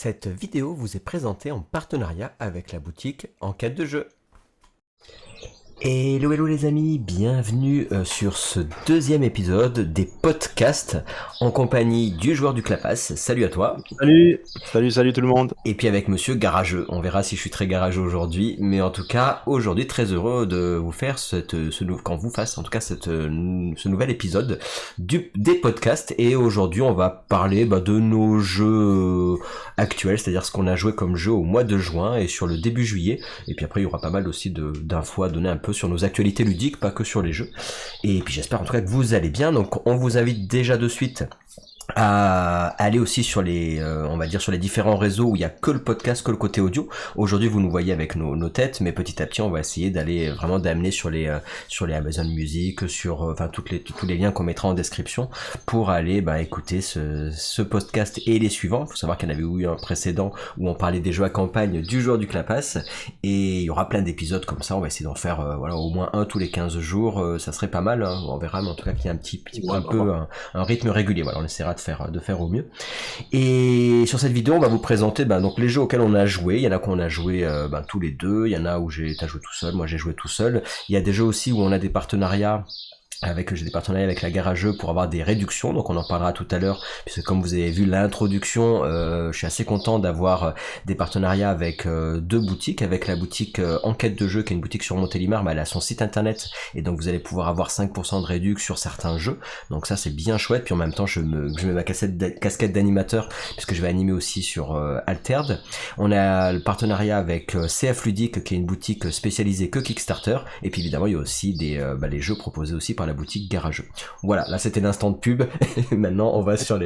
Cette vidéo vous est présentée en partenariat avec la boutique Enquête de jeu. Hello hello les amis, bienvenue sur ce deuxième épisode des podcasts en compagnie du joueur du Clapas. Salut à toi. Salut tout le monde. Et puis avec monsieur Garageux, on verra si je suis très garageux aujourd'hui, mais en tout cas aujourd'hui très heureux de vous faire quand vous fasse en tout cas ce nouvel épisode des podcasts. Et aujourd'hui on va parler de nos jeux actuels, c'est-à-dire ce qu'on a joué comme jeu au mois de juin et sur le début juillet. Et puis après il y aura pas mal aussi d'infos à donner un peu sur nos actualités ludiques, pas que sur les jeux. Et puis j'espère en tout cas que vous allez bien. Donc on vous invite déjà de suite à aller aussi sur les on va dire sur les différents réseaux où il y a que le podcast, que le côté audio. Aujourd'hui vous nous voyez avec nos têtes, mais petit à petit on va essayer d'aller vraiment d'amener sur les Amazon Music, sur enfin tous les liens qu'on mettra en description pour aller écouter ce podcast et les suivants. Il faut savoir qu'il y en avait eu un précédent où on parlait des jeux à campagne du joueur du Clapas, et il y aura plein d'épisodes comme ça. On va essayer d'en faire au moins un tous les 15 jours, ça serait pas mal, hein. On verra, mais en tout cas qu'il y a un rythme régulier. Voilà, on essaiera de faire au mieux. Et sur cette vidéo on va vous présenter donc les jeux auxquels on a joué. Il y en a qu'on a joué tous les deux, il y en a où t'as joué tout seul, moi j'ai joué tout seul. Il y a des jeux aussi où on a des partenariats j'ai des partenariats avec la Garageux pour avoir des réductions, donc on en parlera tout à l'heure, puisque comme vous avez vu l'introduction, je suis assez content d'avoir des partenariats avec deux boutiques, avec la boutique Enquête de jeu, qui est une boutique sur Montélimar, mais elle a son site internet, et donc vous allez pouvoir avoir 5% de réduction sur certains jeux, donc ça c'est bien chouette. Puis en même temps je mets ma casquette d'animateur, puisque je vais animer aussi sur Altered. On a le partenariat avec CF Ludique, qui est une boutique spécialisée que Kickstarter, et puis évidemment il y a aussi les jeux proposés aussi par la boutique Garageux. Voilà, là c'était l'instant de pub. Maintenant on va sur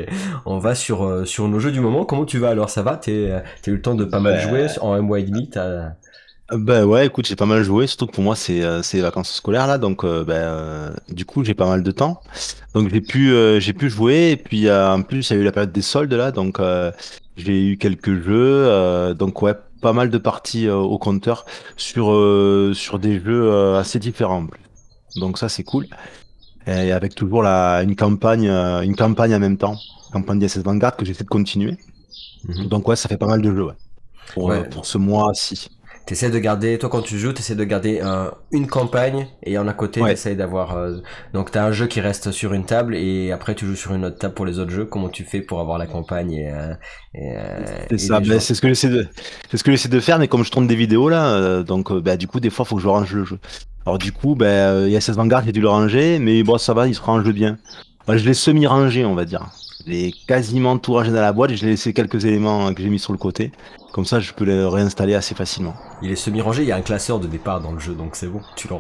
nos jeux du moment. Comment tu vas alors? Ça va? T'as eu le temps de pas mal jouer en un mois et demi? Ben ouais, écoute, j'ai pas mal joué, surtout que pour moi c'est les vacances scolaires là, donc du coup j'ai pas mal de temps, donc j'ai pu jouer. Et puis en plus il y a eu la période des soldes là, donc j'ai eu quelques jeux, donc ouais, pas mal de parties au compteur sur des jeux assez différents en plus. Donc ça c'est cool. Et avec toujours une campagne en même temps, campagne d'SS Vanguard que j'essaie de continuer. Donc ouais, ça fait pas mal de jeux ouais, Ouais. pour ce mois-ci. T'essaies de garder, toi quand tu joues, t'essaies de garder une campagne, et en à côté Ouais, t'essaies d'avoir donc t'as un jeu qui reste sur une table et après tu joues sur une autre table pour les autres jeux. Comment tu fais pour avoir la campagne c'est et ça. les Ben, joueurs? c'est ce que j'essaie de faire, mais comme je tourne des vidéos là, du coup des fois faut que je range le jeu. Alors du coup, il y a 16 Vanguard, j'ai dû le ranger, mais bon ça va, il se range bien. Moi, je l'ai semi-rangé, on va dire. Je l'ai quasiment tout rangé dans la boîte et je l'ai laissé quelques éléments que j'ai mis sur le côté. Comme ça, je peux les réinstaller assez facilement. Il est semi-rangé, il y a un classeur de départ dans le jeu, donc c'est bon, tu l'en...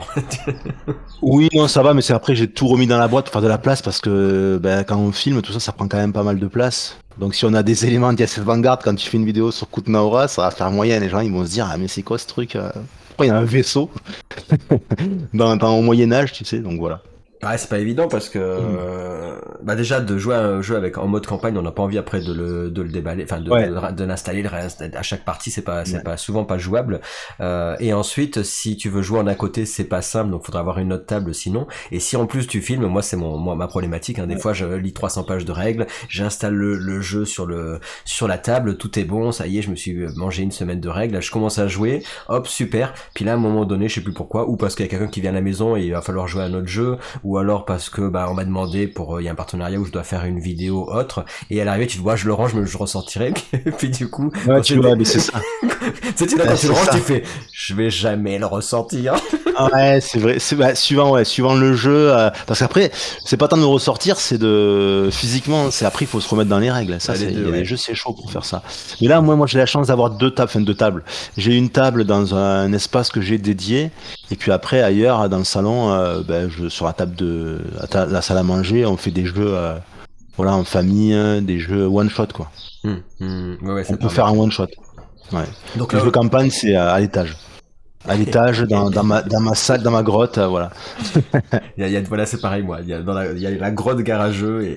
Oui, non, ça va, mais c'est après j'ai tout remis dans la boîte pour faire de la place parce que quand on filme, tout ça, ça prend quand même pas mal de place. Donc si on a des éléments d'ISS Vanguard, quand tu fais une vidéo sur Kutnaora, ça va faire moyen. Les gens ils vont se dire, ah mais c'est quoi ce truc? Pourquoi il y a un vaisseau dans au Moyen Âge, tu sais? Donc voilà. Ouais, c'est pas évident parce que déjà de jouer à un jeu avec en mode campagne, on n'a pas envie après de le déballer, enfin Ouais. de l'installer, à chaque partie, c'est Ouais. pas souvent pas jouable. Et ensuite, si tu veux jouer en à côté, c'est pas simple, donc faudra avoir une autre table sinon. Et si en plus tu filmes, moi c'est ma problématique, hein. Des fois je lis 300 pages de règles, j'installe le jeu sur la table, tout est bon, ça y est, je me suis mangé une semaine de règles, je commence à jouer, hop, super. Puis là à un moment donné, je sais plus pourquoi, ou parce qu'il y a quelqu'un qui vient à la maison et il va falloir jouer à un autre jeu, ou alors parce que on m'a demandé il y a un partenariat où je dois faire une vidéo autre, et à l'arrivée tu te vois, je le range, mais je ressortirai. Puis du coup Ouais, quand tu vois, mais c'est ça. tu sais, là, quand tu le C'est ranges, ça. tu fais je vais jamais le ressortir. Ah ouais, c'est vrai. Suivant le jeu, parce qu'après, c'est pas tant de le ressortir, c'est de physiquement, c'est après il faut se remettre dans les règles. Ça, Ouais, les il deux, y a des ouais. jeux, c'est chaud pour faire ça. Mais là, moi, j'ai la chance d'avoir deux tables. J'ai une table dans un espace que j'ai dédié, et puis après ailleurs dans le salon, sur la table la salle à manger, on fait des jeux, voilà, en famille, des jeux one shot quoi. Ouais, On c'est peut pas mal. faire un one shot. Ouais. Donc Les là, jeux campagne, c'est à l'étage. à l'étage, dans ma salle, dans ma grotte, voilà. Voilà, c'est pareil, moi. Il y a la grotte garageux et,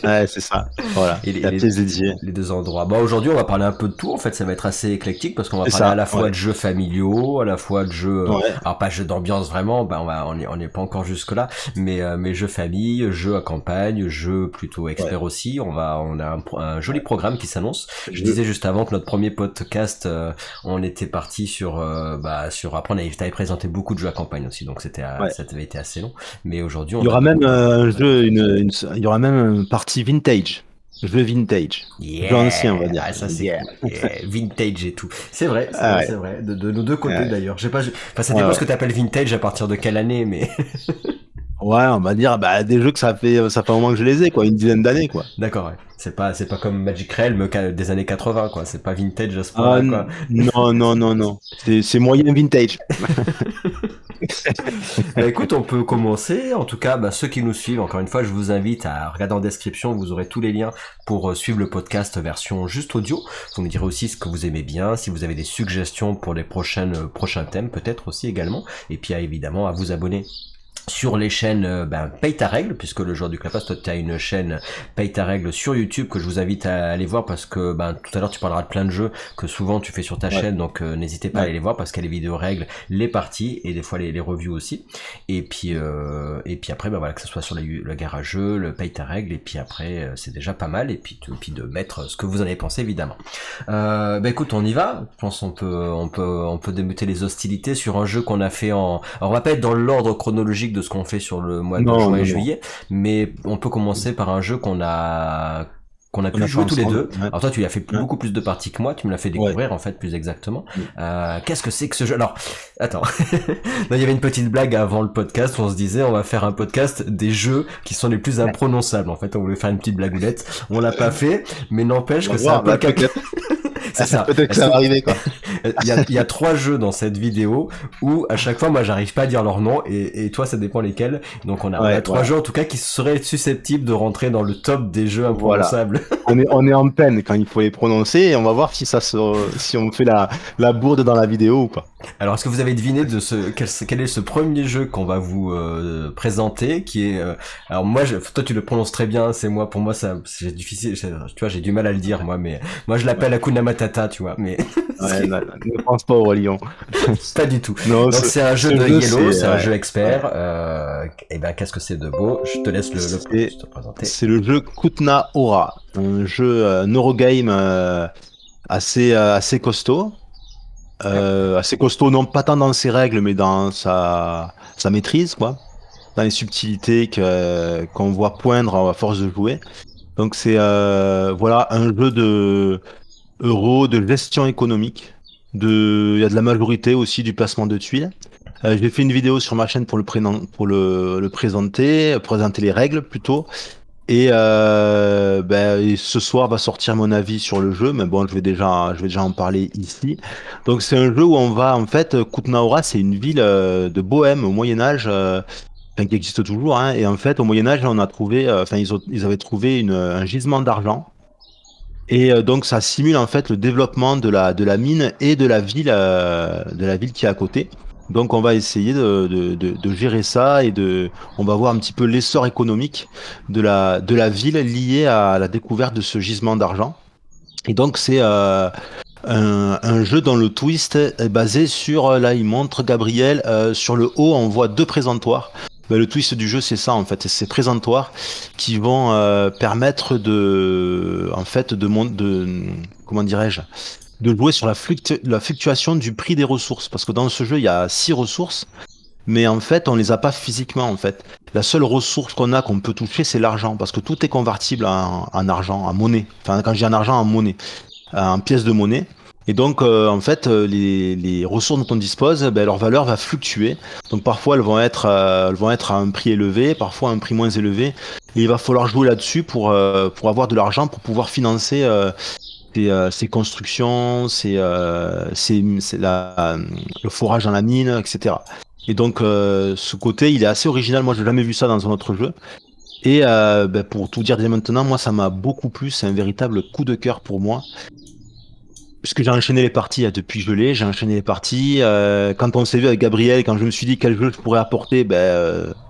Ouais, c'est ça. Voilà, et la pièce dédiée. les deux endroits. Bon, aujourd'hui, on va parler un peu de tout. En fait, ça va être assez éclectique parce qu'on va C'est parler à ça, la fois ouais. de jeux familiaux, à la fois de jeux, Ouais, alors pas jeux d'ambiance vraiment, on n'est pas encore jusque là, mais jeux famille, jeux à campagne, jeux plutôt ouais. experts aussi. On a un joli programme qui s'annonce. Je Je, disais juste avant que notre premier podcast, on était parti sur après t'avais présenté beaucoup de jeux à campagne aussi, donc ouais. ça avait été assez long. Mais aujourd'hui, Il y on a aura même un ouais. jeu, il y aura même une partie vintage. Jeu vintage. Jeu ancien, on va Yeah, dire. ah, ça c'est Yeah. cool. Yeah. Vintage et tout. C'est vrai, c'est Ah vrai, ouais, c'est vrai. De nos deux côtés ouais, d'ailleurs. Enfin, ça ouais, dépend ce ouais. que t'appelles vintage à partir de quelle année, mais Ouais, on va dire, bah, des jeux que ça fait un moment que je les ai, quoi, une dizaine d'années, quoi. d'accord. Ouais. C'est pas comme Magic Realm des années 80, quoi. C'est pas vintage à ce Ah, point-là, quoi. non, non, non, non. C'est moyen vintage. Bah écoute, on peut commencer. En tout cas, bah, ceux qui nous suivent, encore une fois, je vous invite à regarder en description. Vous aurez tous les liens pour suivre le podcast version juste audio. Vous me direz aussi ce que vous aimez bien, si vous avez des suggestions pour les prochains thèmes, peut-être aussi également. Et puis, évidemment, à vous abonner sur les chaînes Paye ta règle, puisque le joueur du clapas, toi tu as une chaîne Paye ta règle sur YouTube que je vous invite à aller voir, parce que tout à l'heure tu parleras de plein de jeux que souvent tu fais sur ta Ouais, chaîne, donc n'hésitez pas à ouais. aller les voir, parce qu'il y a les vidéos règles, les parties et des fois les reviews aussi. Et puis après voilà, que ce soit sur le garageux, le Paye ta règle, et puis après c'est déjà pas mal, et puis de mettre ce que vous en avez pensé évidemment. Écoute, on y va. Je pense on peut débuter les hostilités sur un jeu qu'on a fait en. Alors on va pas être dans l'ordre chronologique de ce qu'on fait sur le mois de Non, juin et non, non. juillet, mais on peut commencer par un jeu qu'on a On pu a fait jouer tous les ensemble. deux. Ouais, Alors toi, tu as fait ouais, beaucoup plus de parties que moi, tu me l'as fait ouais. découvrir en fait plus exactement. Mm. Qu'est-ce que c'est que ce jeu? Alors, attends, non, il y avait une petite blague avant le podcast où on se disait on va faire un podcast des jeux qui sont les plus imprononçables. En fait, on voulait faire une petite blagounette, on l'a pas fait, mais n'empêche On va que c'est un voir, peu le bah, cas. peut-être. C'est ça. Peut-être que Est-ce ça que va arriver, quoi. il y a trois jeux dans cette vidéo où à chaque fois moi j'arrive pas à dire leur nom et toi ça dépend lesquels. Donc on a Ouais, trois voilà. jeux en tout cas qui seraient susceptibles de rentrer dans le top des jeux Voilà. imprononçables. On est en peine quand il faut les prononcer et on va voir si on fait la bourde dans la vidéo ou pas. Alors est-ce que vous avez deviné quel est ce premier jeu qu'on va vous présenter qui est alors toi tu le prononces très bien, c'est moi pour moi ça c'est difficile, tu vois j'ai du mal à le dire moi mais moi je Ouais, l'appelle Hakuna Matata tu vois mais ouais, non, non, ne pense pas au Roi Lion. pas du tout. Non, Donc c'est un jeu ce de jeu, Yellow, c'est un ouais, jeu ouais. expert. Et ben qu'est-ce que c'est de beau? Je te laisse C'est, te présenter. c'est le jeu Kutna Hora, un jeu Neurogame assez costaud. Assez costaud, non pas tant dans ses règles, mais dans sa maîtrise, quoi. Dans les subtilités qu'on voit poindre à force de jouer. Donc c'est voilà un jeu de euro, de gestion économique. Il y a de la majorité aussi, du placement de tuiles. J'ai fait une vidéo sur ma chaîne pour le présenter, présenter les règles plutôt. Et ce soir va sortir mon avis sur le jeu, mais bon, je vais déjà en parler ici. Donc c'est un jeu où on va, en fait, Kutnaora, c'est une ville de Bohême au Moyen Âge, enfin qui existe toujours, hein. Et en fait, au Moyen Âge, on a trouvé, ils avaient trouvé un gisement d'argent. Et donc ça simule en fait le développement de la mine et de la ville qui est à côté. Donc on va essayer de gérer ça on va voir un petit peu l'essor économique de la ville lié à la découverte de ce gisement d'argent. Et donc c'est un jeu dont le twist est basé sur, là il montre Gabriel, sur le haut on voit deux présentoirs. Ben, le twist du jeu c'est ça en fait, c'est ces présentoirs qui vont permettre en fait comment dirais-je, de jouer sur la fluctuation du prix des ressources. Parce que dans ce jeu il y a 6 ressources, mais en fait on les a pas physiquement en fait. La seule ressource qu'on peut toucher c'est l'argent, parce que tout est convertible en argent, en monnaie. Enfin quand je dis en argent, en monnaie, en pièces de monnaie. Et donc, en fait, les ressources dont on dispose, ben, leur valeur va fluctuer. Donc, parfois, elles vont être à un prix élevé, parfois à un prix moins élevé. Et il va falloir jouer là-dessus pour avoir de l'argent, pour pouvoir financer ces constructions, le forage dans la mine, etc. Et donc, ce côté, il est assez original. Moi, je n'ai jamais vu ça dans un autre jeu. Et ben, pour tout dire dès maintenant, moi, ça m'a beaucoup plu. C'est un véritable coup de cœur pour moi. puisque j'ai enchaîné les parties depuis que je l'ai, j'ai enchaîné les parties. Quand on s'est vu avec Gabriel, quand je me suis dit quel jeu je pourrais apporter,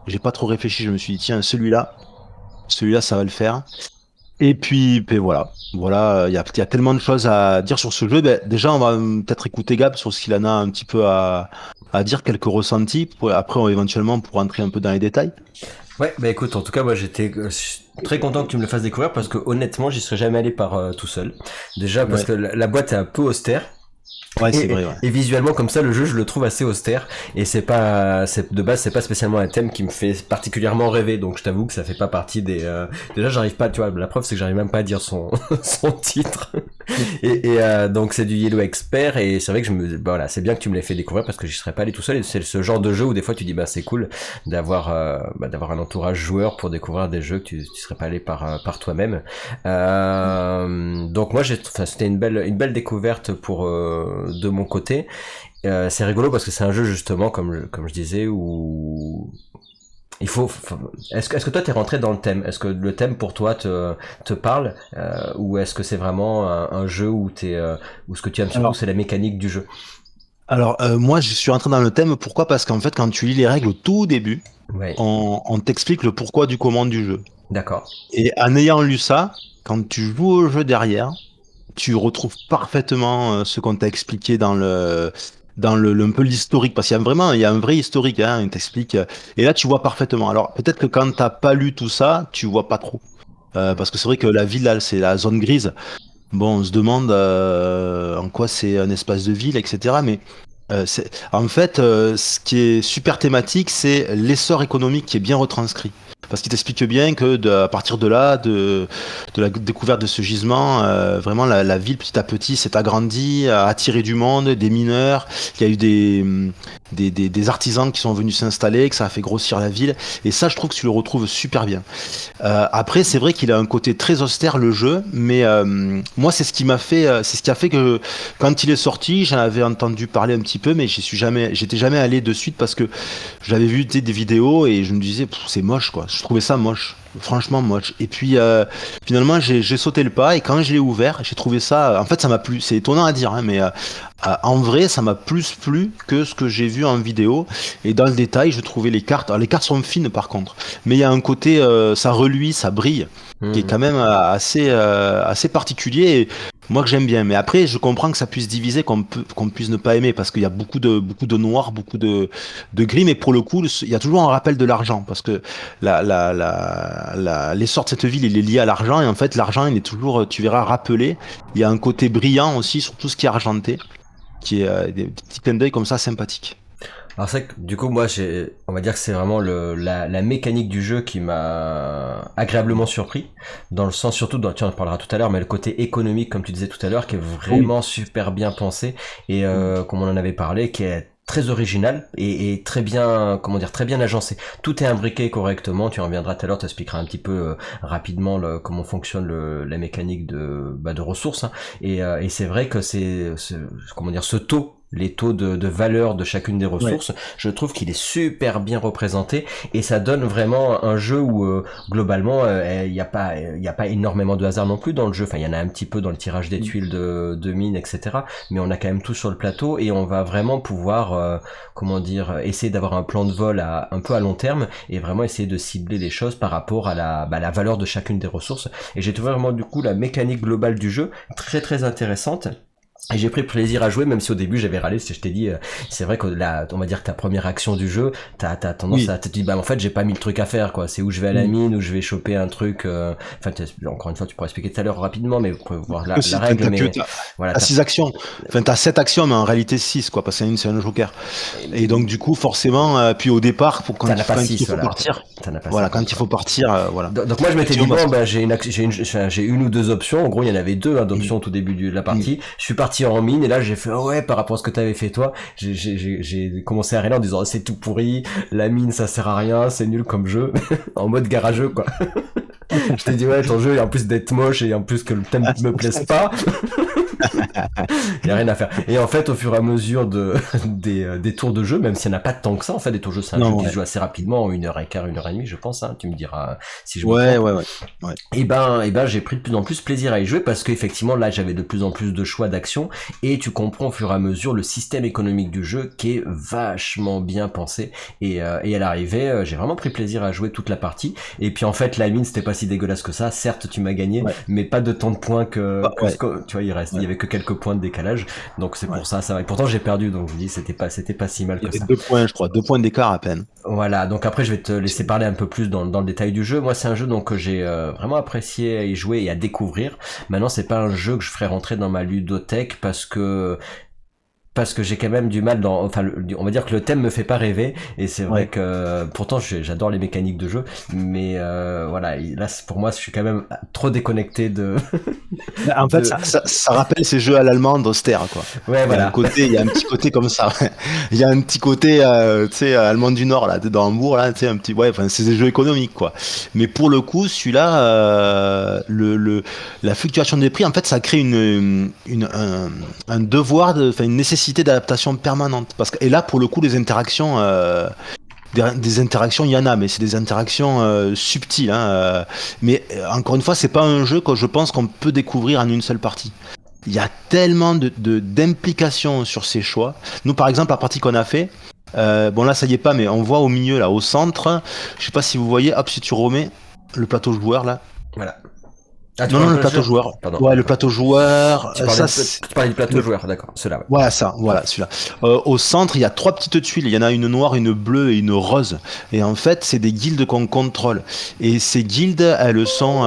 j'ai pas trop réfléchi. Je me suis dit tiens celui-là ça va le faire. Et puis voilà, il y a tellement de choses à dire sur ce jeu. Déjà on va peut-être écouter Gab sur ce qu'il en a un petit peu à dire, quelques ressentis. Après éventuellement pour rentrer un peu dans les détails. Ouais, bah écoute, en tout cas, moi j'étais très content que tu me le fasses découvrir parce que honnêtement, j'y serais jamais allé par tout seul. Déjà parce Ouais, que la boîte est un peu austère. ouais c'est Et, vrai. Ouais. et visuellement comme ça le jeu je le trouve assez austère et de base c'est pas spécialement un thème qui me fait particulièrement rêver, donc je t'avoue que ça fait pas partie des déjà j'arrive pas, tu vois, la preuve c'est que j'arrive même pas à dire son son titre donc c'est du Yellow Expert et c'est vrai que voilà, c'est bien que tu me l'aies fait découvrir parce que j'y serais pas allé tout seul et c'est ce genre de jeu où des fois tu dis c'est cool d'avoir un entourage joueur pour découvrir des jeux que tu serais pas allé par toi-même. Donc moi c'était une belle découverte de mon côté. C'est rigolo parce que c'est un jeu justement comme je disais où il faut. Est-ce que toi t'es rentré dans le thème? Est-ce que le thème pour toi te parle ou est-ce que c'est vraiment un jeu où ce que tu aimes surtout Alors, c'est la mécanique du jeu? moi je suis rentré dans le thème. Pourquoi? Parce qu'en fait quand tu lis les règles au tout début, Ouais, on t'explique le pourquoi du comment du jeu. d'accord. Et en ayant lu ça, quand tu joues au jeu derrière, tu retrouves parfaitement ce qu'on t'a expliqué un peu l'historique, parce il y a un vrai historique, hein, il t'explique, et là tu vois parfaitement. Alors peut-être que quand t'as pas lu tout ça, tu vois pas trop. Parce que c'est vrai que la ville, là, c'est la zone grise. Bon, on se demande en quoi c'est un espace de ville, etc. Mais en fait, ce qui est super thématique, c'est l'essor économique qui est bien retranscrit. Parce qu'il t'explique bien que à partir de là, de la découverte de ce gisement, vraiment la ville petit à petit s'est agrandie, a attiré du monde, des mineurs, il y a eu des artisans qui sont venus s'installer, que ça a fait grossir la ville. Et ça, je trouve que tu le retrouves super bien. Après, c'est vrai qu'il a un côté très austère le jeu, mais moi, c'est ce qui a fait que quand il est sorti, j'en avais entendu parler un petit peu, mais j'étais jamais allé de suite parce que j'avais vu des vidéos et je me disais, c'est moche quoi. Je trouvais ça moche, franchement moche. Et puis finalement, j'ai sauté le pas et quand je l'ai ouvert, j'ai trouvé ça. En fait, ça m'a plu. C'est étonnant à dire, hein, mais en vrai, ça m'a plus plu que ce que j'ai vu en vidéo. Et dans le détail, je trouvais les cartes. Alors, les cartes sont fines par contre, mais il y a un côté, ça reluit, ça brille, qui est Mhm. quand même assez particulier. Et moi que j'aime bien. Mais après, je comprends que ça puisse diviser, qu'on puisse ne pas aimer, parce qu'il y a beaucoup de noir, de gris. Mais pour le coup, il y a toujours un rappel de l'argent, parce que l'essor de cette ville, il est lié à l'argent. Et en fait, l'argent, il est toujours, tu verras, rappelé. Il y a un côté brillant aussi sur tout ce qui est argenté, qui est des petits clins d'œil comme ça sympathiques. Alors c'est vrai que du coup moi on va dire que c'est vraiment la mécanique du jeu qui m'a agréablement surpris, dans le sens surtout tu en parleras tout à l'heure, mais le côté économique comme tu disais tout à l'heure qui est Oui. vraiment super bien pensé et comme on en avait parlé qui est très original et très bien, comment dire, très bien agencé. Tout est imbriqué correctement. Tu en reviendras tout à l'heure, tu expliqueras un petit peu rapidement comment fonctionne la mécanique de ressources. Hein. Et c'est vrai que comment dire, ce taux, les taux de valeur de chacune des Ouais. ressources, je trouve qu'il est super bien représenté et ça donne vraiment un jeu où globalement il y a pas énormément de hasard non plus dans le jeu. Enfin, il y en a un petit peu dans le tirage des tuiles de mine, etc. Mais on a quand même tout sur le plateau et on va vraiment pouvoir comment dire, essayer d'avoir un plan de vol un peu à long terme et vraiment essayer de cibler les choses par rapport à la valeur de chacune des ressources. Et j'ai trouvé vraiment du coup la mécanique globale du jeu très très intéressante. Et j'ai pris plaisir à jouer, même si au début j'avais râlé, si je t'ai dit, c'est vrai que on va dire que ta première action du jeu, t'as tendance Oui. à te dire, en fait j'ai pas mille trucs à faire, quoi. C'est où je vais à la Mm. mine, où je vais choper un truc, enfin, encore une fois, tu pourras expliquer tout à l'heure rapidement, mais pour voir la Enfin, règle, mais voilà, t'as 6 actions. Enfin, t'as 7 actions, mais en réalité 6 quoi, parce que c'est un joker. Et donc, du coup, forcément, puis au départ, t'en as pas quand il 6, faut voilà, partir, t'en as pas voilà, 50, quand il quoi. faut partir, voilà. Donc moi je m'étais dit Effectivement, bon bah j'ai une ou deux options, en gros il y en avait deux Mm, d'options au tout début de la mm. partie. Je suis parti en mine et là j'ai fait oh ouais, par rapport à ce que t'avais fait toi, j'ai commencé à râler en disant c'est tout pourri, la mine ça sert à rien, c'est nul comme jeu, en mode garageux quoi. Je t'ai dit ouais ton jeu et en plus d'être moche et en plus que le thème Ah, me plaise pas, Il y a rien à faire. Et en fait, au fur et à mesure des tours de jeu, même s'il n'y en a pas tant que ça, en fait, des tours de jeu, c'est un jeu Non, qui se ouais. joue assez rapidement, en 1 heure et quart, 1 heure et demie, je pense, hein, tu me diras si je me Ouais, trompe. ouais, ouais. Ouais. Et ben, j'ai pris de plus en plus plaisir à y jouer parce qu'effectivement, là, j'avais de plus en plus de choix d'action et tu comprends au fur et à mesure le système économique du jeu qui est vachement bien pensé. Et à l'arrivée, j'ai vraiment pris plaisir à jouer toute la partie. Et puis en fait, la mine, c'était pas si dégueulasse que ça. Certes, tu m'as gagné, Ouais. mais pas de tant de points Bah, ouais. tu vois, il Ouais. y avait que quelques points de décalage. Donc c'est Ouais. pour ça, ça va. Et pourtant, j'ai perdu, donc je vous dis, c'était pas si mal Il y que avait ça. 2 points, je crois, 2 points d'écart à peine. Voilà, donc après je vais te laisser parler un peu plus dans le détail du jeu. Moi c'est un jeu donc que j'ai vraiment apprécié à y jouer et à découvrir. Maintenant c'est pas un jeu que je ferai rentrer dans ma ludothèque parce que j'ai quand même du mal enfin on va dire que le thème me fait pas rêver et c'est vrai Ouais. que pourtant j'adore les mécaniques de jeu mais voilà là pour moi je suis quand même trop déconnecté de Bah, en fait, de ça rappelle ces jeux à l'allemande austère, quoi. ouais voilà. Il y a un petit côté comme ça. Ouais. Il y a un petit côté, tu sais, allemand du Nord, là, dans Hambourg, là, tu sais, un petit, ouais, enfin, c'est des jeux économiques, quoi. Mais pour le coup, celui-là, la fluctuation des prix, en fait, ça crée un devoir enfin, une nécessité d'adaptation permanente. Et là, pour le coup, les interactions, des interactions, il y en a, mais c'est des interactions subtiles. Hein, mais encore une fois, c'est pas un jeu que je pense qu'on peut découvrir en une seule partie. Il y a tellement d'implications sur ces choix. Nous, par exemple, la partie qu'on a fait, bon là, ça y est pas, mais on voit au milieu, là, au centre, je sais pas si vous voyez, hop, si tu remets le plateau joueur, là. Voilà. Ah tu Non, non, parles le pas de plateau jeu. joueur. Pardon, Ouais, le d'accord. plateau joueur, Tu parlais du plateau le- joueur, d'accord, cela ouais. voilà ça, voilà celui-là. Au centre, il y a 3 petites tuiles. Il y en a une noire, une bleue et une rose. Et en fait, c'est des guildes qu'on contrôle. Et ces guildes, elles sont,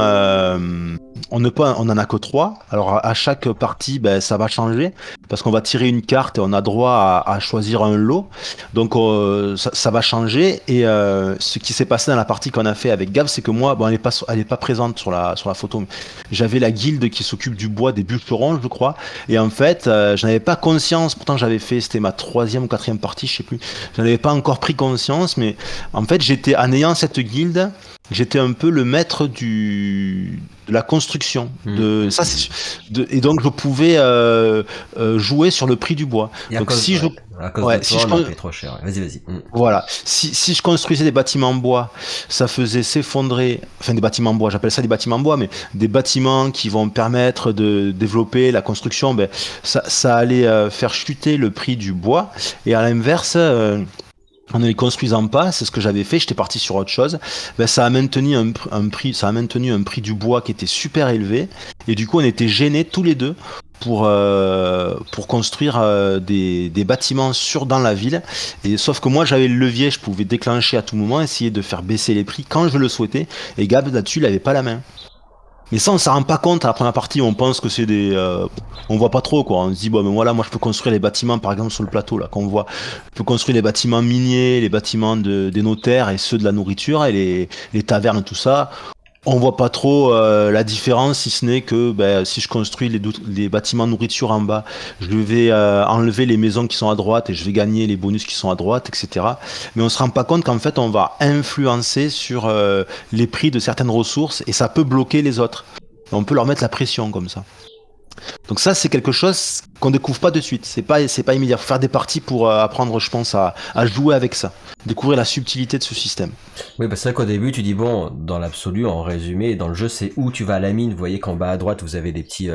on en a que 3. Alors à chaque partie, ben, ça va changer parce qu'on va tirer une carte et on a droit à choisir un lot. Donc ça va changer. Et ce qui s'est passé dans la partie qu'on a fait avec Gab, c'est que moi, bon, elle est pas présente sur la photo. Mais j'avais la guilde qui s'occupe du bois des bûcherons, je crois. Et en fait, je n'avais pas conscience, pourtant c'était ma 3e ou 4e partie, je sais plus. Je n'avais pas encore pris conscience, mais en fait, en ayant cette guilde, j'étais un peu le maître de la construction. Et donc, je pouvais jouer sur le prix du bois. Et Donc, si je, à cause de ouais, toi, on a payé trop cher. Vas-y, vas-y. voilà. Si je construisais des bâtiments en bois, ça faisait s'effondrer, enfin des bâtiments en bois, j'appelle ça des bâtiments en bois, mais des bâtiments qui vont permettre de développer la construction, ben, ça allait faire chuter le prix du bois. Et à l'inverse, en ne les construisant pas, c'est ce que j'avais fait, j'étais parti sur autre chose, ben, ça a maintenu un prix du bois qui était super élevé. Et du coup, on était gênés tous les deux pour construire des bâtiments dans la ville. Et sauf que moi, j'avais le levier, je pouvais déclencher à tout moment, essayer de faire baisser les prix quand je le souhaitais. Et Gab, là-dessus, il avait pas la main. Mais ça, on s'en rend pas compte à la première partie, on pense que c'est on voit pas trop, quoi. On se dit, bon, ben voilà, moi je peux construire les bâtiments, par exemple, sur le plateau, là, qu'on voit. Je peux construire les bâtiments miniers, les bâtiments des notaires et ceux de la nourriture et les tavernes, tout ça. On voit pas trop la différence, si ce n'est que ben, si je construis les bâtiments nourriture en bas, je vais enlever les maisons qui sont à droite et je vais gagner les bonus qui sont à droite, etc. Mais on se rend pas compte qu'en fait on va influencer sur les prix de certaines ressources et ça peut bloquer les autres. On peut leur mettre la pression comme ça. Donc ça, c'est quelque chose qu'on découvre pas de suite. C'est pas immédiat. Faut faire des parties pour apprendre, je pense, à jouer avec ça, découvrir la subtilité de ce système. Oui, bah c'est vrai qu'au début, tu dis, bon, dans l'absolu, en résumé, dans le jeu, c'est où tu vas à la mine. Vous voyez qu'en bas à droite, vous avez les petits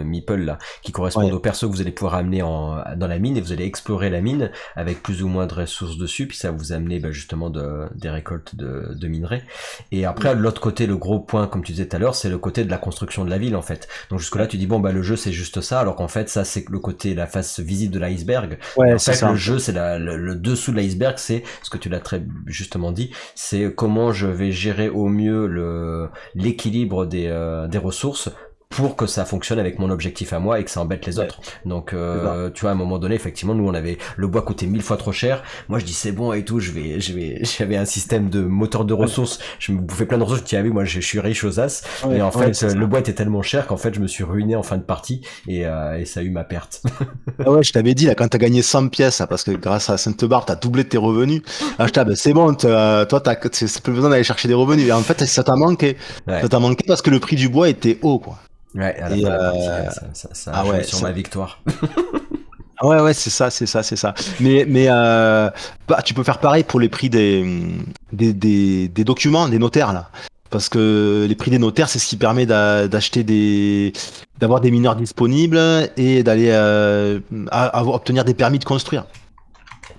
meeples, là, qui correspondent Ouais. aux persos que vous allez pouvoir amener dans la mine, et vous allez explorer la mine avec plus ou moins de ressources dessus, puis ça va vous amener, bah, justement, des récoltes de minerais. Et après, de l'autre côté, le gros point, comme tu disais tout à l'heure, c'est le côté de la construction de la ville, en fait. Donc jusque-là, tu dis, bon, bah, le jeu, c'est juste ça, alors qu'en fait, ça, c'est le côté, la face visible de l'iceberg. Ouais, En c'est fait, ça. le jeu, c'est le dessous de l'iceberg, c'est ce que tu l'as très justement dit, c'est comment je vais gérer au mieux l'équilibre des ressources pour que ça fonctionne avec mon objectif à moi et que ça embête les autres. Donc tu vois, à un moment donné, effectivement, nous on avait le bois coûtait 1000 fois trop cher. Moi je dis c'est bon et tout, j'avais un système de moteur de ressources, je me bouffais plein de ressources, je dis ah oui, moi je suis riche aux as. Ouais, Et en ouais, fait, le bois était tellement cher qu'en fait je me suis ruiné en fin de partie et ça a eu ma perte. Ah ouais, je t'avais dit, là, quand t'as gagné 100 pièces, là, parce que grâce à Sainte-Barbe, t'as doublé tes revenus. Ah, ben, c'est bon, toi, c'est plus besoin d'aller chercher des revenus. Et en fait, ça t'a manqué. Ouais. Ça t'a manqué parce que le prix du bois était haut, quoi. Ouais, à la Et fin de la partie, ça a ah joué ouais, sur ma victoire. ouais, ouais, c'est ça. Bah, tu peux faire pareil pour les prix des documents, des notaires là. Parce que les prix des notaires, c'est ce qui permet d'acheter d'avoir des mineurs disponibles et d'aller obtenir des permis de construire.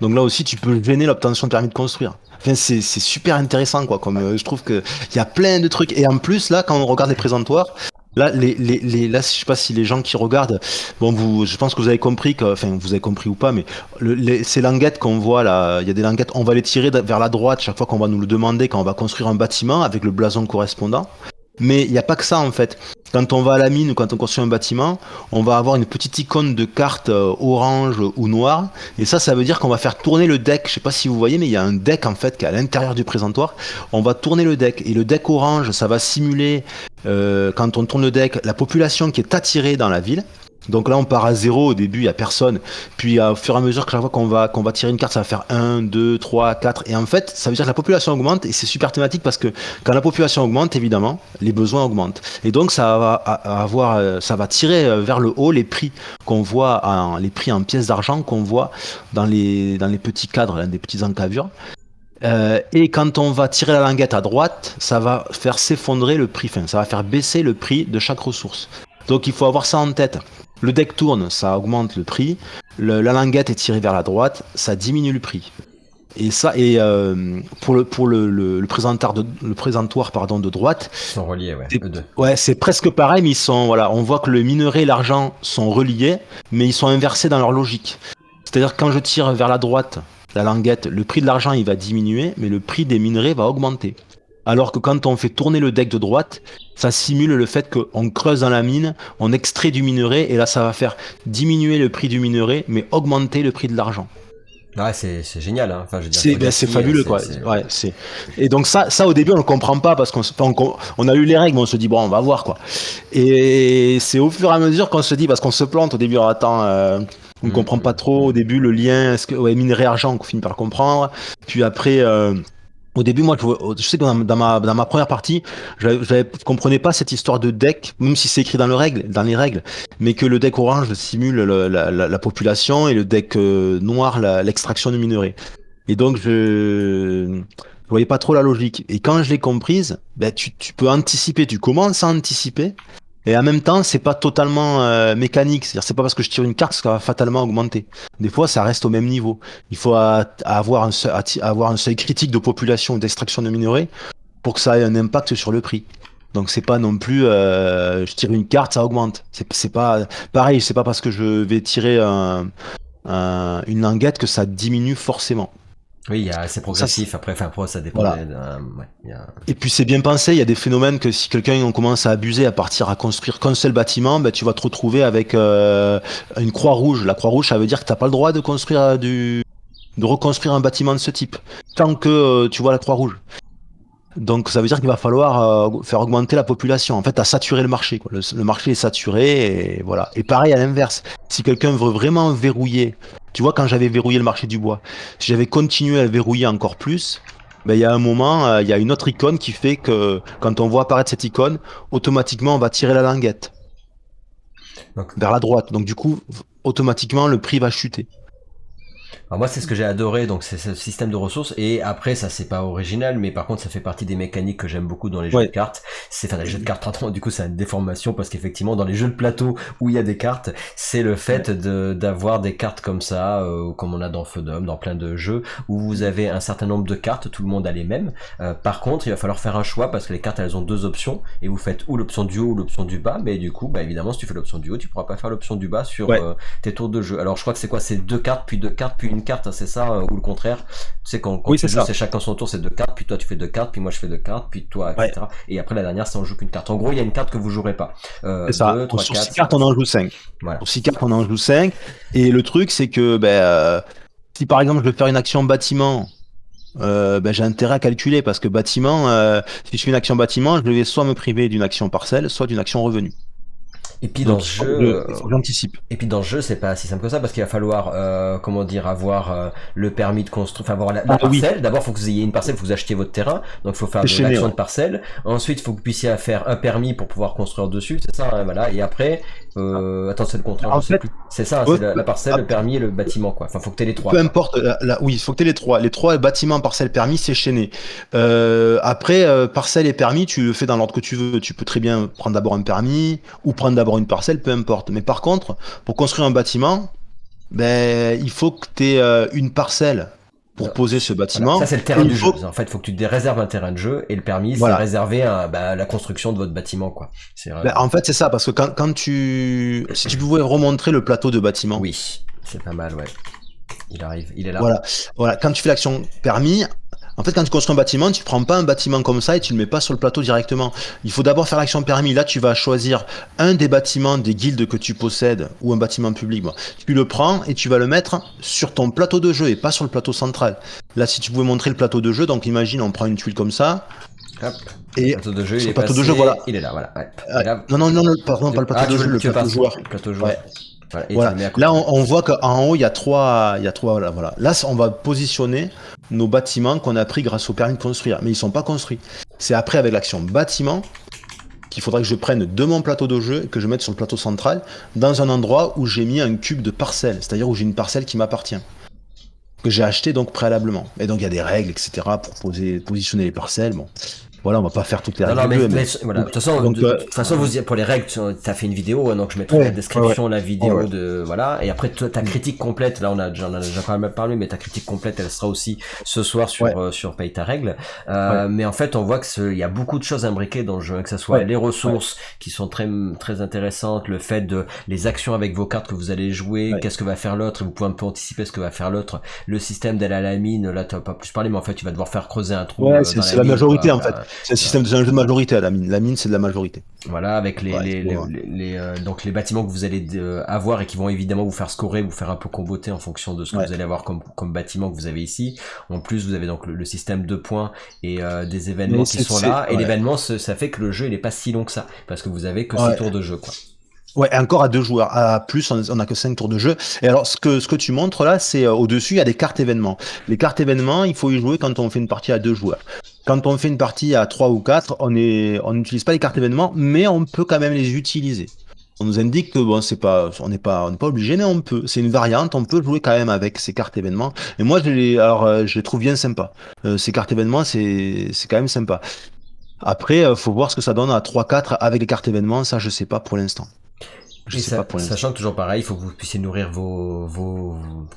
Donc là aussi, tu peux gêner l'obtention de permis de construire. Enfin, c'est super intéressant, quoi. Comme je trouve que il y a plein de trucs. Et en plus, là, quand on regarde les présentoirs, là, là, je sais pas si les gens qui regardent, bon, je pense que vous avez compris que, enfin, vous avez compris ou pas, mais ces languettes qu'on voit là, il y a des languettes, on va les tirer vers la droite chaque fois qu'on va nous le demander quand on va construire un bâtiment avec le blason correspondant. Mais il n'y a pas que ça en fait. Quand on va à la mine ou quand on construit un bâtiment, on va avoir une petite icône de carte orange ou noire. Et ça veut dire qu'on va faire tourner le deck. Je sais pas si vous voyez, mais il y a un deck en fait qui est à l'intérieur du présentoir. On va tourner le deck. Et le deck orange, ça va simuler, quand on tourne le deck, la population qui est attirée dans la ville. Donc là, on part à zéro. Au début, il n'y a personne. Puis, au fur et à mesure que chaque fois qu'on va tirer une carte, ça va faire 1, 2, 3, 4. Et en fait, ça veut dire que la population augmente. Et c'est super thématique parce que quand la population augmente, évidemment, les besoins augmentent. Et donc, ça va tirer vers le haut les prix qu'on voit, les prix en pièces d'argent qu'on voit dans les petits cadres, là, des petites encavures. Et quand on va tirer la languette à droite, ça va faire s'effondrer le prix, enfin, ça va faire baisser le prix de chaque ressource. Donc il faut avoir ça en tête. Le deck tourne, ça augmente le prix. La languette est tirée vers la droite, ça diminue le prix. Et ça, pour le présentoir pardon, de droite, Ils sont reliés, ouais, eux deux. ouais, c'est presque pareil, mais voilà, on voit que le minerai et l'argent sont reliés, mais ils sont inversés dans leur logique. C'est-à-dire que quand je tire vers la droite, la languette, le prix de l'argent il va diminuer, mais le prix des minerais va augmenter. Alors que quand on fait tourner le deck de droite, ça simule le fait qu'on creuse dans la mine, on extrait du minerai, et là ça va faire diminuer le prix du minerai, mais augmenter le prix de l'argent. Ouais, c'est génial, hein. Enfin, je veux dire, C'est faut dire c'est si, fabuleux quoi. Ouais, et donc ça au début on le comprend pas parce on a lu les règles, mais on se dit bon on va voir quoi. Et c'est au fur et à mesure qu'on se dit, parce qu'on se plante au début, alors, attends, on ne comprend pas trop au début le lien, est-ce que ouais, minerai argent qu'on finit par comprendre. Puis après au début, moi, je sais que dans ma première partie, je comprenais pas cette histoire de deck, même si c'est écrit dans les règles, mais que le deck orange simule la population et le deck noir l'extraction de minerais. Et donc, je voyais pas trop la logique. Et quand je l'ai comprise, ben, tu peux anticiper, tu commences à anticiper, et en même temps, c'est pas totalement mécanique. C'est-à-dire, c'est pas parce que je tire une carte que ça va fatalement augmenter. Des fois, ça reste au même niveau. Il faut avoir un seuil critique de population ou d'extraction de minerais pour que ça ait un impact sur le prix. Donc, c'est pas non plus, je tire une carte, ça augmente. C'est pas pareil. C'est pas parce que je vais tirer une languette que ça diminue forcément. Oui, c'est Ça, progressif. Après, ça dépend voilà. ouais, Et puis c'est bien pensé, il y a des phénomènes que si quelqu'un on commence à abuser, à partir à construire qu'un seul bâtiment, ben, tu vas te retrouver avec une croix rouge. La croix rouge, ça veut dire que t'as pas le droit de construire de reconstruire un bâtiment de ce type tant que tu vois la croix rouge. Donc ça veut dire qu'il va falloir faire augmenter la population. En fait, à saturer le marché, quoi. Le marché est saturé et voilà. Et pareil à l'inverse, si quelqu'un veut vraiment verrouiller, tu vois, quand j'avais verrouillé le marché du bois, si j'avais continué à le verrouiller encore plus, ben, il y a un moment, il y a une autre icône qui fait que quand on voit apparaître cette icône, automatiquement on va tirer la languette donc, vers la droite. Donc du coup, automatiquement le prix va chuter. alors moi, c'est ce que j'ai adoré, donc c'est ce système de ressources. Et après, ça c'est pas original, mais par contre, ça fait partie des mécaniques que j'aime beaucoup dans les jeux de Ouais. cartes. Dans les jeux de cartes, pardon, du coup, c'est une déformation parce qu'effectivement, dans les jeux de plateau où il y a des cartes, c'est le fait d'avoir des cartes comme ça, comme on a dans Feudum, dans plein de jeux où vous avez un certain nombre de cartes, tout le monde a les mêmes. Par contre, il va falloir faire un choix parce que les cartes, elles ont deux options et vous faites ou l'option du haut ou l'option du bas. Mais du coup, bah évidemment, si tu fais l'option du haut, tu pourras pas faire l'option du bas sur Ouais. tes tours de jeu. Alors, je crois que c'est quoi? C'est deux cartes, puis une carte, hein, c'est ça, ou le contraire. Tu sais, quand Oui, tu c'est joues, ça. c'est chacun son tour, c'est deux cartes, puis toi tu fais deux cartes, puis moi je fais deux cartes, puis toi, Ouais. etc. Et après la dernière, c'est on joue qu'une carte. En gros, il y a une carte que vous jouerez pas. C'est ça. Deux, trois, Sur 6 quatre, cartes, cinq, on en six. joue 5. Voilà. Sur 6 cartes, on en joue 5. Et le truc, c'est que ben, si par exemple je veux faire une action bâtiment, ben, j'ai intérêt à calculer parce que bâtiment, si je fais une action bâtiment, je vais soit me priver d'une action parcelle, soit d'une action revenu. Et puis dans Donc ce jeu, il faut que j'anticipe. et puis dans ce jeu, c'est pas si simple que ça parce qu'il va falloir, comment dire, avoir le permis de construire, enfin avoir la Ah oui, parcelle. D'abord, il faut que vous ayez une parcelle, il faut que vous achetiez votre terrain, donc il faut faire de déchaîner, l'action ouais. de parcelle. Ensuite, il faut que vous puissiez faire un permis pour pouvoir construire dessus, c'est ça, hein, voilà. Et après, attends, c'est le contraire, je En sais fait, plus. C'est ça, hein, ouais, c'est la parcelle, le permis et le bâtiment, quoi. Enfin, faut que tu aies les trois, peu quoi. importe, oui, il faut que tu aies les trois. Les trois bâtiments, parcelle, permis, c'est chaîné. Après, parcelle et permis, tu le fais dans l'ordre que tu veux. Tu peux très bien prendre d'abord un permis ou prendre d'abord une parcelle, peu importe. Mais par contre, pour construire un bâtiment, ben, il faut que tu aies une parcelle pour Non, poser ce voilà, ça bâtiment. c'est le Et terrain il du jeu. faut, En fait, il faut que tu te réserves un terrain de jeu et le permis c'est voilà. réservé à bah, la construction de votre bâtiment, quoi. C'est Ben, en fait, c'est ça, parce que si tu pouvais remontrer le plateau de bâtiment, oui, c'est pas mal, ouais. Il arrive, il est là. voilà, voilà, quand tu fais l'action permis, en fait, quand tu construis un bâtiment, tu prends pas un bâtiment comme ça et tu le mets pas sur le plateau directement. Il faut d'abord faire l'action permis. Là, tu vas choisir un des bâtiments des guildes que tu possèdes ou un bâtiment public. Bon. Tu le prends et tu vas le mettre sur ton plateau de jeu et pas sur le plateau central. Là, si tu pouvais montrer le plateau de jeu, donc imagine, on prend une tuile comme ça Hop, le et plateau de jeu, il sur est le plateau de jeu, voilà. passé, il est là, voilà. Ouais. Et là, Non, non, non, non, pardon, pas le plateau ah, de jeu, le tu veux plateau pas joueur. le plateau joueur. Ouais. Voilà, et tu le Voilà. mets à côté. Là, on voit qu'en haut, il y a trois, voilà, voilà. Là, on va positionner nos bâtiments qu'on a pris grâce au permis de construire. Mais ils sont pas construits. C'est après, avec l'action bâtiment, qu'il faudra que je prenne de mon plateau de jeu et que je mette sur le plateau central, dans un endroit où j'ai mis un cube de parcelle. C'est-à-dire où j'ai une parcelle qui m'appartient. Que j'ai acheté donc préalablement. Et donc, il y a des règles, etc. pour positionner les parcelles. Bon. Voilà, on va pas faire toutes les Non, règles non, du jeu, mais mais. voilà. Donc, De toute façon, pour les règles, tu as fait une vidéo, hein, donc je mettrai la ouais, ouais, ouais. description, la Ouais, vidéo ouais. de, voilà. Et après, ta critique complète, là, j'en a déjà pas mal parlé, mais ta critique complète, elle sera aussi ce soir Ouais, sur Paye ta règle. ouais, Mais en fait, on voit il y a beaucoup de choses imbriquées dans le jeu, hein, que ce soit ouais, les ouais, ressources qui sont très intéressantes, le fait de, les actions avec vos cartes que vous allez jouer, ouais. qu'est-ce que va faire l'autre, vous pouvez un peu anticiper ce que va faire l'autre, le système d'aller à la mine, là, tu vas pas plus parler, mais en fait, tu vas devoir faire creuser un trou, Ouais, dans c'est la la mine, quoi, majorité en fait. voilà. C'est un système, c'est un jeu de majorité à la mine. La mine, c'est de la majorité. Voilà, avec Ouais, donc les bâtiments que vous allez avoir et qui vont évidemment vous faire scorer, vous faire un peu comboter en fonction de ce que ouais, vous allez avoir comme bâtiment que vous avez ici. En plus, vous avez donc le système de points et des événements mais qui sont là. Et ouais, l'événement, ça fait que le jeu il est pas si long que ça parce que vous avez que 6 ouais, tours de jeu, quoi. ouais, encore à deux joueurs. À plus, on a que 5 tours de jeu. Et alors, ce que tu montres là, c'est au-dessus, il y a des cartes événements. Les cartes événements, il faut y jouer quand on fait une partie à deux joueurs. Quand on fait une partie à trois ou quatre, on n'utilise pas les cartes événements, mais on peut quand même les utiliser. On nous indique que bon, on n'est pas obligé, mais on peut. C'est une variante, on peut jouer quand même avec ces cartes événements. Et moi, je les trouve bien sympas. Ces cartes événements, c'est quand même sympa. Après, faut voir ce que ça donne à trois quatre avec les cartes événements. Ça, je sais pas pour l'instant. Je Et sais pas pour l'instant. sachant que toujours pareil, il faut que vous puissiez nourrir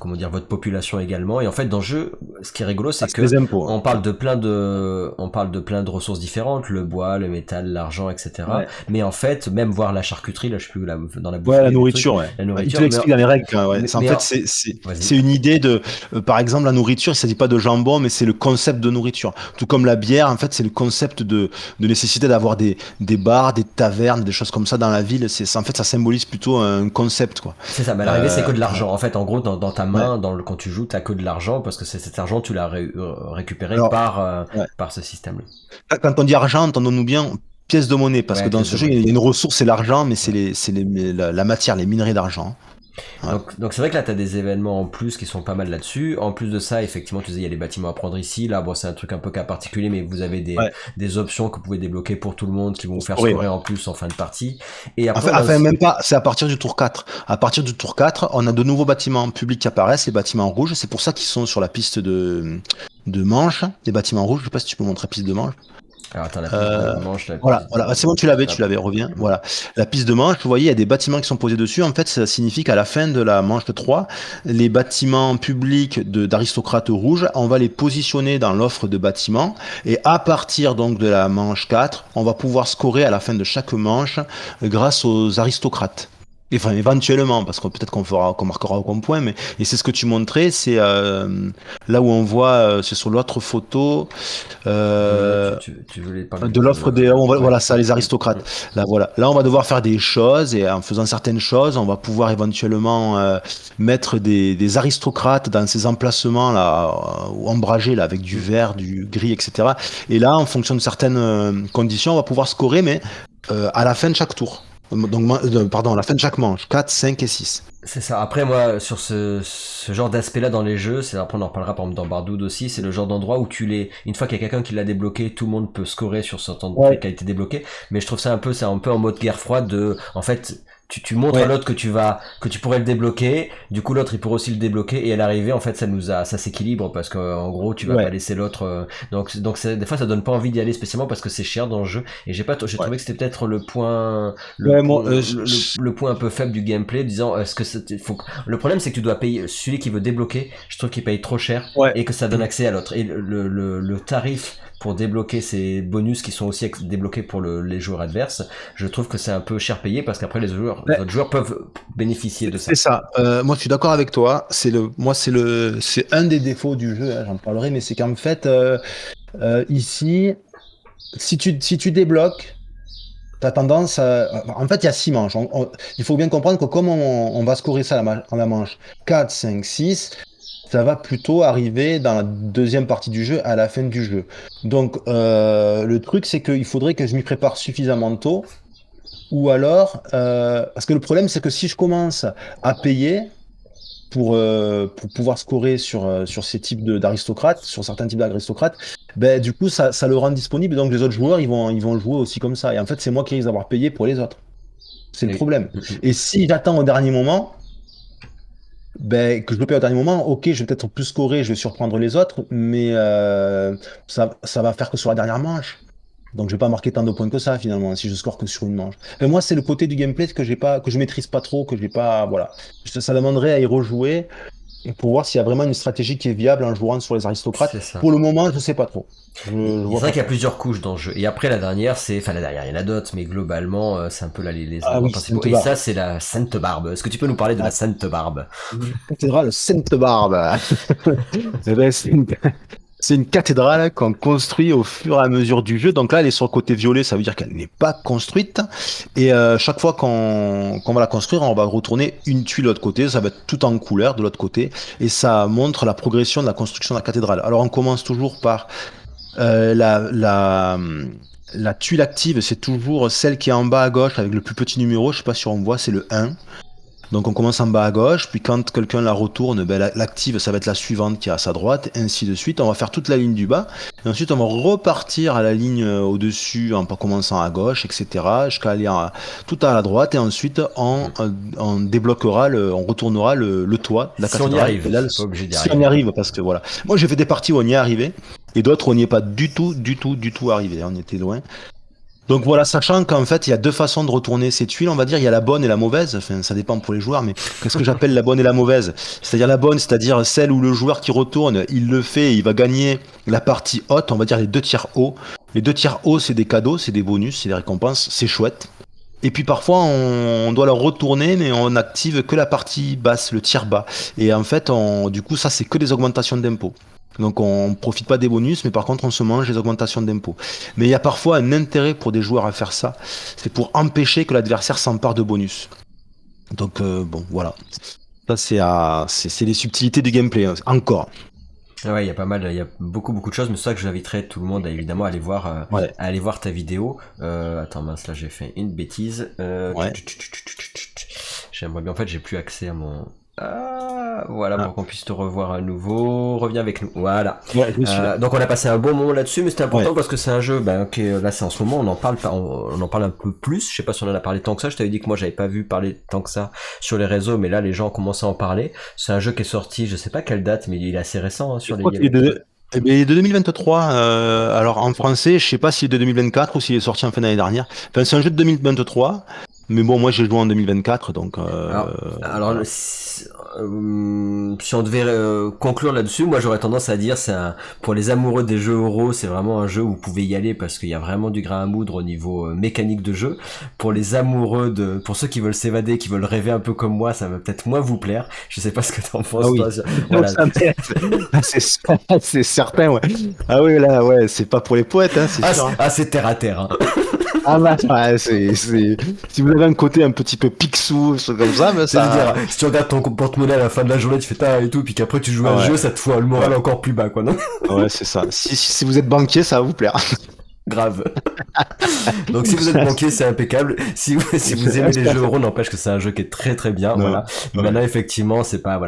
comment dire, votre population également. Et en fait, dans le jeu, ce qui est rigolo, Ah, c'est c'est que des impôts, hein. on parle de plein de ressources différentes, le bois, le métal, l'argent, etc. Ouais. Mais en fait, même voir la charcuterie, là, je sais plus, dans la Ouais, boucherie, la il y a des trucs, nourriture, ouais. la Ouais, il te nourriture, l'explique dans les règles, hein, ouais. En mais fait, vas-y. c'est une idée de, par exemple, la nourriture, il s'agit pas de jambon, mais c'est le concept de nourriture. Tout comme la bière, en fait, c'est le concept de nécessité d'avoir des bars, des tavernes, des choses comme ça dans la ville. En fait, ça symbolise plutôt un concept, quoi. C'est ça, mais à l'arrivée, c'est que de Ouais. l'argent. En fait, en gros, dans ta Ouais. main, quand tu joues, t'as que de l'argent parce que c'est cet argent, tu l'as récupéré Alors, ouais. par ce système-là. Quand on dit argent, entendons-nous bien pièce de monnaie, parce que Ouais, dans pièce de ce jeu, monnaie. il y a une ressource, c'est l'argent, mais Ouais. la matière, les minerais d'argent. Voilà. Donc c'est vrai que là, tu as des événements en plus qui sont pas mal là-dessus. En plus de ça, effectivement, tu disais, il y a les bâtiments à prendre ici. Là, bon, c'est un truc un peu cas particulier, mais vous avez Ouais. des options que vous pouvez débloquer pour tout le monde qui vont vous faire Oui, scorer ouais. en plus en fin de partie. Et après, Enfin, on a enfin, aussi... même pas, c'est à partir du tour 4. À partir du tour 4, on a de nouveaux bâtiments publics qui apparaissent, les bâtiments rouges. C'est pour ça qu'ils sont sur la piste de Manche, les bâtiments rouges. Je sais pas si tu peux montrer la piste de Manche. Alors, attends, la piste de Euh, manche, la voilà, piste voilà. de... C'est bon, tu Hop. l'avais, reviens. Voilà. La piste de Manche, vous voyez, il y a des bâtiments qui sont posés dessus. En fait, ça signifie qu'à la fin de la manche 3, les bâtiments publics d'aristocrates rouges, on va les positionner dans l'offre de bâtiments. Et à partir donc de la manche 4, on va pouvoir scorer à la fin de chaque manche grâce aux aristocrates. Enfin, éventuellement, parce que peut-être qu'on marquera au point, mais et c'est ce que tu montrais, c'est là où on voit, c'est sur l'autre photo, euh, Tu voulais parler de l'offre des, ouais. voilà, ça, les aristocrates. Là, voilà. Là, on va devoir faire des choses et en faisant certaines choses, on va pouvoir éventuellement mettre des aristocrates dans ces emplacements là, ombragés là, avec du vert, du gris, etc. Et là, en fonction de certaines conditions, on va pouvoir scorer, mais à la fin de chaque tour. Pardon, à la fin de chaque manche, 4, 5 et 6. C'est ça. Après, moi, sur ce genre d'aspect-là dans les jeux, c'est après on en reparlera par exemple dans Bardoud aussi, c'est le genre d'endroit où une fois qu'il y a quelqu'un qui l'a débloqué, tout le monde peut scorer sur son temps Ouais, qui a été débloqué. Mais je trouve ça c'est un peu en mode guerre froide en fait, tu montres à ouais, l'autre que tu pourrais le débloquer. Du coup, l'autre il pourrait aussi le débloquer et à l'arrivée, en fait, ça s'équilibre parce que en gros, tu vas pas ouais, laisser l'autre. Des fois, ça donne pas envie d'y aller spécialement parce que c'est cher dans le jeu. Et j'ai ouais. trouvé que c'était peut-être Ouais, moi, le point un peu faible du gameplay, disant est-ce que le problème c'est que tu dois payer celui qui veut débloquer, je trouve qu'il paye trop cher ouais. et que ça donne accès à l'autre. Et le tarif pour débloquer ces bonus qui sont aussi débloqués pour les joueurs adverses, je trouve que c'est un peu cher payé parce qu'après les autres joueurs peuvent bénéficier de C'est ça. ça. Moi, je suis d'accord avec toi. C'est un des défauts du jeu, hein, j'en parlerai, mais c'est qu'en fait, ici, si tu débloques, t'as tendance en fait, il y a 6 manches. Il faut bien comprendre que comme on va scorer ça en la manche 4, 5, 6, ça va plutôt arriver dans la deuxième partie du jeu, à la fin du jeu. Donc, le truc, c'est qu'il faudrait que je m'y prépare suffisamment tôt. Ou alors, parce que le problème, c'est que si je commence à payer pour pouvoir scorer sur ces types d'aristocrates, sur certains types d'aristocrates, ben, du coup, ça le rend disponible. Donc, les autres joueurs, ils vont jouer aussi comme ça. Et en fait, c'est moi qui risque d'avoir payé pour les autres. C'est le Et- problème. Et si j'attends au dernier moment, ben, que je le paye au dernier moment, ok, je vais peut-être plus scorer, je vais surprendre les autres, mais ça va faire que sur la dernière manche. Donc je vais pas marquer tant de points que ça finalement si je score que sur une manche. Et moi c'est le côté du gameplay que j'ai pas, que je maîtrise pas trop, que j'ai pas, voilà. Ça demanderait à y rejouer pour voir s'il y a vraiment une stratégie qui est viable en jouant sur les aristocrates. c'est ça. Pour le moment, je sais pas trop. Je C'est vois vrai pas qu'il y a trop. plusieurs couches dans le jeu. Et après, la dernière, il y en a d'autres, mais globalement, c'est un peu les Ah endroits oui, principaux. Sainte Et ça, Barbe. c'est la Sainte Barbe. Est-ce que tu peux nous parler de la Ah, Sainte Barbe? une cathédrale Sainte Barbe. Eh ben, c'est une cathédrale qu'on construit au fur et à mesure du jeu. Donc là, elle est sur le côté violet, ça veut dire qu'elle n'est pas construite. Et chaque fois qu'on va la construire, on va retourner une tuile de l'autre côté. Ça va être tout en couleur de l'autre côté. Et ça montre la progression de la construction de la cathédrale. Alors on commence toujours par euh, la, la, la tuile active, c'est toujours celle qui est en bas à gauche avec le plus petit numéro. Je sais pas si on voit, c'est le 1. Donc on commence en bas à gauche, puis quand quelqu'un la retourne, ben, l'active, ça va être la suivante qui est à sa droite, et ainsi de suite. On va faire toute la ligne du bas, et ensuite on va repartir à la ligne au-dessus en commençant à gauche, etc., jusqu'à aller tout à la droite, et ensuite on débloquera, on retournera le toit de la Si on y cathédrale. Et arrive, là, c'est pas obligé d'y si on y arriver, quoi. arrive, parce que voilà. Moi j'ai fait des parties où on y est arrivé, et d'autres où on n'y est pas du tout, du tout, du tout arrivé. On était loin. Donc voilà, sachant qu'en fait, il y a deux façons de retourner ces tuiles, on va dire, il y a la bonne et la mauvaise, enfin, ça dépend pour les joueurs, mais qu'est-ce que j'appelle la bonne et la mauvaise? C'est-à-dire la bonne, c'est-à-dire celle où le joueur qui retourne, il le fait, et il va gagner la partie haute, on va dire les deux tiers hauts. Les deux tiers hauts, c'est des cadeaux, c'est des bonus, c'est des récompenses, c'est chouette. Et puis parfois, on doit la retourner, mais on active que la partie basse, le tiers bas. Et en fait, du coup, ça, c'est que des augmentations d'impôts. Donc on ne profite pas des bonus, mais par contre on se mange les augmentations d'impôts. Mais il y a parfois un intérêt pour des joueurs à faire ça, c'est pour empêcher que l'adversaire s'empare de bonus. Donc bon, voilà. Ça c'est les subtilités du gameplay, hein. Encore. Ah ouais, il y a pas mal, il y a beaucoup de choses, mais c'est ça que j'inviterais tout le monde à évidemment Ouais, à aller voir ta vidéo. Attends, mince, là j'ai fait une bêtise. ouais. J'aimerais bien, en fait, j'ai plus accès à mon. Ah, voilà, Ah, pour qu'on puisse te revoir à nouveau. Reviens avec nous. Voilà. ouais, je suis là. Donc on a passé un bon moment là-dessus, mais c'était important Ouais. parce que c'est un jeu, ben, ok, là c'est en ce moment, on en parle, on en parle un peu plus. Je sais pas si on en a parlé tant que ça. Je t'avais dit que moi j'avais pas vu parler tant que ça sur les réseaux, mais là les gens commencent à en parler. C'est un jeu qui est sorti, je sais pas quelle date, mais il est assez récent hein, Je sur les. crois qu'il est eh bien, il est de 2023. Alors en français, je sais pas s'il est de 2024 ou s'il est sorti en fin d'année dernière. Enfin, c'est un jeu de 2023. Mais bon, moi j'ai joué en 2024, donc Alors voilà. si on devait conclure là-dessus, moi j'aurais tendance à dire pour les amoureux des jeux euro, c'est vraiment un jeu où vous pouvez y aller parce qu'il y a vraiment du grain à moudre au niveau mécanique de jeu. Pour les pour ceux qui veulent s'évader, qui veulent rêver un peu comme moi, ça va peut-être moins vous plaire. Je sais pas ce que t'en Ah penses oui, toi. donc Voilà. ça m'intéresse. Ah, c'est certain, ouais. Ah oui, là, ouais, c'est pas pour les poètes, hein, c'est sûr, hein. C'est terre à terre. Hein. Ah bah, ouais, si vous avez un côté un petit peu pixou, ce truc comme ça, ben C'est-à-dire, ça, si tu regardes ton porte-monnaie à la fin de la journée, tu fais ta et tout, puis qu'après tu joues à ah un ouais, jeu, ça te fout le ouais, moral encore plus bas, quoi, non? ouais, c'est ça. Si vous êtes banquier, ça va vous plaire. Grave. Donc si vous êtes banquier, c'est impeccable. Si vous aimez les jeux euros, n'empêche que c'est un jeu qui est très très bien. Non, Voilà. ouais. Maintenant, effectivement, c'est pas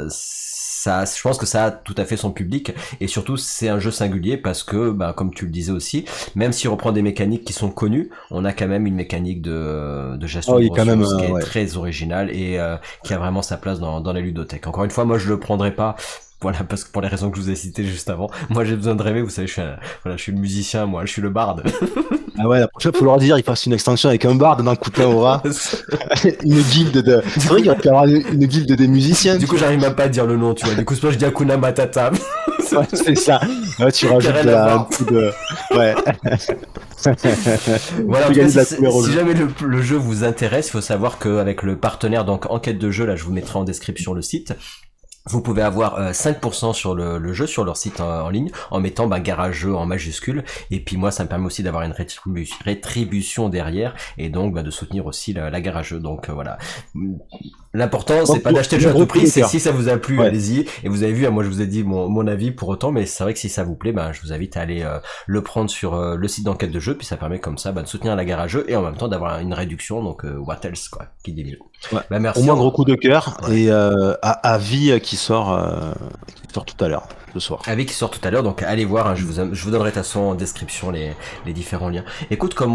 ça. Je pense que ça a tout à fait son public et surtout c'est un jeu singulier parce que, bah, comme tu le disais aussi, même s'il reprend des mécaniques qui sont connues, on a quand même une mécanique de gestion Oh, de il est quand même, ressources qui est ouais. très originale et qui a vraiment sa place dans les ludothèques. Encore une fois, moi je le prendrai pas. Voilà, parce que pour les raisons que je vous ai citées juste avant, moi j'ai besoin de rêver, vous savez, voilà, je suis le musicien, moi, je suis le barde. Ah ouais, la prochaine fois, faut leur dire, ils fassent une extension avec un bar dans Kuta Aura. Une guilde de. C'est vrai qu'il aurait pu y avoir une guilde des musiciens. Du coup, j'arrive même pas à dire le nom, tu vois. Du coup, c'est pas je dis Hakuna Matata. Ouais, c'est ça. Ouais, tu rajoutes Rien à un voir. coup de. Ouais. Voilà, en Tu tout cas, gagnes de la couleur au si jeu. jamais le jeu vous intéresse, il faut savoir qu'avec le partenaire, donc Enquête de jeu, là, je vous mettrai en description le site. Vous pouvez avoir 5% sur le jeu, sur leur site en ligne, en mettant garageux en majuscule. Et puis moi, ça me permet aussi d'avoir une rétribution derrière, et donc de soutenir aussi la garageux. Donc voilà. L'important, c'est Donc, pas d'acheter le jeu à gros tout coup prix, de c'est cœur. si ça vous a plu, Ouais. allez-y. Et vous avez vu, moi je vous ai dit mon avis pour autant, mais c'est vrai que si ça vous plaît, je vous invite à aller le prendre sur le site d'enquête de jeu, puis ça permet comme ça de soutenir la garageux et en même temps d'avoir une réduction, donc what else, quoi, qui dit mieux. Ouais. Au Merci. moins, gros coup de cœur. Ouais. Et à vie qui sort tout à l'heure, ce soir. Avec qui sort tout à l'heure, donc allez voir, hein, je vous donnerai de toute façon en description les différents liens. Écoute, comme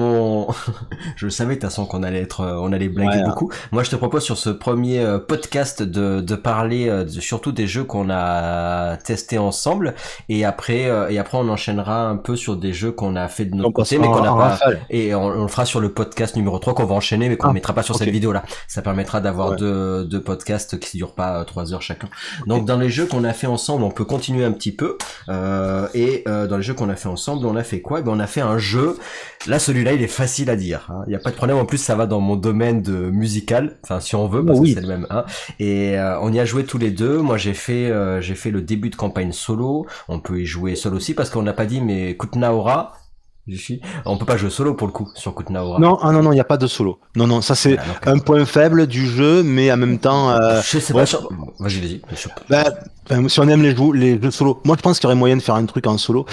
je le savais de toute façon qu'on allait on allait blaguer Ouais, beaucoup. Moi, je te propose sur ce premier podcast de parler surtout des jeux qu'on a testés ensemble, et après on enchaînera un peu sur des jeux qu'on a fait de notre On passe côté, mais qu'on n'a en pas, rafale. et on le fera sur le podcast numéro 3 qu'on va enchaîner, mais qu'on Ah, mettra pas sur ok. cette vidéo là. Ça permettra d'avoir Ouais. deux podcasts qui durent pas 3 heures chacun. Donc dans les jeux qu'on a fait ensemble, on peut continuer un petit peu. Dans les jeux qu'on a fait ensemble, on a fait quoi? On a fait un jeu. Là, celui-là, il est facile à dire. Il y a pas de problème. En plus, ça va dans mon domaine de musical. Enfin, si on veut, Ah parce que oui. c'est le même. Hein. Et on y a joué tous les deux. Moi, j'ai fait le début de campagne solo. On peut y jouer seul aussi parce qu'on n'a pas dit. Mais Kutnaora, on peut pas jouer solo pour le coup sur Kutnaora. Non, ah non, non, il n'y a pas de solo. Non, non, ça c'est Voilà, donc, un point faible du jeu, mais en même temps, je sais ouais, pas. Vas-y. bah, si on aime les jeux solo, moi je pense qu'il y aurait moyen de faire un truc en solo.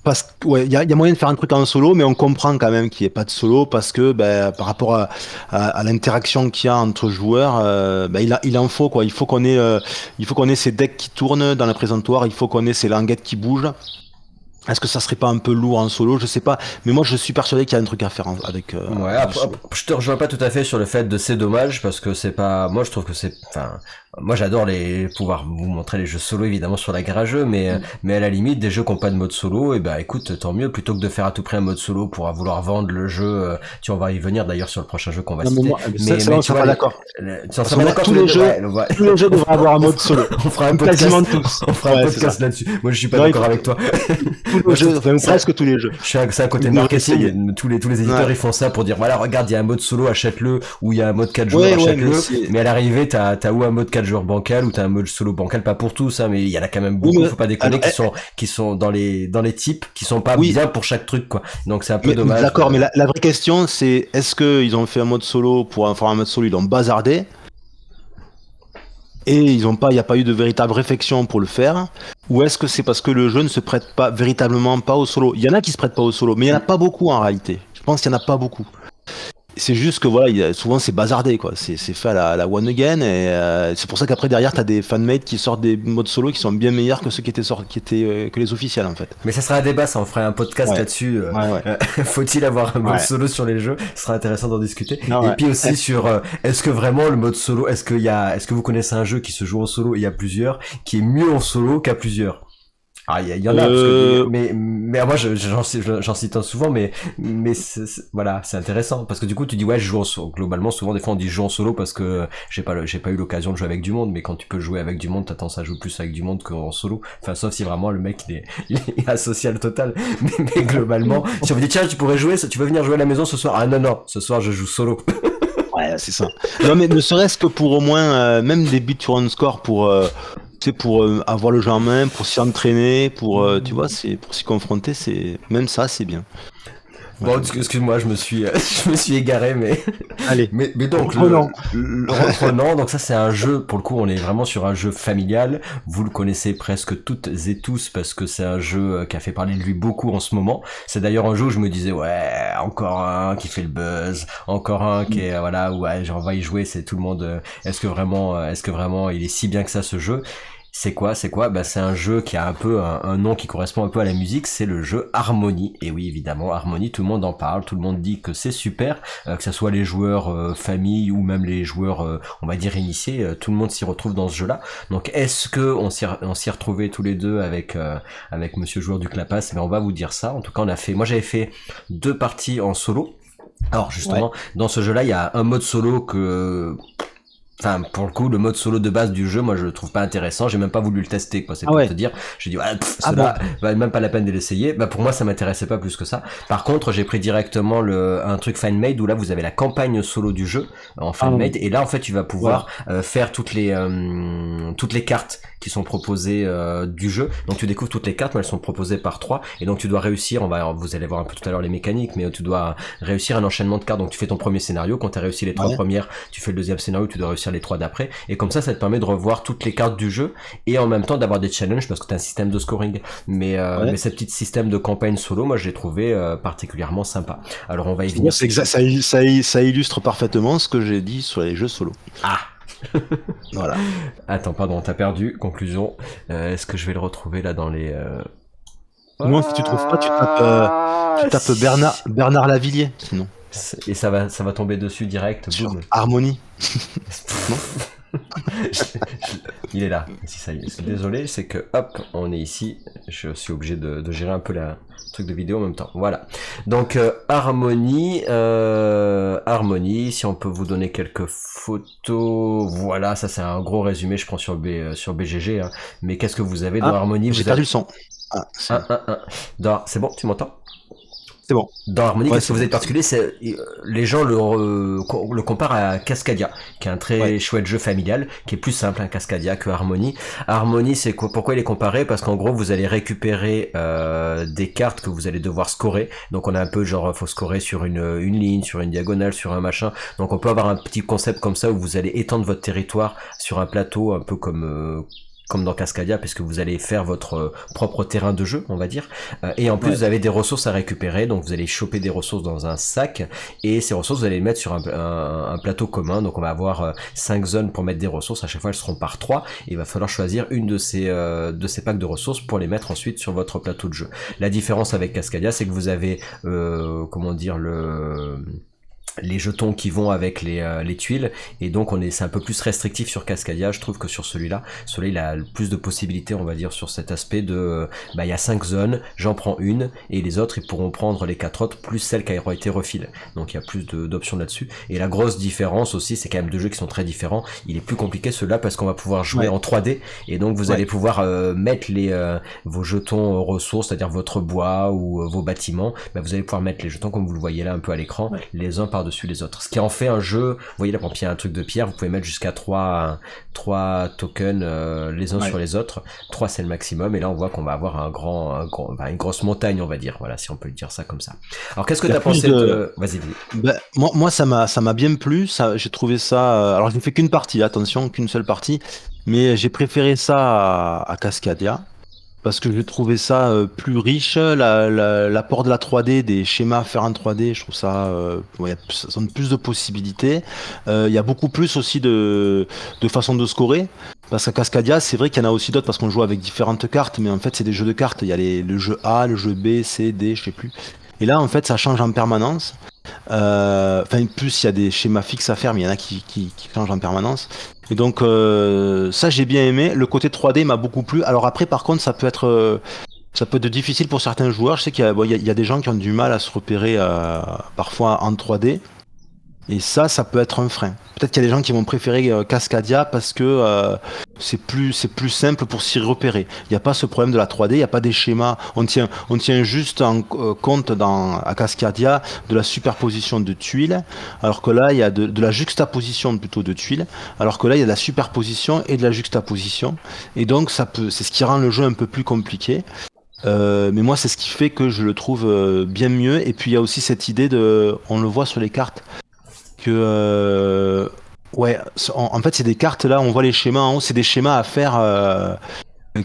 Parce que ouais, il y a moyen de faire un truc en solo, mais on comprend quand même qu'il n'y ait pas de solo parce que par rapport à l'interaction qu'il y a entre joueurs, il en faut quoi. Il faut qu'on ait ces decks qui tournent dans le présentoir, il faut qu'on ait ces languettes qui bougent. Est-ce que ça serait pas un peu lourd en solo? Je sais pas, mais moi je suis persuadé qu'il y a un truc à faire avec Ouais, du solo. je te rejoins pas tout à fait sur le fait de c'est dommage parce que c'est pas, moi je trouve que c'est, enfin, moi j'adore pouvoir vous montrer les jeux solo évidemment sur la garageux, mais à la limite des jeux qui ont pas de mode solo, et écoute, tant mieux, plutôt que de faire à tout prix un mode solo pour vouloir vendre le jeu, tu on va y venir d'ailleurs sur le prochain jeu qu'on va Non, mais citer. moi, ça, on Tu sera vois, pas d'accord. tu en Parce seras que pas moi, d'accord tous tous les les deux, jeux, ouais. tous les jeux devraient avoir un mode solo. On fera un Quasiment podcast, tous. on fera un Ouais, c'est podcast ça. là-dessus. Moi je suis pas Non, il d'accord faut avec toi. tous Moi, les jeux, enfin, ça- presque tous les jeux. c'est un côté Ils devraient essayer. marketing. Tous les éditeurs Ouais. ils font ça pour dire voilà, regarde, il y a un mode solo, achète-le, ou il y a un mode 4 joueurs, Ouais, achète-le. mais Mais à l'arrivée, t'as ou un mode 4 joueurs bancal ou t'as un mode solo bancal, pas pour tous, hein, mais il y en a quand même oui, beaucoup, mais faut pas déconner, alors, qui sont dans les types, qui sont pas oui, bien pour chaque truc, quoi. Donc c'est un peu mais dommage. d'accord, mais la vraie question c'est est-ce qu'ils ont fait un mode solo pour faire un mode solo, ils l'ont bazardé et il n'y a pas eu de véritable réflexion pour le faire, ou est-ce que c'est parce que le jeu ne se prête pas véritablement pas au solo? Il y en a qui se prêtent pas au solo, mais il y en a pas beaucoup en réalité. Je pense qu'il y en a pas beaucoup. C'est juste que voilà, souvent c'est bazardé quoi. C'est fait à la one again et c'est pour ça qu'après derrière t'as des fanmates qui sortent des modes solo qui sont bien meilleurs que ceux qui étaient que les officiels en fait. Mais ça sera un débat, ça, on ferait un podcast Ouais, là-dessus. ouais. Faut-il avoir un mode Ouais. solo sur les jeux? Ce sera intéressant d'en discuter. Non, Et ouais. puis aussi sur est-ce que vraiment le mode solo, est-ce que vous connaissez un jeu qui se joue en solo et il y a plusieurs, qui est mieux en solo qu'à plusieurs? Ah, il y en a, parce que, mais moi, j'en cite un souvent, mais voilà, c'est intéressant, parce que du coup, tu dis, ouais, je joue en solo. Globalement, souvent, des fois, on dit je joue en solo parce que j'ai pas eu l'occasion de jouer avec du monde, mais quand tu peux jouer avec du monde, t'as tendance à jouer plus avec du monde qu'en solo. Enfin, sauf si vraiment le mec, il est asocial total. Mais globalement, si on me dit, tiens, tu pourrais jouer, tu veux venir jouer à la maison ce soir? Ah non, ce soir, je joue solo. Ouais, c'est ça. Non mais ne serait-ce que pour au moins même des beats sur un score pour tu sais, pour avoir le jeu en main, pour s'y entraîner, pour tu vois, c'est pour s'y confronter, c'est même ça, c'est bien. Ouais. Bon, excuse-moi, je me suis égaré, mais, Allez, mais donc, reprenons. reprenant, donc ça c'est un jeu, pour le coup, on est vraiment sur un jeu familial. Vous le connaissez presque toutes et tous parce que c'est un jeu qui a fait parler de lui beaucoup en ce moment. C'est d'ailleurs un jeu où je me disais, ouais, encore un qui fait le buzz, encore un qui est, voilà, ouais, on va y jouer, c'est tout le monde, est-ce que vraiment il est si bien que ça ce jeu? C'est quoi? Bah, c'est un jeu qui a un peu un nom qui correspond un peu à la musique, c'est le jeu Harmony. Et oui, évidemment, Harmony, tout le monde en parle, tout le monde dit que c'est super, que ce soit les joueurs famille ou même les joueurs, on va dire initiés, tout le monde s'y retrouve dans ce jeu-là. Donc, est-ce que on s'y retrouvait tous les deux avec Monsieur Joueur du Clapas? Mais on va vous dire ça. En tout cas, moi j'avais fait 2 parties en solo. Alors justement, dans ce jeu-là, il y a un mode solo que enfin, pour le coup, le mode solo de base du jeu, moi, je le trouve pas intéressant. J'ai même pas voulu le tester, quoi. C'est pour te dire. J'ai dit, cela va même pas la peine de l'essayer. Bah, pour moi, ça m'intéressait pas plus que ça. Par contre, j'ai pris directement un truc fan-made où là, vous avez la campagne solo du jeu en fan-made. Et là, en fait, tu vas pouvoir faire toutes les cartes qui sont proposées du jeu. Donc, tu découvres toutes les cartes, mais elles sont proposées par 3. Et donc, tu dois réussir. Vous allez voir un peu tout à l'heure les mécaniques, mais tu dois réussir un enchaînement de cartes. Donc, tu fais ton premier scénario. Quand tu as réussi les 3 premières, tu fais le deuxième scénario. Tu dois réussir les 3 d'après, et comme ça te permet de revoir toutes les cartes du jeu et en même temps d'avoir des challenges parce que t'as un système de scoring, mais ce petit système de campagne solo, moi j'ai trouvé particulièrement sympa. Alors on va y venir. C'est exact, ça illustre parfaitement ce que j'ai dit sur les jeux solo. Voilà. Attends, pardon, t'as perdu. Conclusion. Est-ce que je vais le retrouver là dans les Sinon, si tu trouves pas, tu tapes Bernard Lavillier, sinon. Et ça va tomber dessus direct. Sur Boum. Harmonie. Non. Il est là. Si ça y est. Désolé, c'est que hop, on est ici. Je suis obligé de gérer un peu le truc de vidéo en même temps. Voilà. Donc Harmonie, si on peut vous donner quelques photos. Voilà, ça c'est un gros résumé. Je prends sur BGG. Hein. Mais qu'est-ce que vous avez dans Harmonie? J'ai perdu le son. C'est bon, tu m'entends? C'est bon. Dans Harmony, qu'est-ce que vous avez de particulier? Les gens le comparent à Cascadia, qui est un très chouette jeu familial, qui est plus simple, Cascadia, que Harmony. Harmony, c'est quoi? Pourquoi il est comparé? Parce qu'en gros, vous allez récupérer des cartes que vous allez devoir scorer. Donc on a un peu genre, faut scorer sur une ligne, sur une diagonale, sur un machin. Donc on peut avoir un petit concept comme ça où vous allez étendre votre territoire sur un plateau, un peu comme dans Cascadia, puisque vous allez faire votre propre terrain de jeu, on va dire. Et en plus, vous avez des ressources à récupérer, donc vous allez choper des ressources dans un sac, et ces ressources, vous allez les mettre sur un plateau commun. Donc on va avoir 5 zones pour mettre des ressources, à chaque fois elles seront par 3, et il va falloir choisir une de ces packs de ressources pour les mettre ensuite sur votre plateau de jeu. La différence avec Cascadia, c'est que vous avez, les jetons qui vont avec les tuiles, et donc c'est un peu plus restrictif sur Cascadia, je trouve, que sur celui-là il a plus de possibilités, on va dire, sur cet aspect de il y a 5 zones, j'en prends une, et les autres ils pourront prendre les 4 autres plus celles qui auront été refilées, donc il y a plus d'options là-dessus. Et la grosse différence aussi, c'est quand même 2 jeux qui sont très différents. Il est plus compliqué celui-là parce qu'on va pouvoir jouer en 3D, et donc vous allez pouvoir mettre vos jetons ressources, c'est-à-dire votre bois ou vos bâtiments, vous allez pouvoir mettre les jetons comme vous le voyez là un peu à l'écran, les uns par-dessus les autres. Ce qui en fait un jeu, vous voyez là, par exemple, il y a un truc de pierre, vous pouvez mettre jusqu'à 3 tokens les uns sur les autres. 3 c'est le maximum, et là on voit qu'on va avoir une grosse montagne, on va dire, voilà, si on peut le dire ça comme ça. Alors qu'est-ce que t'as pensé Vas-y. Moi ça m'a bien plu, j'ai trouvé ça, alors j'ai fait qu'une partie, attention, qu'une seule partie, mais j'ai préféré ça à Cascadia, parce que j'ai trouvé ça plus riche, l'apport de la 3D, des schémas à faire en 3D, je trouve ça, ça donne plus de possibilités. Il y a beaucoup plus aussi de façons de scorer, parce qu'à Cascadia, c'est vrai qu'il y en a aussi d'autres, parce qu'on joue avec différentes cartes, mais en fait c'est des jeux de cartes, il y a le jeu A, le jeu B, C, D, je sais plus. Et là en fait ça change en permanence. Plus il y a des schémas fixes à faire, mais il y en a qui changent en permanence. Et donc ça j'ai bien aimé. Le côté 3D m'a beaucoup plu. Alors après par contre ça peut être difficile pour certains joueurs. Je sais qu'il y a des gens qui ont du mal à se repérer parfois en 3D. Et ça peut être un frein. Peut-être qu'il y a des gens qui vont préférer Cascadia parce que c'est plus simple pour s'y repérer. Il n'y a pas ce problème de la 3D, il n'y a pas des schémas. On tient juste en compte à Cascadia de la superposition de tuiles, alors que là il y a de la juxtaposition plutôt de tuiles, alors que là il y a de la superposition et de la juxtaposition. Et donc c'est ce qui rend le jeu un peu plus compliqué. Mais moi, c'est ce qui fait que je le trouve bien mieux. Et puis il y a aussi cette idée on le voit sur les cartes, que ouais, en fait, c'est des cartes là, on voit les schémas en haut, c'est des schémas à faire.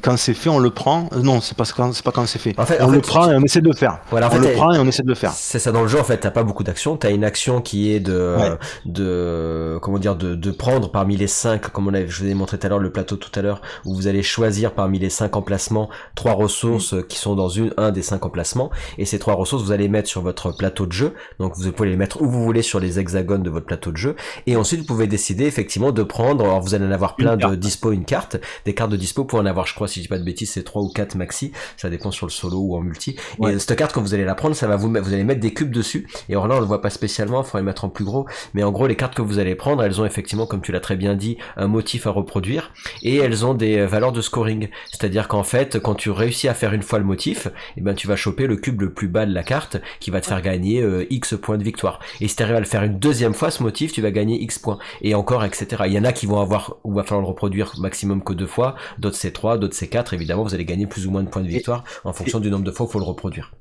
Quand c'est fait, on le prend. Non, c'est pas quand c'est fait. En On fait, le prend et on essaie de le faire. voilà, en On le fait, prend et on essaie de le faire. c'est ça dans le jeu. En fait, t'as pas beaucoup d'actions. T'as une action qui est Ouais. comment dire, de prendre parmi les 5, comme je vous ai montré tout à l'heure, le plateau tout à l'heure, où vous allez choisir parmi les 5 emplacements 3 Mm. ressources qui sont dans un des 5 emplacements. Et ces 3 ressources, vous allez les mettre sur votre plateau de jeu. Donc, vous pouvez les mettre où vous voulez sur les hexagones de votre plateau de jeu. Et ensuite, vous pouvez décider effectivement de prendre. Alors, vous allez en avoir Une plein de carte. dispo, une carte, des cartes de dispo pour en avoir, je crois, si je dis pas de bêtises, c'est 3 ou 4 maxi. Ça dépend sur le solo ou en multi. Ouais. Et cette carte, quand vous allez la prendre, ça va vous allez mettre des cubes dessus. Et alors là, on ne le voit pas spécialement, il faudrait les mettre en plus gros. Mais en gros, les cartes que vous allez prendre, elles ont effectivement, comme tu l'as très bien dit, un motif à reproduire. Et elles ont des valeurs de scoring. C'est-à-dire qu'en fait, quand tu réussis à faire une fois le motif, eh ben, tu vas choper le cube le plus bas de la carte qui va te faire gagner X points de victoire. Et si tu arrives à le faire une deuxième fois, ce motif, tu vas gagner X points. Et encore, etc. Il y en a qui vont avoir, où va falloir le reproduire maximum que 2 fois. D'autres c'est 3, d'autres c'est 4. Évidemment, vous allez gagner plus ou moins de points de Et, victoire en fonction du nombre de fois où il faut le reproduire.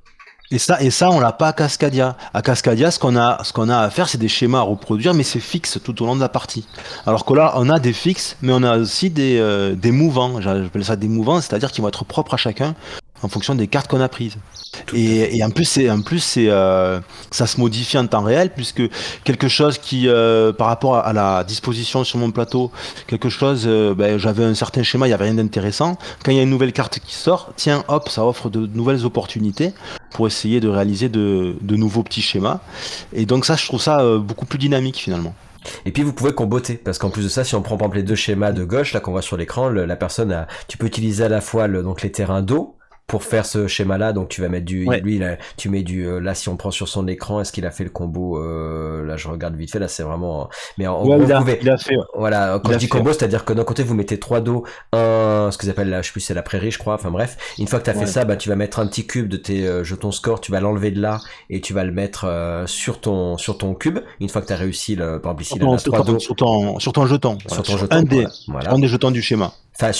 et ça, on l'a pas à Cascadia. À Cascadia, ce qu'on a à faire, c'est des schémas à reproduire, mais c'est fixe tout au long de la partie. Alors que là, on a des fixes, mais on a aussi des mouvants. J'appelle ça des mouvants, c'est-à-dire qu'ils vont être propres à chacun en fonction des cartes qu'on a prises. Tout à fait. Et ça se modifie en temps réel, puisque quelque chose qui, par rapport à la disposition sur mon plateau, quelque chose, ben, j'avais un certain schéma, il n'y avait rien d'intéressant. Quand il y a une nouvelle carte qui sort, tiens, hop, ça offre de nouvelles opportunités pour essayer de réaliser de nouveaux petits schémas. Et donc ça, je trouve ça beaucoup plus dynamique finalement. Et puis vous pouvez comboter, parce qu'en plus de ça, si on prend par exemple les deux schémas de gauche, là qu'on voit sur l'écran, la personne a, tu peux utiliser à la fois donc les terrains d'eau pour faire ce schéma-là, donc tu vas mettre Ouais. lui, là, tu mets là si on prend sur son écran, est-ce qu'il a fait le combo, là je regarde vite fait, là c'est vraiment, mais en Ouais, gros il vous a, pouvez, il a fait. Ouais. voilà, quand Il je a dis fait. combo, c'est-à-dire que d'un côté vous mettez 3 dos, ce qu'ils appellent là, je sais plus, c'est la prairie, je crois, enfin bref, une fois que tu as fait Ouais. ça, bah tu vas mettre un petit cube de tes jetons score, tu vas l'enlever de là et tu vas le mettre sur ton cube. Une fois que tu as réussi par exemple ici Sur là, ton, la sur 3 ton, dos sur ton, sur ton jeton. sur Voilà. ton Sur jeton, voilà, sur un voilà. des jetons du schéma. Enfin,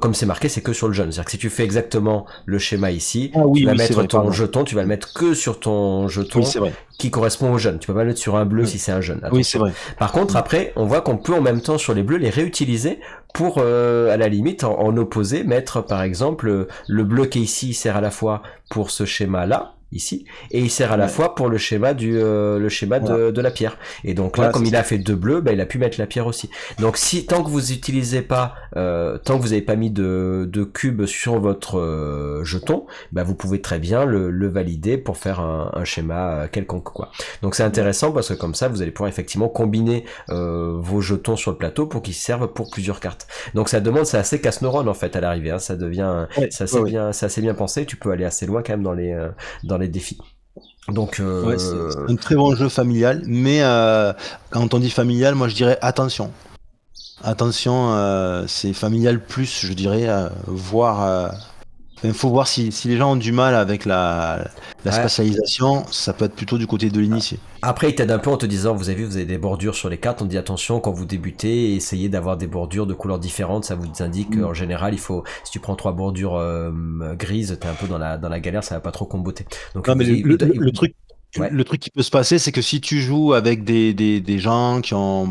comme c'est marqué, c'est que sur le jeune. C'est-à-dire que si tu fais exactement le schéma ici, Ah tu oui, vas oui, c'est mettre vrai, ton pardon. jeton, tu vas le mettre que sur ton Oui, jeton c'est vrai. qui correspond au jeune. Tu peux pas le mettre sur un bleu Mm. si c'est un jeune. Oui, c'est Attention. vrai. Par contre, Mm. après, on voit qu'on peut en même temps sur les bleus les réutiliser pour, à la limite, en opposé, mettre par exemple le bleu qui est ici, il sert à la fois pour ce schéma-là ici et il sert à la Ouais. fois pour le schéma Voilà. de la pierre. Et donc là, Voilà, comme c'est il ça. a fait deux bleus, bah, il a pu mettre la pierre aussi. Donc si tant que vous utilisez pas, tant que vous n'avez pas mis de cube sur votre jeton, bah vous pouvez très bien le valider pour faire un schéma quelconque quoi. Donc c'est Ouais. intéressant parce que comme ça vous allez pouvoir effectivement combiner vos jetons sur le plateau pour qu'ils servent pour plusieurs cartes. Donc ça demande, c'est assez casse-neurone en fait à l'arrivée. Hein. Ça devient, Ouais, ouais, ouais. c'est assez bien pensé. Tu peux aller assez loin quand même dans les défis. Donc Ouais, c'est un très bon jeu familial, mais quand on dit familial, moi je dirais attention. Attention, c'est familial plus, je dirais, voire. Il faut voir si les gens ont du mal avec la ouais. spatialisation, ça peut être plutôt du côté de l'initié. Après, il t'aide un peu en te disant, vous avez vu, vous avez des bordures sur les cartes. On dit attention quand vous débutez, essayez d'avoir des bordures de couleurs différentes. Ça vous indique Mm. qu'en général, il faut, si tu prends 3 bordures grises, t'es un peu dans la galère, ça va pas trop comboter. Donc, Non, mais le truc, ouais. le truc qui peut se passer, c'est que si tu joues avec des gens qui ont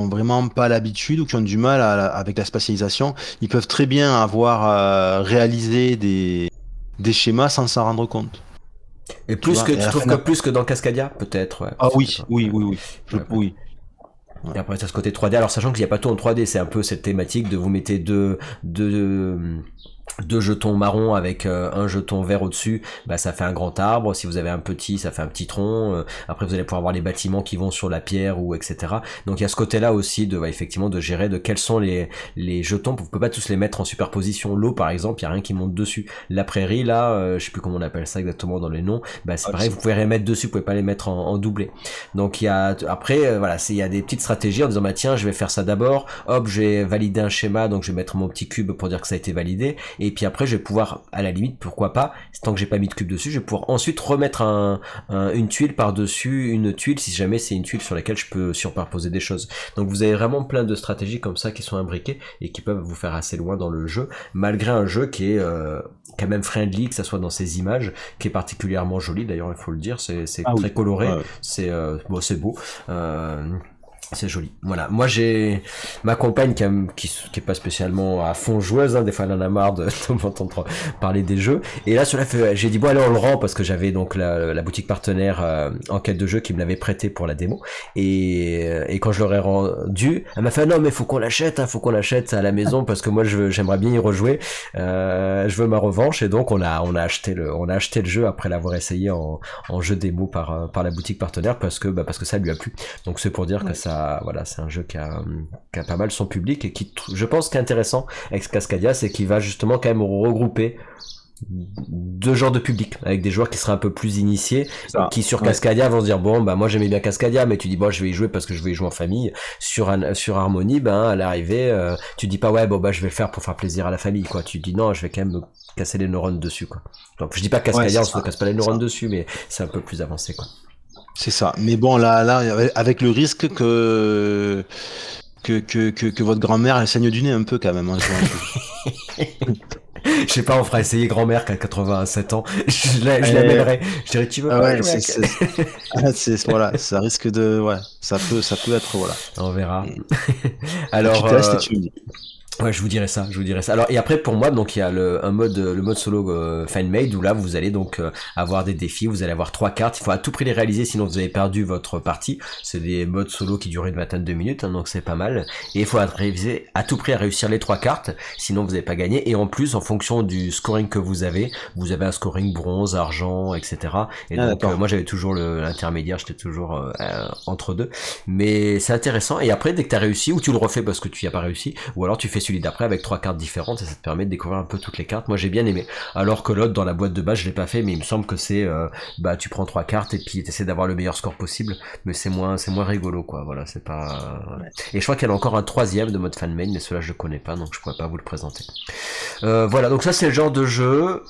vraiment pas l'habitude ou qui ont du mal avec la spatialisation, ils peuvent très bien avoir réalisé des schémas sans s'en rendre compte. Et Tu plus vois, que, et à tu la trouves fin que plus que dans Cascadia? Peut-être, ouais. Ah C'est oui, peut-être, oui, ouais. oui, oui. Ouais, peut-être. Oui. Ouais. Et après, t'as ce côté 3D. Alors, sachant qu'il n'y a pas tout en 3D, c'est un peu cette thématique de vous mettez deux jetons marrons avec un jeton vert au-dessus, bah ça fait un grand arbre. Si vous avez un petit, ça fait un petit tronc. Après, vous allez pouvoir voir les bâtiments qui vont sur la pierre ou etc. Donc il y a ce côté-là aussi de effectivement de gérer de quels sont les jetons. Vous pouvez pas tous les mettre en superposition. L'eau, par exemple, il y a rien qui monte dessus. La prairie, là, je sais plus comment on appelle ça exactement dans les noms. Bah c'est Ah, pareil, vous pouvez les mettre dessus, vous pouvez pas les mettre en doublé. Donc il y a après voilà, il y a des petites stratégies en disant bah tiens, je vais faire ça d'abord. Hop, j'ai validé un schéma, donc je vais mettre mon petit cube pour dire que ça a été validé. Et puis après, je vais pouvoir, à la limite, pourquoi pas, tant que j'ai pas mis de cube dessus, je vais pouvoir ensuite remettre une tuile par-dessus une tuile, si jamais c'est une tuile sur laquelle je peux superposer des choses. Donc vous avez vraiment plein de stratégies comme ça qui sont imbriquées et qui peuvent vous faire assez loin dans le jeu, malgré un jeu qui est quand même friendly, que ça soit dans ses images, qui est particulièrement joli d'ailleurs, il faut le dire, c'est Ah très oui. coloré, Ouais. c'est beau. C'est joli. Voilà. Moi, j'ai ma compagne qui est pas spécialement à fond joueuse, hein. Des fois, elle en a marre de m'entendre parler des jeux. Et là, cela fait, j'ai dit, bon, allez, on le rend parce que j'avais donc la boutique partenaire, Enquête de jeu qui me l'avait prêté pour la démo. Et quand je l'aurais rendu, elle m'a fait, non, mais faut qu'on l'achète, hein, faut qu'on l'achète à la maison parce que moi, j'aimerais bien y rejouer. Je veux ma revanche. Et donc, on a acheté le jeu après l'avoir essayé en jeu démo par la boutique partenaire parce que ça lui a plu. Donc, c'est pour dire que ça, voilà, c'est un jeu qui a pas mal son public et qui, je pense, qui est intéressant avec Cascadia, c'est qu'il va justement quand même regrouper deux genres de public, avec des joueurs qui seraient un peu plus initiés, Ça. qui sur Ouais. Cascadia vont se dire bon bah moi j'aimais bien Cascadia, mais tu dis bon je vais y jouer parce que je vais y jouer en famille. Sur Harmony, ben à l'arrivée, tu dis pas ouais bon bah je vais le faire pour faire plaisir à la famille quoi. Tu dis non je vais quand même me casser les neurones dessus quoi. Donc je dis pas Ouais, Cascadia on c'est se ça. casse pas les C'est neurones ça. dessus, mais c'est un peu plus avancé quoi. C'est ça. Mais bon, là, avec le risque que votre grand-mère elle saigne du nez un peu quand même en jouant à ce jeu. Je sais pas, on fera essayer grand-mère qui a 87 ans. Je Eh, l'amènerai. Je dirais, tu veux ah pas ouais, jouer voilà, ça risque de, ouais, ça peut être, voilà. On verra. Tu Alors, testes et tu me dis. ouais, je vous dirai ça, je vous dirai ça. Alors, et après, pour moi, donc, il y a le mode solo fan-made, où là, vous allez donc avoir des défis, vous allez avoir 3 cartes, il faut à tout prix les réaliser, sinon vous avez perdu votre partie. C'est des modes solo qui durent une vingtaine de minutes, hein, donc c'est pas mal. Et il faut réviser à tout prix à réussir les 3 cartes, sinon vous n'avez pas gagné. Et en plus, en fonction du scoring que vous avez un scoring bronze, argent, etc. Et Ah, donc, d'accord. moi, j'avais toujours l'intermédiaire, j'étais toujours entre deux. Mais c'est intéressant. Et après, dès que t'as réussi, ou tu le refais parce que tu y as pas réussi, ou alors tu fais celui d'après avec 3 cartes différentes et ça te permet de découvrir un peu toutes les cartes. Moi j'ai bien aimé. Alors que l'autre dans la boîte de base je l'ai pas fait, mais il me semble que c'est tu prends 3 cartes et puis t'essaies d'avoir le meilleur score possible, mais c'est moins rigolo quoi. Voilà, c'est pas. Et je crois qu'il y en a encore un troisième de mode fan-made, mais celui-là je le connais pas donc je pourrais pas vous le présenter. Voilà, donc ça c'est le genre de jeu.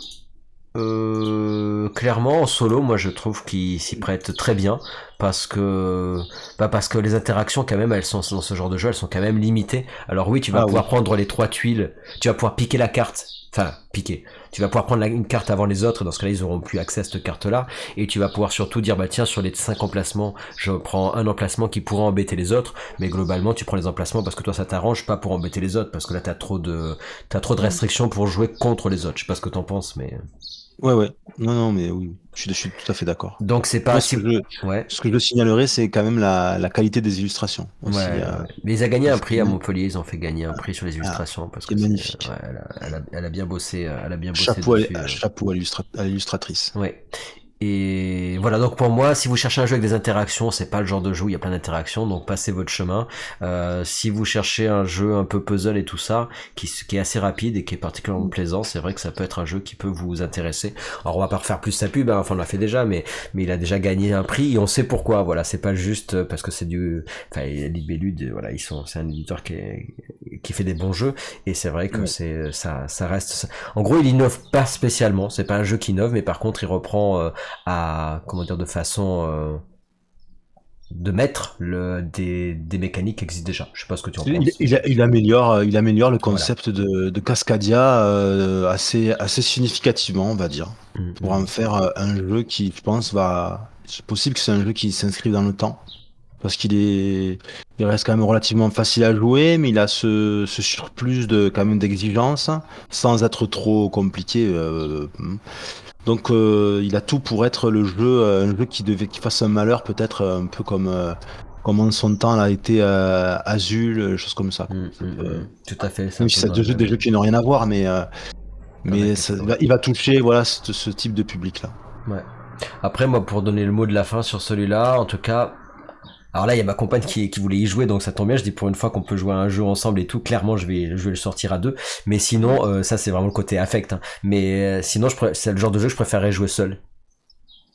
Clairement en solo moi je trouve qu'il s'y prête très bien parce que les interactions quand même elles sont dans ce genre de jeu elles sont quand même limitées. Alors oui tu vas Ah pouvoir oui. prendre les 3 tuiles, tu vas pouvoir piquer la carte, tu vas pouvoir prendre une carte avant les autres et dans ce cas là ils auront plus accès à cette carte là et tu vas pouvoir surtout dire bah tiens sur les 5 emplacements je prends un emplacement qui pourrait embêter les autres, mais globalement tu prends les emplacements parce que toi ça t'arrange, pas pour embêter les autres parce que là t'as trop de restrictions pour jouer contre les autres. Je sais pas ce que t'en penses mais Ouais, ouais. Non, non, mais oui, je suis tout à fait d'accord. donc c'est pas Moi, si ouais. ce que je signalerais, c'est quand même la qualité des illustrations Ouais, aussi. ouais. Mais ils ont gagné Il un faut prix à Montpellier, ils ont fait gagner un prix sur les ah, illustrations parce c'est que c'est, magnifique. ouais, elle a bien bossé, dessus. Chapeau à l'illustratrice. Ouais. Et voilà, donc pour moi, si vous cherchez un jeu avec des interactions, c'est pas le genre de jeu où il y a plein d'interactions, donc passez votre chemin. Si vous cherchez un jeu un peu puzzle et tout ça, qui est assez rapide et qui est particulièrement plaisant, c'est vrai que ça peut être un jeu qui peut vous intéresser. Alors on va pas refaire plus sa pub, hein, enfin on l'a fait déjà, mais il a déjà gagné un prix et on sait pourquoi. Voilà, c'est pas juste parce que c'est Libellud, voilà, c'est un éditeur qui fait des bons jeux et c'est vrai que Ouais. ça reste. En gros, il innove pas spécialement. C'est pas un jeu qui innove, mais par contre, il reprend comment dire de façon de mettre des mécaniques qui existent déjà. Je sais pas ce que tu en penses. Il améliore le Voilà. concept de Cascadia assez significativement, on va dire, pour en faire un jeu qui, je pense, c'est possible que c'est un jeu qui s'inscrive dans le temps, parce il reste quand même relativement facile à jouer, mais il a ce surplus quand même d'exigence, sans être trop compliqué. Donc, il a tout pour être un jeu qui fasse un malheur, peut-être un peu comme en son temps l'a été Azul, choses comme ça, quoi. Tout à fait. C'est un Même si peu c'est dans le des même jeux qui n'ont rien à voir, dans la mais catégorie. il va toucher, voilà, ce type de public-là. Ouais. Après, moi, pour donner le mot de la fin sur celui-là, en tout cas, alors là, il y a ma compagne qui voulait y jouer, donc ça tombe bien. Je dis pour une fois qu'on peut jouer à un jeu ensemble et tout, clairement, je vais le sortir à deux. Mais sinon, ça c'est vraiment le côté affect. Hein. Mais sinon, c'est le genre de jeu que je préférerais jouer seul.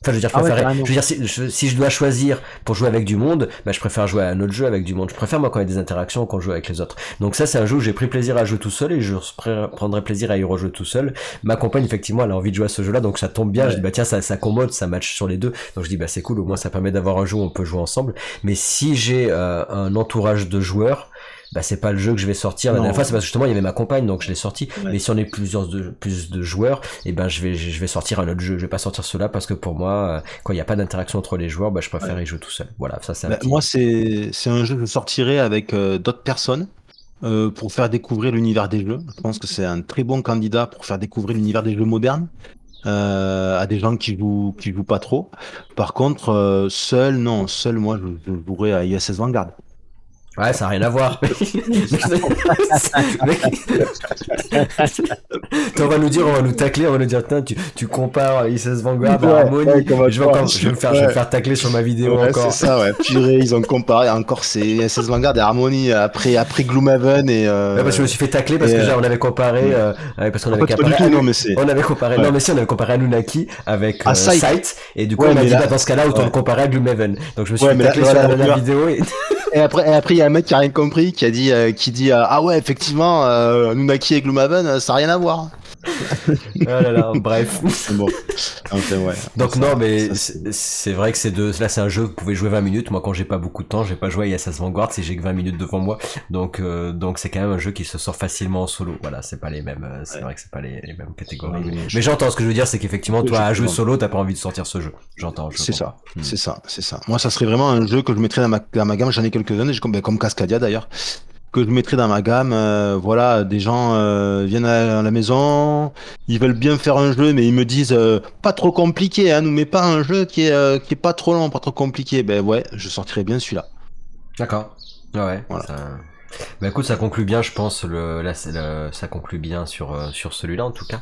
Enfin, je veux dire, Ah ouais, carrément. si je dois choisir pour jouer avec du monde, bah, je préfère jouer à un autre jeu avec du monde. Je préfère, moi, quand il y a des interactions, quand je joue avec les autres. Donc ça, c'est un jeu où j'ai pris plaisir à jouer tout seul et je prendrai plaisir à y rejouer tout seul. Ma compagne, effectivement, elle a envie de jouer à ce jeu-là, donc ça tombe bien. Je dis, Ouais. bah, tiens, ça commode, ça match sur les deux. Donc je dis, bah, c'est cool, au moins, ça permet d'avoir un jeu où on peut jouer ensemble. Mais si j'ai un entourage de joueurs, bah c'est pas le jeu que je vais sortir. La dernière fois, Non. c'est parce que justement il y avait ma compagne, donc je l'ai sorti. Ouais. Mais si on est plus de joueurs, et ben je vais sortir un autre jeu. Je vais pas sortir cela parce que pour moi, quand il y a pas d'interaction entre les joueurs, bah je préfère Ouais. y jouer tout seul. Voilà, ça c'est un Ben, moi, petit. c'est un jeu que je sortirai avec d'autres personnes pour faire découvrir l'univers des jeux. Je pense que c'est un très bon candidat pour faire découvrir l'univers des jeux modernes à des gens qui jouent pas trop. Par contre, seul, non, seul, moi, je jouerai à ISS Vanguard. Ouais, ça n'a rien à voir. Mec, on va nous dire, on va nous tacler, on va nous dire, tu compares ISS Vanguard à Ouais, ouais, Harmony. comme à Je vais toi. encore, je vais me Ouais. faire tacler sur ma vidéo Ouais, c'est encore. ça, ouais. Purée, ils ont comparé encore c'est ISS Vanguard et Harmony après Gloomhaven Ouais, parce que je me suis fait tacler parce et, que déjà on avait comparé, ouais, parce qu'on en avait fait, pas du comparé, tout, non, mais c'est, on avait comparé, non ouais. mais si on avait comparé Anunnaki avec À Sight. Sight, et du coup Ouais, on m'a mais dit là, bah dans ce cas-là autant le ouais. comparer à Gloomhaven. Donc je me suis Ouais, fait mais là, tacler sur voilà, la donc, dernière vidéo et et après, il y a un mec qui a rien compris, qui dit, ah ouais, effectivement, Anunnaki et Gloomhaven, ça a rien à voir. ah là là, bref. Mais bon, enfin, ouais, Donc non, mais ça, c'est, c'est vrai que là c'est un jeu, vous pouvez jouer 20 minutes. Moi quand j'ai pas beaucoup de temps, j'ai pas joué à ISS Vanguard si j'ai que 20 minutes devant moi. Donc c'est quand même un jeu qui se sort facilement en solo. Voilà, c'est pas les mêmes, c'est ouais. vrai que c'est pas les mêmes Non, catégories. mais Mais j'entends ce que je veux dire, c'est qu'effectivement toi à je jeu comprends. solo, t'as pas envie de sortir ce jeu. J'entends, je C'est comprends. ça, c'est ça, c'est ça. Moi, ça serait vraiment un jeu que je mettrais dans ma gamme. J'en ai quelques-uns, comme Cascadia d'ailleurs, que je mettrais dans ma gamme. Voilà, des gens viennent à la maison, ils veulent bien faire un jeu, mais ils me disent pas trop compliqué, hein, nous mets pas un jeu qui est pas trop long, pas trop compliqué. Ben ouais, je sortirais bien celui-là. D'accord. Ouais, ouais, Voilà. ça. Bah écoute, ça conclut bien, je pense, ça conclut bien sur celui-là en tout cas.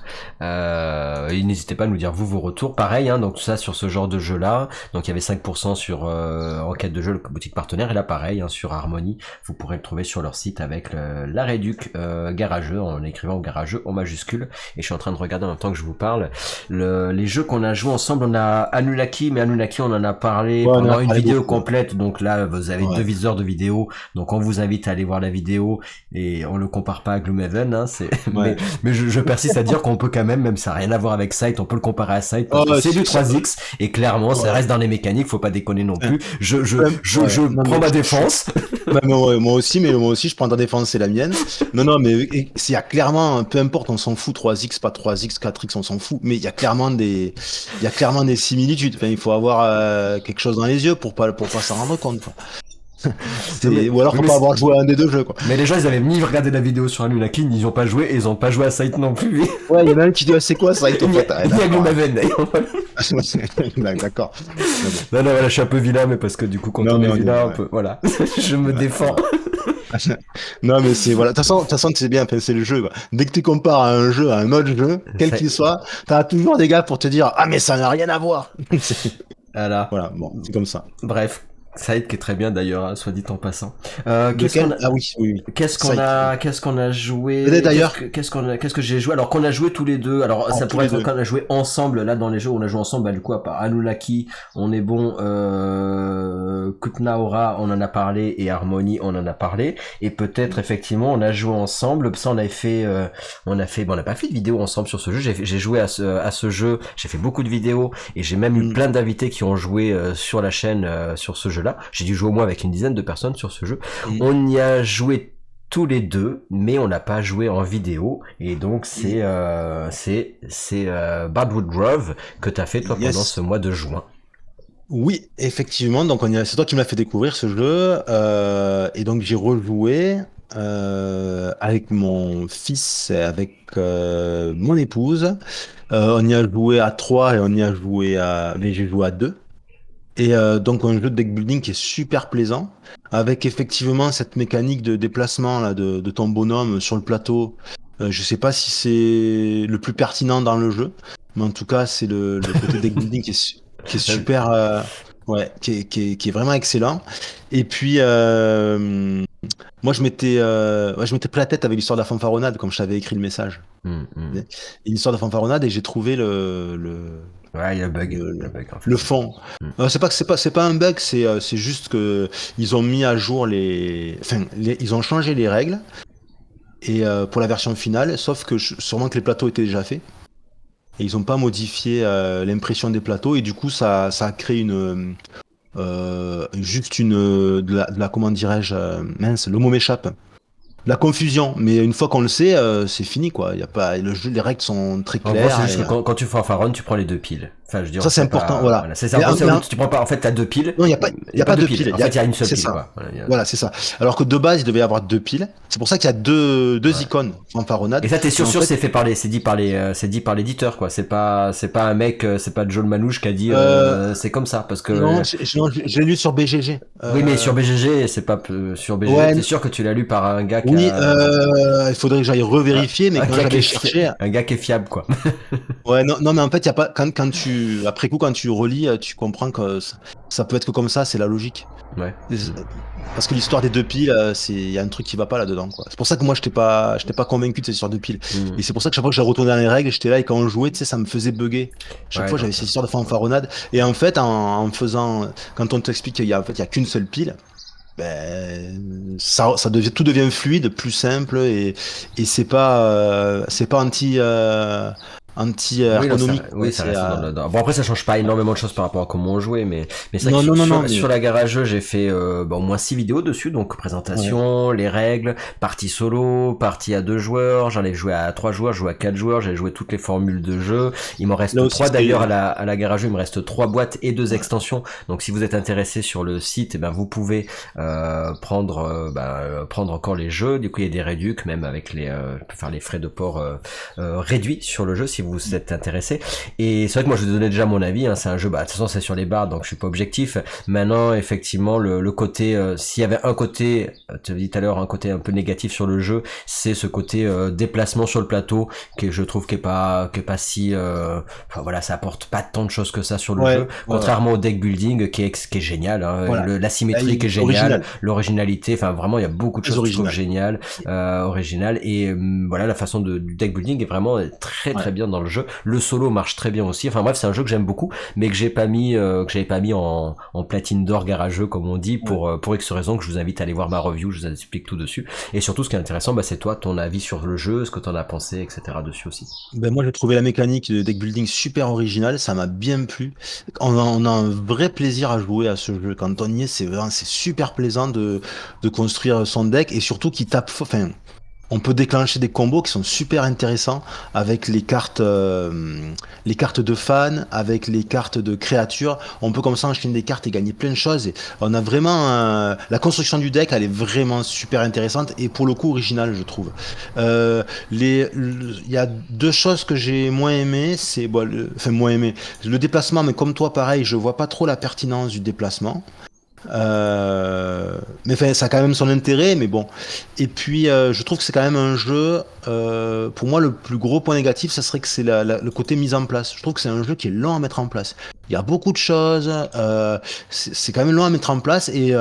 Et n'hésitez pas à nous dire vos retours. Pareil, hein, donc ça sur ce genre de jeu-là. Donc il y avait 5% sur Enquête de jeu, le boutique partenaire. Et là pareil, hein, sur Harmony, vous pourrez le trouver sur leur site avec la réduc garageux, en écrivant garageux en majuscule. Et je suis en train de regarder en même temps que je vous parle. Les jeux qu'on a joués ensemble, on a Anunnaki, mais Anunnaki on en a parlé Ouais, on en pendant a une parlé vidéo beaucoup. Ouais. complète. Donc là, vous avez Ouais. 2 heures de vidéo. Donc on vous invite à aller voir la vidéo et on le compare pas à Gloomhaven, hein, Ouais. mais je persiste à dire qu'on peut quand même ça n'a rien à voir avec Sight, on peut le comparer à Sight parce Oh, que c'est du ça, 3X et clairement ça ouais. reste dans les mécaniques, faut pas déconner non plus. Ouais. Je Non, prends mais ma défense. bah, moi aussi, mais moi aussi, je prends ta défense, c'est la mienne. Non, non, mais s'il y a clairement, peu importe, on s'en fout, 3X, pas 3X, 4X, on s'en fout, mais il y a clairement des similitudes. Enfin, il faut avoir quelque chose dans les yeux pour pas s'en rendre compte, quoi. Non, Ou alors oui, faut pas avoir joué à un des deux jeux, quoi. mais les gens ils avaient ni regardé la vidéo sur Anunnaki, ni ils ont pas joué et ils ont pas joué à Sight non plus. Ouais, il y en a un qui dit, ah, c'est quoi ça, en Ni à, fait? Ah, ni à d'accord. Gloomhaven d'ailleurs. D'accord. Mais bon. Non, voilà, je suis un peu vilain, mais parce que du coup, quand Non, on mais est on y est, vilain, on ouais. peut, voilà, je me défends. Non, mais c'est, voilà. De toute façon, c'est bien, enfin, c'est le jeu, quoi. Dès que tu compares à un jeu, à un autre jeu, quel Ça- qu'il soit, t'as toujours des gars pour te dire, ah, mais ça n'a rien à voir. Voilà. Voilà, bon, c'est comme ça. Bref, Saïd qui est très bien d'ailleurs, hein, soit dit en passant. Qu'est-ce qu'on Lequel? a, Ah oui, oui, oui. qu'est-ce qu'on Sight. a, qu'est-ce qu'on a joué, Peut-être d'ailleurs, qu'est-ce que j'ai joué. Alors qu'on a joué tous les deux. Alors ça tous pourrait les être deux. quand on a joué ensemble là dans les jeux où on a joué ensemble. Bah du coup à part Anunnaki, on est bon. Kutnaora, on en a parlé et Harmony, on en a parlé. Et peut-être effectivement on a joué ensemble. Ça on on n'a pas fait de vidéo ensemble sur ce jeu. J'ai joué à ce jeu. J'ai fait beaucoup de vidéos et j'ai même eu Mm. plein d'invités qui ont joué sur la chaîne sur ce jeu-là. J'ai dû jouer au moins avec une dizaine de personnes sur ce jeu. Mm. On y a joué tous les deux, mais on n'a pas joué en vidéo. Et donc c'est Bardwood Grove que t'as fait toi pendant Yes. ce mois de juin. Oui, effectivement. Donc, c'est toi qui me l'as fait découvrir ce jeu. Et donc, j'ai rejoué avec mon fils et avec mon épouse. On y a joué à 3 et on y a joué mais j'ai joué à 2. Et donc un jeu de deck building qui est super plaisant, avec effectivement cette mécanique de déplacement là, de ton bonhomme sur le plateau. Je sais pas si c'est le plus pertinent dans le jeu, mais en tout cas c'est le côté deck building qui est super, qui est vraiment excellent. Et puis moi je m'étais pris la tête avec l'histoire de la fanfaronnade comme je t'avais écrit le message. Hum, hum. Et l'histoire de la fanfaronnade et j'ai trouvé Ouais, il y a un bug. le, Il y a un le- bug en fait. le fond. Hum. C'est pas un bug, c'est juste que ils ont mis à jour ils ont changé les règles et pour la version finale, sauf que sûrement que les plateaux étaient déjà faits et ils ont pas modifié l'impression des plateaux et du coup ça a créé juste de la comment dirais-je mince, le mot m'échappe. la confusion. Mais une fois qu'on le sait, c'est fini, quoi. Il y a pas, le jeu, les règles sont très En gros, c'est claires. juste que quand tu fais un Faron, tu prends les deux piles. Enfin, je veux dire, Ça, c'est c'est important, pas, voilà. voilà. C'est ça, en gros, tu prends pas, en fait, t'as deux piles. Non, Il y a pas pas deux deux piles. piles. En fait, il y a une seule C'est pile, ça. quoi. Voilà, Voilà, c'est ça. Alors que de base, il devait y avoir deux piles. C'est pour ça qu'il y a deux ouais. icônes Et fanfaronnade. ça, t'es Et sûr, en sûr, fait, c'est dit par l'éditeur, quoi. C'est pas un mec, c'est pas Joe Manouche qui a dit, euh, c'est comme ça, parce que, non, non, je l'ai lu sur BGG. oui, mais sur BGG, c'est pas, sur BGG, Ouais, t'es sûr que tu l'as lu par un gars qui oui, a, il faudrait que j'aille revérifier, mais un quand gars qui j'avais est cherché, un gars qui est fiable, quoi. ouais, non, non, mais en fait, il y a pas, quand tu, après coup, quand tu relis, tu comprends que ça peut être que comme ça, c'est la logique. Ouais. Parce que l'histoire des deux piles, il y a un truc qui va pas là-dedans, quoi. C'est pour ça que moi, j'étais pas convaincu de cette histoire de piles. Mm. Et c'est pour ça que chaque fois que j'ai retourné dans les règles, j'étais là et quand on jouait, tu sais, ça me faisait bugger. Chaque Ouais, fois, non, j'avais cette histoire de fanfaronnade. Et en fait, en faisant, quand on t'explique qu'il y a, en fait, il y a qu'une seule pile, ça devient, tout devient fluide, plus simple et c'est pas anti oui, non, ergonomique, quoi. oui, ça reste bon, après, ça change pas énormément de choses par rapport à comment on jouait, mais c'est vrai Non, que non, non, non, sur mais la garageux, j'ai fait, au moins 6 vidéos dessus, donc ouais. présentation, les règles, partie solo, partie à 2 joueurs, j'en ai joué à 3 joueurs, joué à 4 joueurs, j'ai joué toutes les formules de jeu. Il m'en Là reste aussi, 3 d'ailleurs c'est, à la garageux, il me reste 3 boîtes et 2 ouais, extensions. Donc si vous êtes intéressé sur le site, eh ben, vous pouvez, prendre encore les jeux. Du coup, il y a des réducs, même avec je peux faire les frais de port, réduits sur le jeu si vous êtes intéressé. Et c'est vrai que moi je vous donnais déjà mon avis, hein, c'est un jeu, de toute façon c'est sur les barres donc je suis pas objectif. Maintenant effectivement le côté, s'il y avait un côté, tu as dit tout à l'heure, un côté un peu négatif sur le jeu, c'est ce côté déplacement sur le plateau que je trouve qui est pas si, enfin voilà, ça apporte pas tant de choses que ça sur le ouais, jeu, ouais, ouais. contrairement au deck building qui est génial, hein, Voilà. la Là, symétrie qui est géniale, original, l'originalité, enfin vraiment il y a beaucoup de très choses que je trouve original. géniales, originales et voilà la façon du deck building est vraiment très Ouais. très bien dans le jeu. Le solo marche très bien aussi. Enfin bref, c'est un jeu que j'aime beaucoup, mais que j'avais pas mis en platine d'or garageux comme on dit Ouais. pour X raisons que je vous invite à aller voir ma review. Je vous explique tout dessus. Et surtout, ce qui est intéressant, c'est toi, ton avis sur le jeu, ce que t'en as pensé, etc. dessus aussi. Ben moi, j'ai trouvé la mécanique de deck building super originale, ça m'a bien plu. On a un vrai plaisir à jouer à ce jeu. Quand on y est, c'est super plaisant de construire son deck et surtout qui tape, enfin, on peut déclencher des combos qui sont super intéressants avec les cartes de fans, avec les cartes de créatures. On peut comme ça enchaîner des cartes et gagner plein de choses. Et on a vraiment la construction du deck, elle est vraiment super intéressante et pour le coup originale, je trouve. Euh, il y a deux choses que j'ai moins aimé, c'est bon, enfin moins aimé. Le déplacement, mais comme toi, pareil, je vois pas trop la pertinence du déplacement. Mais enfin, ça a quand même son intérêt, mais bon. Et puis, je trouve que c'est quand même un jeu. Pour moi, le plus gros point négatif, ça serait que c'est le côté mise en place. Je trouve que c'est un jeu qui est lent à mettre en place. Il y a beaucoup de choses. C'est quand même lent à mettre en place. Et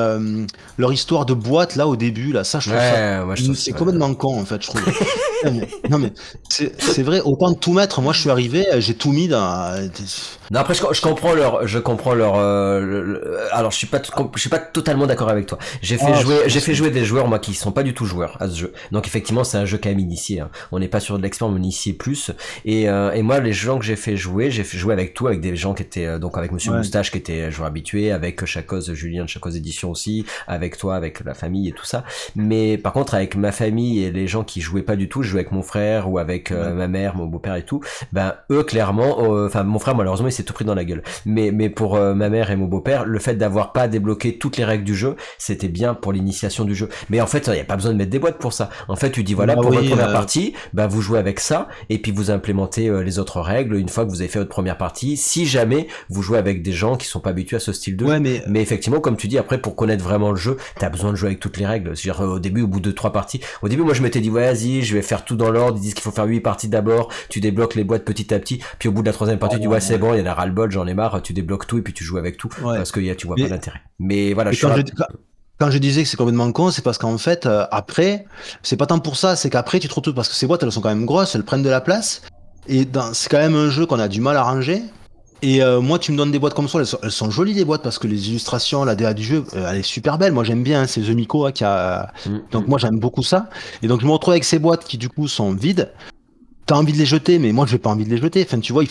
leur histoire de boîte, là, au début, là, ça, je trouve ça. Ouais, moi je trouve C'est ça. complètement con, en fait, je trouve. Non, mais c'est vrai, autant tout mettre. Moi, je suis arrivé, j'ai tout mis dans. Non, après je comprends leur alors je suis pas totalement d'accord avec toi. Ah, J'ai fait jouer des joueurs moi qui sont pas du tout joueurs à ce jeu. Donc effectivement, c'est un jeu quand même initié, hein. On n'est pas sur de l'expert, mais initié plus et moi les gens que j'ai fait jouer avec toi avec des gens qui étaient donc avec Monsieur ouais, Moustache qui était joueur habitué, avec Chacos Julien de Chacos Édition aussi, avec toi, avec la famille et tout ça. Mais par contre avec ma famille et les gens qui jouaient pas du tout, je jouais avec mon frère ou avec ouais, ma mère, mon beau-père et tout, eux clairement enfin mon frère malheureusement il s'est tout pris dans la gueule, mais pour ma mère et mon beau-père, le fait d'avoir pas débloqué toutes les règles du jeu, c'était bien pour l'initiation du jeu, mais en fait il y a pas besoin de mettre des boîtes pour ça. En fait tu dis voilà, bah pour votre oui, première partie vous jouez avec ça et puis vous implémentez les autres règles une fois que vous avez fait votre première partie, si jamais vous jouez avec des gens qui sont pas habitués à ce style de ouais, jeu. Mais effectivement comme tu dis, après pour connaître vraiment le jeu t'as besoin de jouer avec toutes les règles. C'est-à-dire, au début, au bout de 3 parties, au début moi je m'étais dit ouais, vas-y je vais faire tout dans l'ordre, ils disent qu'il faut faire 8 parties d'abord, tu débloques les boîtes petit à petit, puis au bout de la troisième partie tu dis ouais c'est bon, il y en a ras le bol, j'en ai marre, tu débloques tout et puis tu joues avec tout ouais. parce que tu vois pas Mais, l'intérêt. Mais voilà, mais je suis quand je disais que c'est complètement con, c'est parce qu'en fait, après, c'est pas tant pour ça, c'est qu'après, tu te retrouves, parce que ces boîtes, elles sont quand même grosses, elles prennent de la place, et c'est quand même un jeu qu'on a du mal à ranger. Et moi, tu me donnes des boîtes comme ça, elles sont jolies les boîtes, parce que les illustrations, la DA du jeu, elle est super belle. Moi, j'aime bien, hein, c'est The Miko hein, qui a. Donc, moi, j'aime beaucoup ça. Et donc, je me retrouve avec ces boîtes qui, du coup, sont vides. t'as envie de les jeter, mais moi, j'ai pas envie de les jeter. Enfin, tu vois,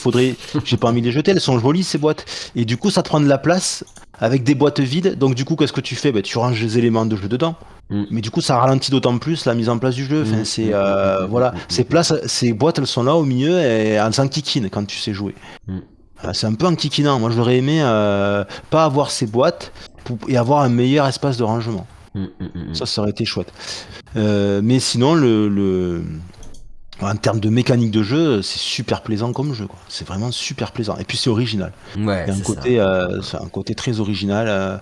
j'ai pas envie de les jeter. Elles sont jolies, ces boîtes. Et du coup, ça te prend de la place avec des boîtes vides. Donc, du coup, qu'est-ce que tu fais? Ben, tu ranges les éléments de jeu dedans. Mm. Mais du coup, ça ralentit d'autant plus la mise en place du jeu. Enfin, voilà. Ces boîtes, elles sont là au milieu et elles s'enquiquinent quand tu sais jouer. Mm. C'est un peu enquiquinant. Moi, j'aurais aimé pas avoir ces boîtes et avoir un meilleur espace de rangement. Ça aurait été chouette. Mais sinon, en termes de mécanique de jeu, c'est super plaisant comme jeu, quoi. C'est vraiment super plaisant. Et puis c'est original. Ouais, Il y a c'est un côté très original.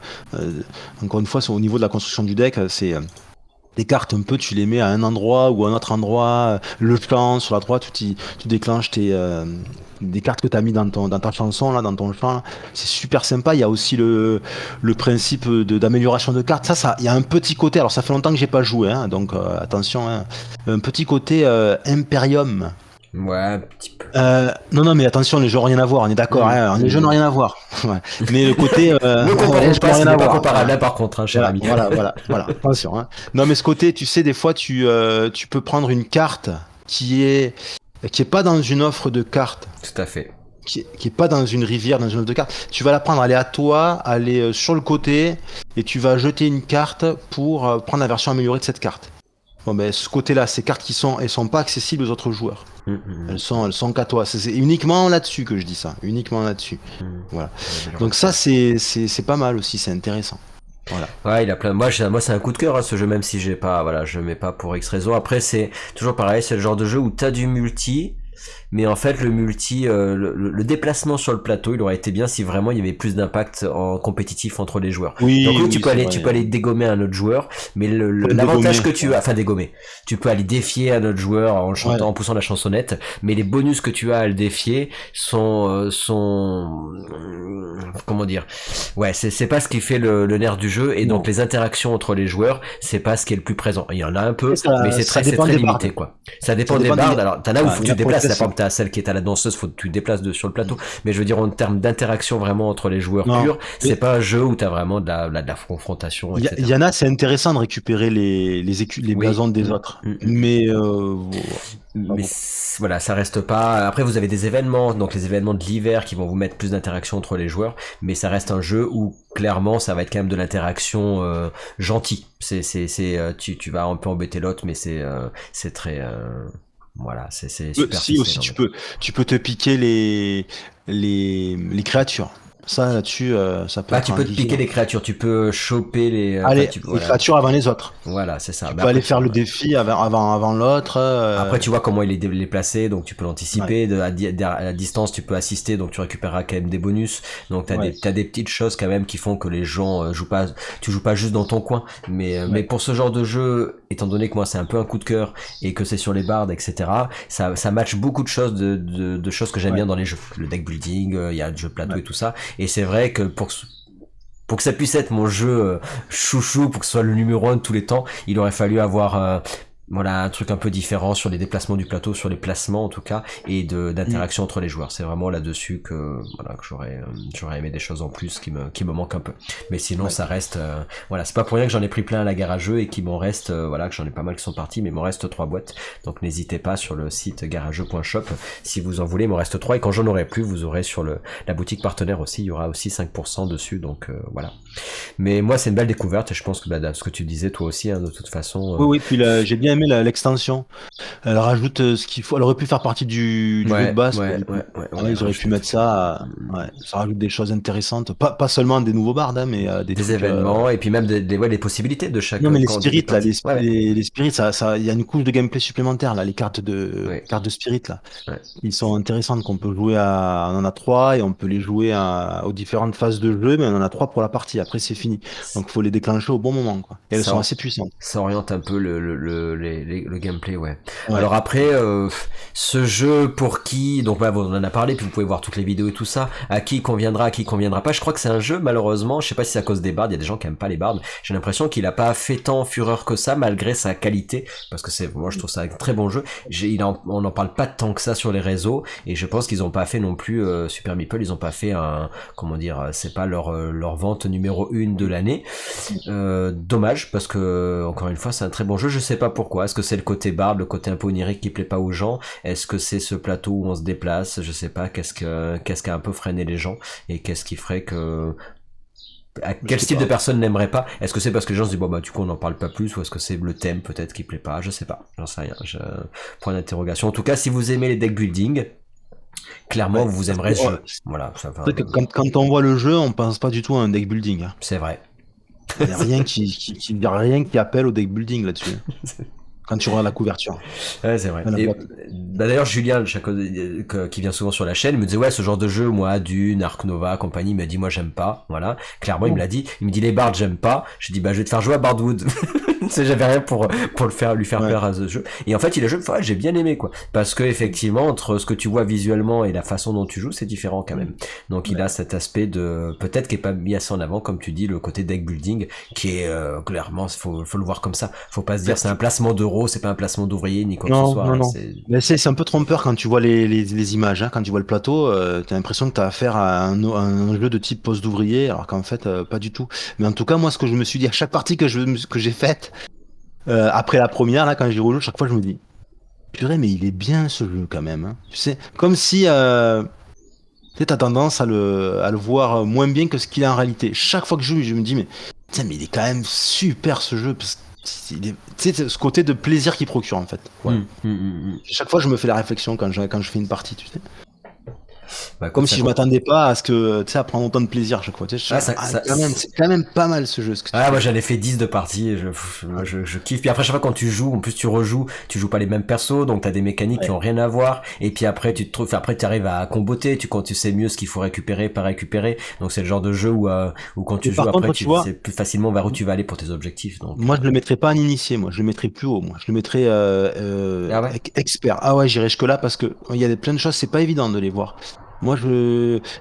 Encore une fois, au niveau de la construction du deck, c'est des cartes un peu, tu les mets à un endroit ou à un autre endroit. Le champ sur la droite, tu déclenches des cartes que tu as mis dans ta chanson, là, dans ton champ. Là. C'est super sympa. Il y a aussi le principe d'amélioration de cartes. Il y a un petit côté. Alors, ça fait longtemps que j'ai pas joué, hein, donc attention. Hein, un petit côté Imperium. Ouais, un petit peu. Non, mais attention, les jeux n'ont rien à voir, on est d'accord. Hein, les jeux n'ont rien à voir. Ouais. Mais le côté. Ne comparons pas, ce n'est pas comparable là, par contre, hein, cher ami. Voilà, attention. Hein. Non, mais ce côté, tu sais, des fois, tu peux prendre une carte qui est pas dans une offre de cartes. Tout à fait. Qui est pas dans une rivière, dans une offre de cartes. Tu vas la prendre, elle est à toi, elle est sur le côté, et tu vas jeter une carte pour prendre la version améliorée de cette carte. Bon, ben, ce côté-là, ces cartes elles sont pas accessibles aux autres joueurs. Elles sont qu'à toi. C'est uniquement là-dessus que je dis ça. Uniquement là-dessus. Voilà. Donc ça, c'est pas mal aussi, c'est intéressant. Voilà. Ouais, il a plein. Moi, c'est un coup de cœur, hein, ce jeu, même si je mets pas pour X raison. Après, c'est toujours pareil, c'est le genre de jeu où t'as du multi, mais en fait, le multi, le déplacement sur le plateau, il aurait été bien si vraiment il y avait plus d'impact en compétitif entre les joueurs. Oui, donc oui, tu peux aller dégommer un autre joueur, mais l'avantage que tu as, enfin dégommer, tu peux aller défier un autre joueur en chantant, en poussant la chansonnette, mais les bonus que tu as à le défier sont comment dire, ouais, c'est pas ce qui fait le nerf du jeu, et donc les interactions entre les joueurs, c'est pas ce qui est le plus présent. Il y en a un peu, mais c'est très limité, quoi. Ça dépend des bardes. Alors t'en as où faut que tu te déplaces. Par exemple, t'as celle qui est à la danseuse, faut que tu te déplaces sur le plateau. Mais je veux dire, en termes d'interaction vraiment entre les joueurs purs, c'est pas un jeu où t'as vraiment de la confrontation, etc. Il y en a, c'est intéressant de récupérer les blasons des autres. Mais voilà, ça reste pas. Après, vous avez des événements, donc les événements de l'hiver qui vont vous mettre plus d'interaction entre les joueurs, mais ça reste un jeu où clairement ça va être quand même de l'interaction gentille. Tu vas un peu embêter l'autre, mais c'est très voilà, c'est super. Si aussi tu peux te piquer les créatures. Ça là-dessus, ça peut. Tu peux te piquer les créatures, tu peux choper les. Les créatures avant les autres. Voilà, c'est ça. Tu peux aller faire le défi avant l'autre. Après, tu vois comment il est placé, donc tu peux l'anticiper. À la distance, tu peux assister, donc tu récupéreras quand même des bonus. Donc t'as des petites choses quand même qui font que les gens tu joues pas juste dans ton coin. Mais pour ce genre de jeu, étant donné que moi c'est un peu un coup de cœur et que c'est sur les bardes, etc. Ça match beaucoup de choses de choses que j'aime bien dans les jeux. Le deck building, il y a le jeu plateau et tout ça. Et c'est vrai que pour que ça puisse être mon jeu chouchou, pour que ce soit le numéro 1 de tous les temps, il aurait fallu avoir un truc un peu différent sur les déplacements du plateau, sur les placements en tout cas, et d'interaction entre les joueurs. C'est vraiment là-dessus que j'aurais aimé des choses en plus qui me manquent un peu. Mais sinon ça reste c'est pas pour rien que j'en ai pris plein à la gare à jeux et qu'il m'en reste que j'en ai pas mal qui sont partis, mais il m'en reste 3 boîtes. Donc n'hésitez pas sur le site garageux.shop si vous en voulez. Il m'en reste 3 et quand j'en aurai plus, vous aurez sur la boutique partenaire aussi, il y aura aussi 5% dessus. Donc voilà. Mais moi c'est une belle découverte et je pense que ce que tu disais toi aussi, hein, de toute façon. Oui, puis j'ai bien aimé l'extension. Elle rajoute ce qu'il faut. Elle aurait pu faire partie du jeu de base. Ils auraient pu mettre ça. Ça rajoute des choses intéressantes. Pas seulement des nouveaux bardes, hein, mais des événements et puis même des possibilités de chaque. Non, mais les spirits là, les spirits, il y a une couche de gameplay supplémentaire là. Les cartes de spirit là, ils sont intéressantes qu'on peut jouer on en a 3 et on peut les jouer aux différentes phases de jeu, mais on en a 3 pour la partie. Après c'est fini. Donc faut les déclencher au bon moment, quoi. Et elles sont assez puissantes. Ça oriente un peu le gameplay, Alors après, ce jeu pour qui, donc on en a parlé, puis vous pouvez voir toutes les vidéos et tout ça, à qui conviendra pas. Je crois que c'est un jeu, malheureusement, je sais pas si c'est à cause des bardes, il y a des gens qui aiment pas les bardes. J'ai l'impression qu'il a pas fait tant fureur que ça, malgré sa qualité, parce que moi je trouve ça un très bon jeu. On en parle pas tant que ça sur les réseaux, et je pense qu'ils ont pas fait non plus Super Meeple, ils ont pas fait c'est pas leur vente numéro 1 de l'année. Dommage, parce que encore une fois c'est un très bon jeu. Je sais pas pourquoi pourquoi? Est-ce que c'est le côté barbe, le côté un peu onirique qui plaît pas aux gens? Est-ce que c'est ce plateau où on se déplace? Je sais pas, qu'est-ce qui a un peu freiné les gens et qu'est-ce qui ferait que Je quel sais style de pas. personne n'aimerait pas? Est-ce que c'est parce que les gens se disent bon bah du coup on n'en parle pas plus ou est-ce que c'est le thème peut-être qui plaît pas? Je sais pas, j'en sais rien. Point d'interrogation. En tout cas, si vous aimez les deck building, clairement Ouais. vous aimerez ce jeu. Voilà, ça va. C'est vrai que quand on voit le jeu, on pense pas du tout à un deck building, hein. C'est vrai. Il n'y a rien y a rien qui appelle au deck building là-dessus, quand tu regardes la couverture. Ouais, c'est vrai. La Et boîte. bah, d'ailleurs, Julien, qui vient souvent sur la chaîne, me disait ouais, ce genre de jeu, moi, Dune, Ark Nova, compagnie, il m'a dit moi j'aime pas. Voilà, clairement il me l'a dit. Il me dit les bards j'aime pas. Je dis bah je vais te faire jouer à Bardwood. Tu sais, j'avais rien pour lui faire Ouais. peur à ce jeu. Et en fait, il a joué, ouais, j'ai bien aimé quoi, parce que effectivement entre ce que tu vois visuellement et la façon dont tu joues, c'est différent quand même. Donc il Ouais. a cet aspect de peut-être qui est pas mis assez en avant, comme tu dis, le côté deck building, qui est clairement, faut le voir comme ça. Faut pas se dire Ben, c'est un placement d'euros, c'est pas un placement d'ouvriers ni quoi que ce non, soit. non, Hein, non. Mais c'est un peu trompeur quand tu vois les images, hein. Quand tu vois le plateau, t'as l'impression que t'as affaire à un jeu de type poste d'ouvrier, alors qu'en fait, pas du tout. Mais en tout cas, moi, ce que je me suis dit à chaque partie que j'ai faite, après la première, là, quand j'ai rejoué, chaque fois, je me dis, purée, mais il est bien ce jeu quand même, hein. Tu sais, comme si, tu sais, t'as tendance à le voir moins bien que ce qu'il est en réalité. Chaque fois que je me dis, mais, putain, mais il est quand même super ce jeu, parce que tu sais, ce côté de plaisir qu'il procure, en fait. Voilà. Chaque fois, je me fais la réflexion quand je fais une partie, tu sais. Bah, écoute, Comme ça si je compte. m'attendais pas à ce que, tu sais, à prendre autant de plaisir à chaque fois. Tu sais, Ah, ça, quand même, c'est quand même pas mal ce jeu, ce que tu ah, fais. moi j'en ai fait 10 de parties et je kiffe. Puis après, chaque fois quand tu joues, en plus tu rejoues, tu joues pas les mêmes persos, donc t'as des mécaniques qui Ouais. ont rien à voir. Et puis après, tu te trouves, après tu arrives à comboter, quand tu sais mieux ce qu'il faut récupérer, pas récupérer. Donc c'est le genre de jeu où quand Et tu joues, par après contre, tu tu vois, sais plus facilement vers où tu vas aller pour tes objectifs. Donc, moi, je le mettrais pas en initié, moi. Je le mettrais plus haut, moi. Je le mettrais ah ouais. expert. Ah ouais, j'irais jusque-là parce que il y a plein de choses, c'est pas évident de les voir. Moi,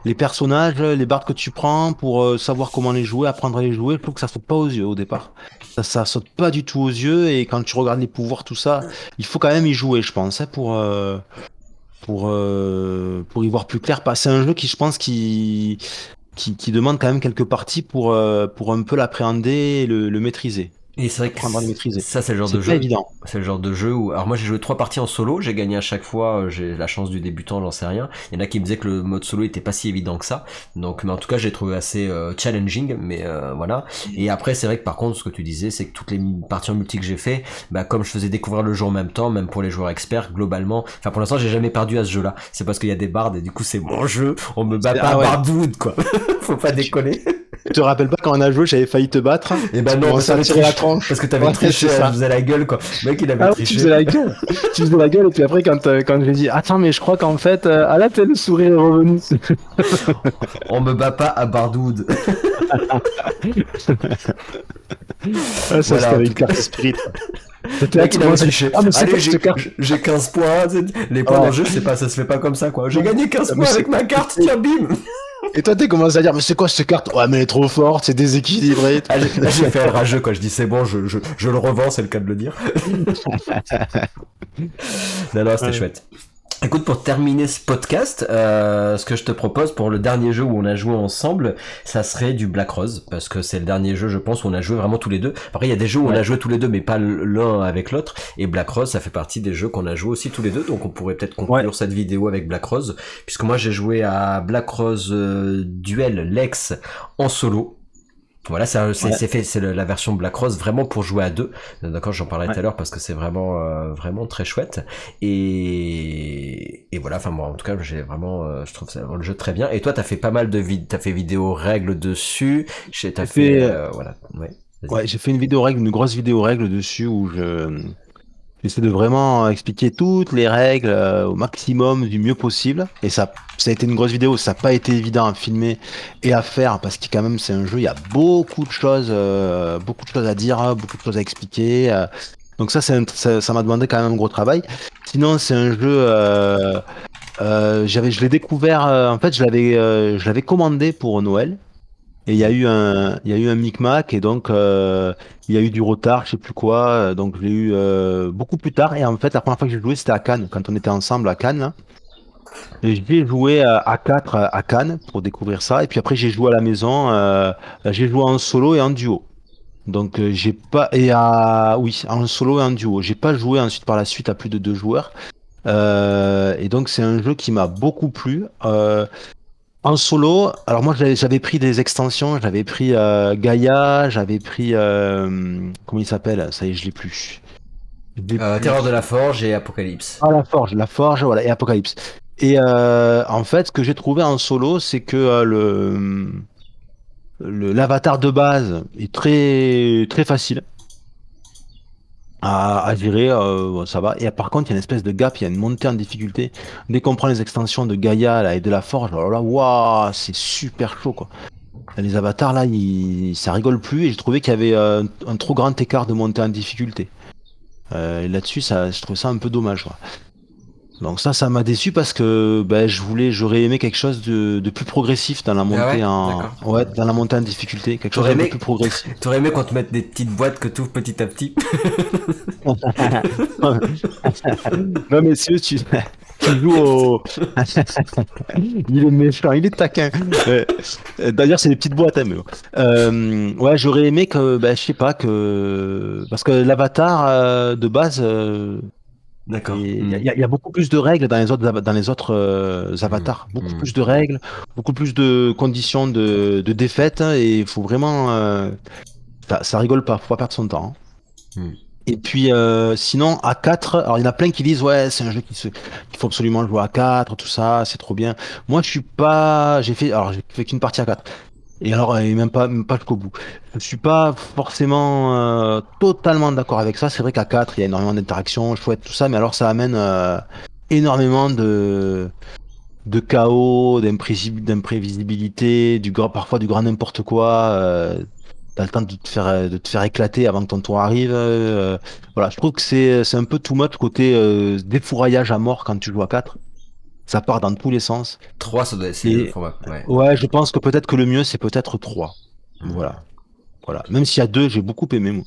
les personnages, les bardes que tu prends pour savoir comment les jouer, apprendre à les jouer, je trouve que ça saute pas aux yeux au départ. Ça saute pas du tout aux yeux et quand tu regardes les pouvoirs, tout ça, il faut quand même y jouer, je pense, hein, pour y voir plus clair. C'est un jeu qui, je pense, qui demande quand même quelques parties pour un peu l'appréhender et le maîtriser. Et c'est vrai que Apprendre à le maîtriser. ça c'est le genre de C'est pas jeu. évident. C'est le genre de jeu où, alors moi j'ai joué 3 parties en solo, j'ai gagné à chaque fois, j'ai la chance du débutant, j'en sais rien. Il y en a qui me disaient que le mode solo était pas si évident que ça. Donc, mais en tout cas j'ai trouvé assez challenging, mais voilà. Et après c'est vrai que par contre ce que tu disais, c'est que toutes les parties en multi que j'ai fait, bah comme je faisais découvrir le jeu en même temps, même pour les joueurs experts, globalement, enfin pour l'instant j'ai jamais perdu à ce jeu-là. C'est parce qu'il y a des bardes et du coup c'est mon jeu, on me bat pas à Ah ouais. Bardwood quoi. Faut pas déconner. Tu te rappelles pas quand on a joué, j'avais failli te battre. Et ben Tu non, parce commençais que à tirer la tronche. parce que t'avais Ouais, triché, c'est ça. je faisais la gueule quoi. Le mec il avait Ah oui, tu triché. faisais la gueule. Tu faisais la gueule et puis après quand j'ai dit attends mais je crois qu'en fait ah là t'es le sourire est revenu. On me bat pas à Bardwood. Ah, ça Voilà, c'était en avec tout une cas. carte spirit. Le mec, il avait triché. Ah mais c'est Allez, quoi cette carte? j'ai 15 points. Les points Ouais. dans le jeu, c'est pas, ça se fait pas comme ça, quoi. J'ai gagné 15 Ah, mais points c'est- avec ma carte, tiens, bim! Et toi t'es commencé à dire mais c'est quoi cette carte? Ouais mais elle est trop forte, c'est déséquilibré. Ah, là, j'ai fait le rageux, quoi. Je dis, c'est bon, je le revends, c'est le cas de le dire. Non, non, c'était Ouais. chouette. Écoute, pour terminer ce podcast, ce que je te propose pour le dernier jeu où on a joué ensemble, ça serait du Black Rose, parce que c'est le dernier jeu, je pense, où on a joué vraiment tous les deux. Après, il y a des jeux où on a joué tous les deux, mais pas l'un avec l'autre. Et Black Rose, ça fait partie des jeux qu'on a joué aussi tous les deux, donc on pourrait peut-être conclure cette vidéo avec Black Rose, puisque moi j'ai joué à Black Rose Duel Lex en solo. Voilà, c'est la version Black Rose vraiment pour jouer à deux. D'accord, j'en parlerai tout à l'heure parce que c'est vraiment très chouette. Et voilà, enfin moi en tout cas j'ai vraiment, je trouve ça, le jeu très bien. Et toi t'as fait pas mal t'as fait vidéo règles dessus. T'as fait, voilà, ouais. Ouais, j'ai fait une grosse vidéo règle dessus où j'essaie de vraiment expliquer toutes les règles au maximum du mieux possible. Et ça a été une grosse vidéo. Ça n'a pas été évident à filmer et à faire parce que quand même c'est un jeu. Il y a beaucoup de choses à dire, beaucoup de choses à expliquer. Donc ça m'a demandé quand même un gros travail. Sinon c'est un jeu. Je l'ai découvert. En fait, je l'avais commandé pour Noël. Et il y a eu un micmac et donc il y a eu du retard, je sais plus quoi. Donc je l'ai eu beaucoup plus tard. Et en fait, la première fois que j'ai joué, c'était à Cannes, quand on était ensemble à Cannes, là. Et j'ai joué à 4 à Cannes pour découvrir ça. Et puis après, j'ai joué à la maison. J'ai joué en solo et en duo. Donc j'ai pas oui, en solo et en duo. J'ai pas joué ensuite par la suite à plus de 2 joueurs. Et donc c'est un jeu qui m'a beaucoup plu. En solo, alors moi j'avais pris des extensions, j'avais pris Gaïa, j'avais pris comment il s'appelle? Ça y est, je l'ai plus. Je l'ai Terreur de plus. la Forge et Apocalypse. Ah, la Forge, voilà, et Apocalypse. Et en fait, ce que j'ai trouvé en solo, c'est que l'avatar de base est très très facile à gérer, bon, ça va. Et par contre, il y a une espèce de gap, il y a une montée en difficulté. Dès qu'on prend les extensions de Gaïa là, et de la Forge, alors là, waouh, c'est super chaud, quoi. Les avatars, là, ça rigole plus, et j'ai trouvé qu'il y avait un trop grand écart de montée en difficulté. Et là-dessus, je trouve ça un peu dommage, quoi. Donc ça m'a déçu parce que ben, j'aurais aimé quelque chose de plus progressif dans la Ah montée ouais, en, d'accord. ouais, dans la montée en difficulté, quelque chose T'aurais d'un peu plus aimé, progressif. t'aurais aimé qu'on te mette des petites boîtes que tu ouvres petit à petit. Non, messieurs, tu joues au. Il est méchant, il est taquin. Euh, D'ailleurs, c'est des petites boîtes, hein, mais bon. Ouais, j'aurais aimé que, ben, je sais pas, parce que l'avatar de base, D'accord. et il y a beaucoup plus de règles dans les autres Hmm. avatars. Beaucoup Hmm. plus de règles, beaucoup plus de conditions de défaite, hein, et il faut vraiment. Ça rigole pas, faut pas perdre son temps, hein. Hmm. Et puis sinon à 4, alors il y en a plein qui disent ouais c'est un jeu qu'il faut absolument jouer à 4, tout ça, c'est trop bien. Moi je suis pas, j'ai fait qu'une partie à 4. Et alors et même pas jusqu'au bout. Je suis pas forcément totalement d'accord avec ça. C'est vrai qu'à 4 il y a énormément d'interactions, chouette, tout ça, mais alors ça amène énormément de chaos, d'imprévisibilité, parfois du grand n'importe quoi. T'as le temps de te faire éclater avant que ton tour arrive. Voilà, je trouve que c'est un peu too much côté défouraillage à mort quand tu joues à 4. Ça part dans tous les sens. 3, c'est le Et format. Ouais. ouais, je pense que peut-être que le mieux, c'est peut-être 3. Voilà, voilà. Même s'il y a 2, j'ai beaucoup aimé, moi.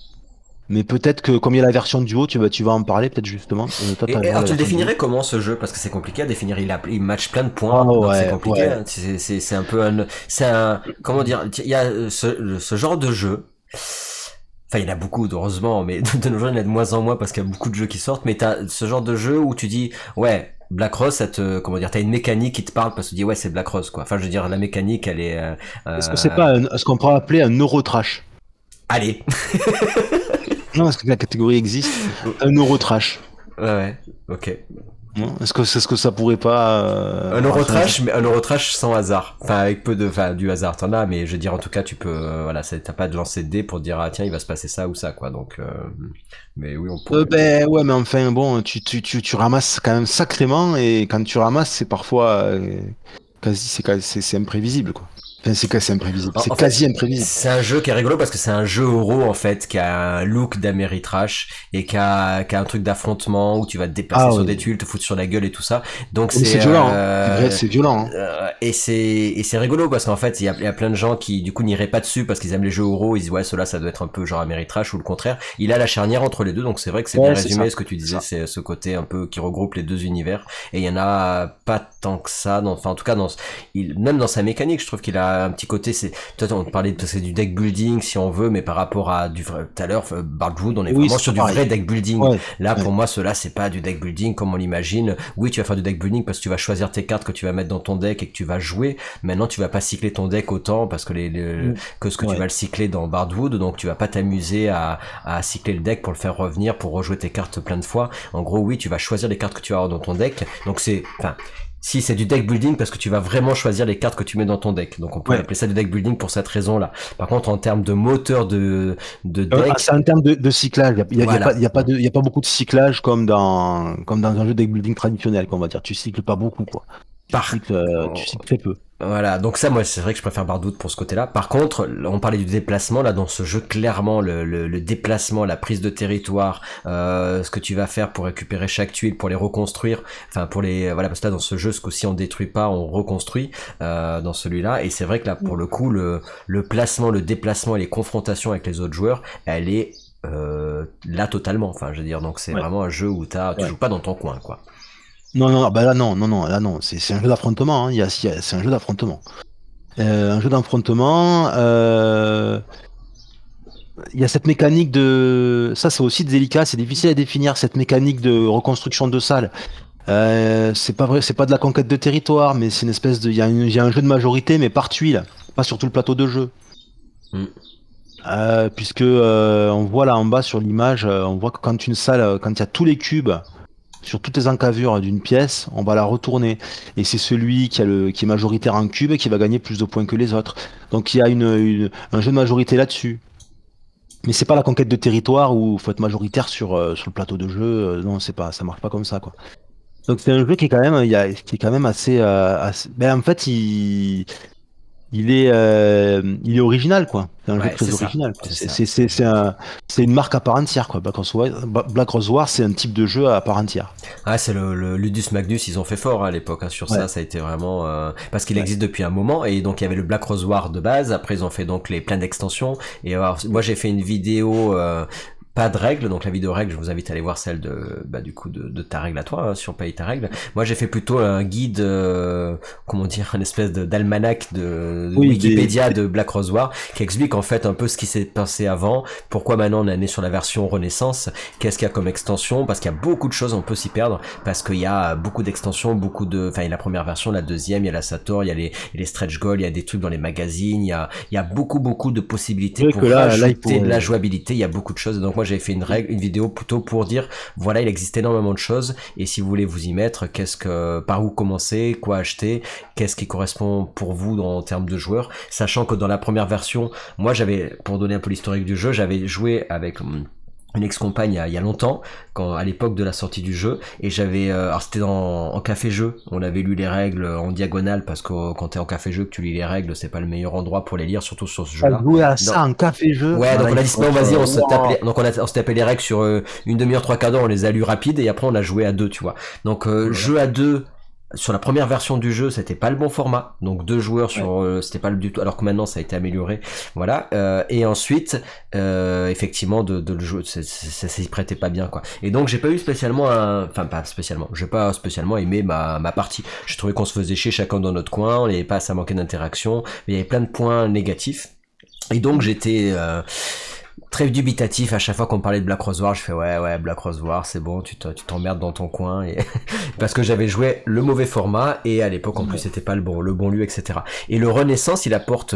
Mais peut-être que comme il y a la version duo, tu vas en parler peut-être justement. Toi, tu vas jouer à Alors la tu le version duo. définirais comment ce jeu? Parce que c'est compliqué à définir. Il match plein de Ah points, donc c'est ouais, compliqué, ouais. hein. C'est un peu c'est un, comment dire, il y a ce genre de jeu. Enfin, il y en a beaucoup, heureusement, mais de nos jours, il y en a de moins en moins parce qu'il y a beaucoup de jeux qui sortent. Mais t'as ce genre de jeu où tu dis, ouais, Black Rose, comment dire, t'as une mécanique qui te parle parce que tu dis, ouais, c'est Black Rose, quoi. Enfin, je veux dire, la mécanique, elle est, Est-ce que c'est euh, pas ce qu'on pourrait appeler un Eurotrash? allez. Non, est-ce que la catégorie existe? Un Eurotrash. Ouais, ouais, ok. Non, est-ce que ça pourrait pas Un rentrer dans Eurotrash, cette... mais un Eurotrash sans hasard. Enfin, avec peu de, enfin, du hasard, t'en as, mais je veux dire, en tout cas, tu peux, voilà, t'as pas de lancer de dés pour te dire, ah tiens, il va se passer ça ou ça, quoi. Donc, mais oui, on pourrait. Ben ouais, mais enfin bon, tu ramasses quand même sacrément et quand tu ramasses, c'est parfois c'est imprévisible quoi. Enfin, c'est imprévisible, c'est En fait, quasi imprévisible. c'est un jeu qui est rigolo parce que c'est un jeu euro en fait, qui a un look d'Ameritrash et qui a un truc d'affrontement où tu vas te déplacer Ah sur oui, des tuiles, te foutre sur la gueule et tout ça. Donc mais c'est c'est violent, hein. C'est vrai, c'est violent, hein. et c'est rigolo parce qu'en fait il y a plein de gens qui du coup n'iraient pas dessus parce qu'ils aiment les jeux euro, ils disent ouais cela ça doit être un peu genre Ameritrash ou le contraire. Il a la charnière entre les deux donc c'est vrai que c'est bien Ouais, c'est résumé ça, ce que tu c'est disais, ça. c'est ce côté un peu qui regroupe les deux univers et il y en a pas tant que ça enfin en tout cas même dans sa mécanique je trouve qu'il a un petit côté toi, on parlait de c'est du deck building si on veut, mais par rapport à du vrai, tout à l'heure, Bardwood, on est Oui, vraiment c'est sur pas du pareil. vrai deck building. Ouais, Là, ouais. pour moi, cela, c'est pas du deck building comme on l'imagine. Oui, tu vas faire du deck building parce que tu vas choisir tes cartes que tu vas mettre dans ton deck et que tu vas jouer. Maintenant, tu vas pas cycler ton deck autant parce que Mm. que ce que tu vas Ouais. le cycler dans Bardwood, donc tu vas pas t'amuser à cycler le deck pour le faire revenir, pour rejouer tes cartes plein de fois. En gros, oui, tu vas choisir les cartes que tu vas avoir dans ton deck. Donc enfin, si c'est du deck building parce que tu vas vraiment choisir les cartes que tu mets dans ton deck. Donc on peut Ouais. appeler ça du deck building pour cette raison-là. Par contre, en termes de moteur de deck, C'est en termes de cyclage. voilà. Il y a pas beaucoup de cyclage comme dans un jeu deck building traditionnel, qu'on va dire. Tu cycles pas beaucoup, quoi. Par Tu cycles très peu. Voilà, donc ça, moi, c'est vrai que je préfère Bardoud pour ce côté-là. Par contre, on parlait du déplacement, là, dans ce jeu, clairement, le déplacement, la prise de territoire, ce que tu vas faire pour récupérer chaque tuile, pour les reconstruire, enfin, voilà, parce que là, dans ce jeu, ce coup-ci, on détruit pas, on reconstruit, dans celui-là, et c'est vrai que là, pour le coup, le placement, le déplacement et les confrontations avec les autres joueurs, elle est, là, totalement, enfin, je veux dire, donc c'est Ouais. vraiment un jeu où tu Ouais. joues pas dans ton coin, quoi. Non, non, bah là, non, non, non, là, non. C'est un jeu d'affrontement, hein. C'est un jeu d'affrontement. Un jeu d'affrontement. il y a cette mécanique de, ça c'est aussi délicat, c'est difficile à définir cette mécanique de reconstruction de salle. C'est pas vrai, c'est pas de la conquête de territoire, mais c'est une espèce de, il y a un jeu de majorité, mais par tuile, pas sur tout le plateau de jeu. Mm. Puisque on voit là en bas sur l'image, on voit que quand une salle, quand il y a tous les cubes sur toutes les encavures d'une pièce, on va la retourner. Et c'est celui qui est majoritaire en cube qui va gagner plus de points que les autres. Donc il y a un jeu de majorité là-dessus. Mais c'est pas la conquête de territoire où il faut être majoritaire sur le plateau de jeu. Non, c'est pas, ça marche pas comme ça, quoi. Donc c'est un jeu qui est quand même, qui est quand même ben, en fait, il est original, quoi. C'est un jeu Ouais, c'est très ça, original, quoi. c'est ça. C'est une marque à part entière, quoi. Black Rose War, c'est un type de jeu à part entière. Ah, c'est le Ludus Magnus, ils ont fait fort à l'époque hein, sur Ouais, ça a été vraiment parce qu'il ouais. existe depuis un moment et donc il y avait le Black Rose War de base, après ils ont fait donc les plein d'extensions et alors, moi j'ai fait une vidéo pas de règles, donc la vidéo règles, je vous invite à aller voir celle de bah du coup de ta règle à toi hein, sur Paye ta règle. Moi j'ai fait plutôt un guide comment dire, un espèce d'almanach de Oui, Wikipédia de Black Rose War qui explique en fait un peu ce qui s'est passé avant, pourquoi maintenant on est sur la version Renaissance, qu'est-ce qu'il y a comme extension, parce qu'il y a beaucoup de choses, on peut s'y perdre, parce qu'il y a beaucoup d'extensions, beaucoup de, enfin il y a la première version, la deuxième, il y a la Sator, il y a les stretch goals, il y a des trucs dans les magazines, il y a beaucoup de possibilités c'est vrai que pour là, il rajouter de la pourrait. jouabilité, il y a beaucoup de choses, donc moi j'avais fait une vidéo plutôt pour dire, voilà, il existe énormément de choses, et si vous voulez vous y mettre, par où commencer, quoi acheter, qu'est-ce qui correspond pour vous en termes de joueurs, sachant que dans la première version, moi j'avais, pour donner un peu l'historique du jeu, j'avais joué avec une ex-compagne il y a longtemps, à l'époque de la sortie du jeu, et j'avais, alors c'était en café jeu, on avait lu les règles en diagonale parce que quand t'es en café jeu que tu lis les règles, c'est pas le meilleur endroit pour les lire, surtout sur ce Pas jeu-là. jouer à Non. ça en café-jeu. Ouais, Non, donc là, on il a dit faut non, être. vas-y, Wow. on se tapait les règles sur une demi-heure, trois quarts d'heure, on les a lu rapide et après on a joué à deux, tu vois. Donc Oh là là. jeu à deux. Sur la première version du jeu, c'était pas le bon format, donc deux joueurs Ouais. sur, c'était pas le du tout. Alors que maintenant, ça a été amélioré, voilà. Et ensuite, effectivement, de le jouer, ça s'y prêtait pas bien, quoi. Et donc, j'ai pas eu spécialement enfin pas spécialement, j'ai pas spécialement aimé ma partie. J'ai trouvé qu'on se faisait chier chacun dans notre coin, on n'avait pas, ça manquait d'interaction, mais il y avait plein de points négatifs. Et donc, j'étais très dubitatif à chaque fois qu'on parlait de Black Rose War. Je fais ouais Black Rose War c'est bon, tu t'emmerdes dans ton coin et parce que j'avais joué le mauvais format et à l'époque en plus Ouais. c'était pas le bon lieu, etc. Et le Renaissance il apporte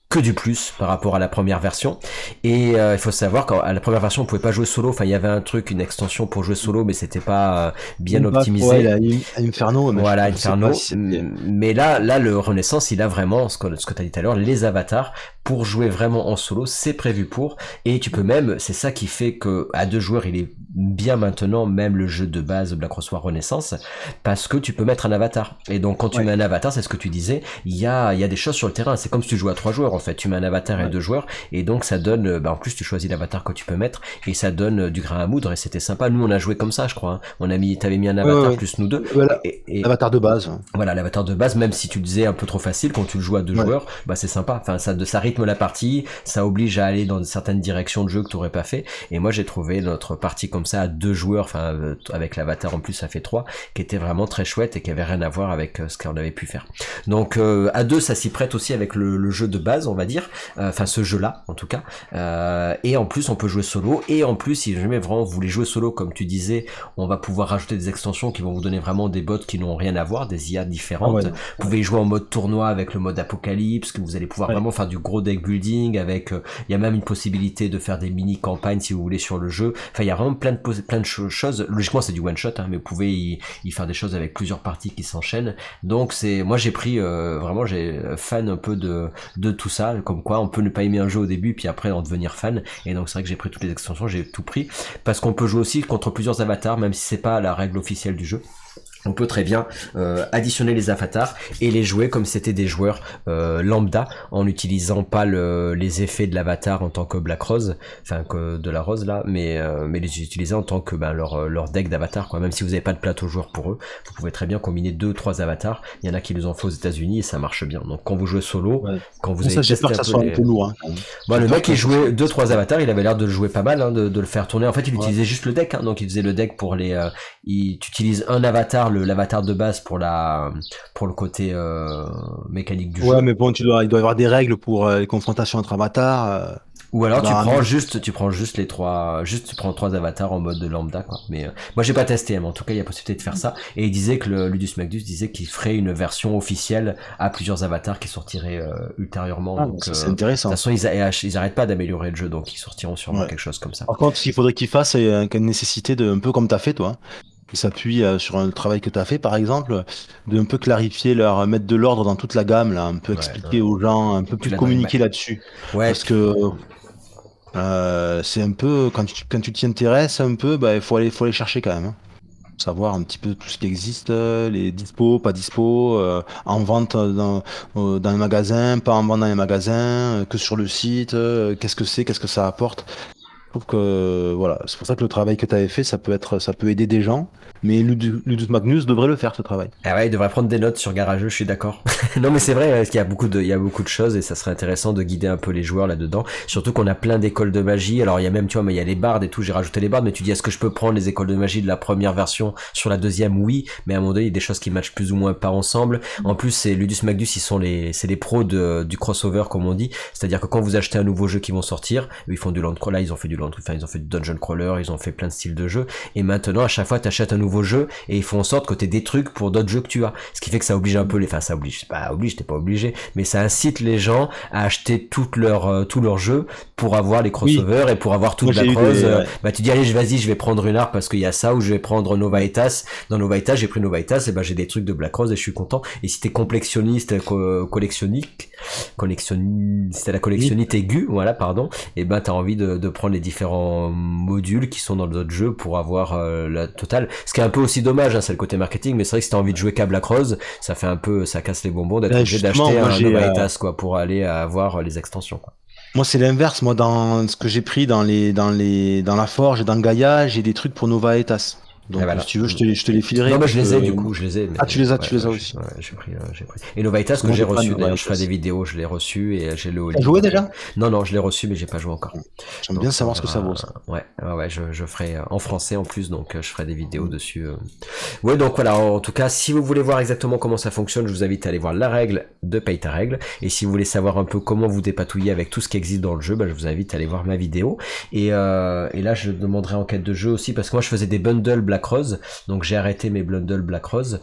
que du plus par rapport à la première version. Et il faut savoir qu'à la première version on pouvait pas jouer solo, enfin il y avait un truc, une extension pour jouer solo mais c'était pas bien Impact, ouais, optimisé. Inferno, mais Voilà, je sais pas Inferno. si c'était. Mais là, le Renaissance, il a vraiment, ce que t'as dit tout à l'heure, les avatars pour jouer vraiment en solo, c'est prévu pour. Et tu peux même, c'est ça qui fait que à deux joueurs, il est bien maintenant, même le jeu de base Black Rose War Renaissance, parce que tu peux mettre un avatar. Et donc, quand tu Ouais, mets un avatar, c'est ce que tu disais, il y a des choses sur le terrain. C'est comme si tu jouais à trois joueurs, en fait. Tu mets un avatar et ouais. deux joueurs, et donc ça donne, en plus, tu choisis l'avatar que tu peux mettre, et ça donne du grain à moudre, et c'était sympa. Nous, on a joué comme ça, je crois. Hein. T'avais mis un Ouais, ouais, avatar ouais. plus nous deux, Voilà, et l'avatar de base. voilà, l'avatar de base, même si tu le disais un peu trop facile, quand tu le joues à deux Ouais. joueurs, bah c'est sympa. Enfin, ça rythme la partie, ça oblige à aller dans certaines directions de jeu que tu aurais pas fait. Et moi, j'ai trouvé notre partie comme ça à deux joueurs, enfin avec l'avatar en plus, ça fait trois, qui était vraiment très chouette et qui avait rien à voir avec ce qu'on avait pu faire. Donc à deux, ça s'y prête aussi avec le jeu de base, on va dire. Enfin, ce jeu-là, en tout cas. Et en plus, on peut jouer solo. Et en plus, si jamais vraiment vous voulez jouer solo, comme tu disais, on va pouvoir rajouter des extensions qui vont vous donner vraiment des bots qui n'ont rien à voir, des IA Ah différentes. ouais. Vous pouvez jouer en mode tournoi avec le mode apocalypse, que vous allez pouvoir Ouais. vraiment faire du gros deck building avec, il y a même une possibilité de faire des mini campagnes si vous voulez sur le jeu. Enfin, il y a vraiment plein de choses. Logiquement, c'est du one shot, hein, mais vous pouvez y faire des choses avec plusieurs parties qui s'enchaînent. Donc moi j'ai pris, vraiment, j'ai fan un peu de tout ça, comme quoi on peut ne pas aimer un jeu au début, puis après en devenir fan. Et donc c'est vrai que j'ai pris toutes les extensions, j'ai tout pris, parce qu'on peut jouer aussi contre plusieurs avatars, même si c'est pas la règle officielle du jeu. On peut très bien additionner les avatars et les jouer comme si c'était des joueurs lambda, en n'utilisant pas les effets de l'avatar en tant que Black Rose, enfin que de la rose là, mais les utiliser en tant que leur deck d'avatar, quoi. Même si vous n'avez pas de plateau joueur pour eux, vous pouvez très bien combiner 2-3 avatars. Il y en a qui les ont fait aux États-Unis et ça marche bien. Donc quand vous jouez solo, Ouais. quand vous Bon, avez ça, j'ai peur testé que un ça peu soit un les, peu lourd, hein, quand même. bon, J'ai le peur mec que il ça jouait soit. 2-3 avatars, il avait l'air de le jouer pas mal, hein, de le faire tourner. En fait, il Ouais. utilisait juste le deck, hein, donc il faisait le deck pour tu utilises un avatar, l'avatar de base pour le côté mécanique du Ouais, jeu. mais bon, il doit y avoir des règles pour les confrontations entre avatars. Ou alors Bah, tu prends juste les trois, juste tu prends trois avatars en mode lambda quoi. Mais moi j'ai pas testé, mais en tout cas il y a possibilité de faire ça. Et il disait que le Ludus Magnus disait qu'il ferait une version officielle à plusieurs avatars qui sortiraient ultérieurement. ah, Donc ça c'est de toute intéressant. façon ils arrêtent pas d'améliorer le jeu, donc ils sortiront sûrement Ouais. quelque chose comme ça. Par contre, ce qu'il faudrait qu'ils fassent, c'est une nécessité de, un peu comme tu as fait, toi, qui s'appuie sur un travail que tu as fait, par exemple, de un peu clarifier, mettre de l'ordre dans toute la gamme, là, un peu Ouais. expliquer aux gens, un peu Tu plus l'as dans les mains. communiquer là-dessus. Ouais. Parce que c'est un peu, quand tu t'y intéresses un peu, bah, faut aller chercher quand même, hein. Savoir un petit peu tout ce qui existe, les dispo, pas dispo, en vente dans les magasins, pas en vente dans les magasins, que sur le site, qu'est-ce que c'est, qu'est-ce que ça apporte. Je trouve que voilà, c'est pour ça que le travail que tu avais fait, ça peut aider des gens, mais Ludus Magnus devrait le faire ce travail. Ah ouais, il devrait prendre des notes sur Garageux, je suis d'accord. Non mais c'est vrai, parce qu'il y a il y a beaucoup de choses et ça serait intéressant de guider un peu les joueurs là-dedans. Surtout qu'on a plein d'écoles de magie. Alors il y a même, tu vois, mais il y a les bardes et tout, j'ai rajouté les bardes, mais tu dis est-ce que je peux prendre les écoles de magie de la première version sur la deuxième? Oui, mais à un moment donné, il y a des choses qui matchent plus ou moins pas ensemble. En plus, c'est Ludus Magnus, c'est les pros du crossover comme on dit. C'est-à-dire que quand vous achetez un nouveau jeu qui vont sortir, ils font du land crawler, là, ils ont fait du land, enfin ils ont fait du dungeon crawler, ils ont fait plein de styles de jeu. Et maintenant, à chaque fois, t'achètes un nouveau jeu et ils font en sorte que t'aies des trucs pour d'autres jeux que tu as. Ce qui fait que ça oblige un peu enfin ça oblige, pas oblige, t'es pas obligé, mais ça incite les gens à acheter tous leurs jeux pour avoir les Oui, crossovers et pour avoir tout moi de la j'ai eu cross. des, ouais. Bah tu dis allez, vas-y, je vais prendre une arc parce qu'il y a ça, ou je vais prendre Novaitas. Dans Novaitas, j'ai pris Novaitas, et ben j'ai des trucs de Black Rose et je suis content. Et si t'es complexionniste, c'était la Oui. collectionnite aiguë, voilà, pardon, et ben t'as envie de prendre les différents modules qui sont dans d'autres jeux pour avoir la totale. Ce qui est un peu aussi dommage, hein, c'est le côté marketing, mais c'est vrai que si t'as envie de jouer qu'à Black Rose, ça fait un peu, ça casse les bonbons d'être Ben, obligé justement, d'acheter un Novaitas quoi pour aller avoir les extensions quoi. moi c'est l'inverse. Moi, dans ce que j'ai pris dans la Forge et dans Gaïa, j'ai des trucs pour Nova Etas. Et Donc, si voilà. tu veux, je te les filerai Non, mais parce je les ai du que, coup, je les ai. Mais ah, tu les as aussi. ouais, j'ai pris. Et Novaitas Parce que que moi, j'ai j'ai pas reçu Nova d'ailleurs, je ferai des Etas. vidéos, je l'ai reçu et j'ai le T'as Oli. joué Donc, déjà? non, je l'ai reçu, mais j'ai pas joué encore. J'aime bien Donc on savoir ce que ça verra. vaut, ça. Ouais, je ferai en français en plus, donc je ferai des vidéos dessus. Ouais, donc voilà, en tout cas, si vous voulez voir exactement comment ça fonctionne, je vous invite à aller voir la règle de Paye ta règle. Et si vous voulez savoir un peu comment vous dépatouiller avec tout ce qui existe dans le jeu, bah, je vous invite à aller voir ma vidéo. Et là, je demanderai en quête de jeu aussi, parce que moi, je faisais des bundles Black Rose, donc j'ai arrêté mes bundles Black Rose.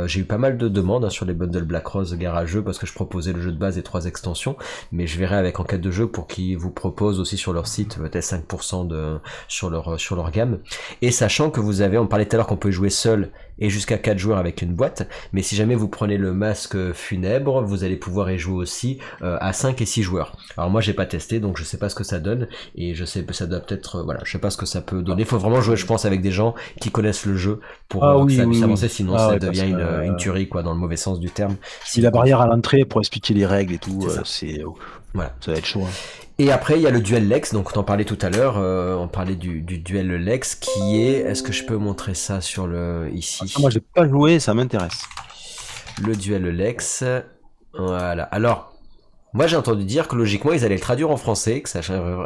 J'ai eu pas mal de demandes sur les bundles Black Rose garageux, parce que je proposais le jeu de base et 3 extensions, mais je verrai avec enquête de jeu pour qu'ils vous proposent aussi sur leur site peut-être 5% sur leur gamme. Et sachant que on parlait tout à l'heure qu'on pouvait jouer seul et jusqu'à 4 joueurs avec une boîte, mais si jamais vous prenez le masque funèbre, vous allez pouvoir y jouer aussi à 5 et 6 joueurs. Alors moi j'ai pas testé, donc je sais pas ce que ça donne, et je sais que ça doit peut-être, voilà, je sais pas ce que ça peut donner. Faut vraiment jouer, je pense, avec des gens qui connaissent le jeu pour Ah que oui, ça oui, puisse oui. avancer, sinon Ah ça ouais, parce devient que une tuerie, quoi, dans le mauvais sens du terme. puis Si la vous barrière à l'entrée pour expliquer les règles et tout, C'est ça. Voilà. ça va être chaud, hein. Et après, il y a le duel Lex, donc on en parlait tout à l'heure, on parlait du duel Lex, qui est que je peux montrer ça sur ici? Ah, moi, j'ai pas joué, ça m'intéresse. Le duel Lex, voilà. Alors, moi j'ai entendu dire que logiquement ils allaient le traduire en français, que ça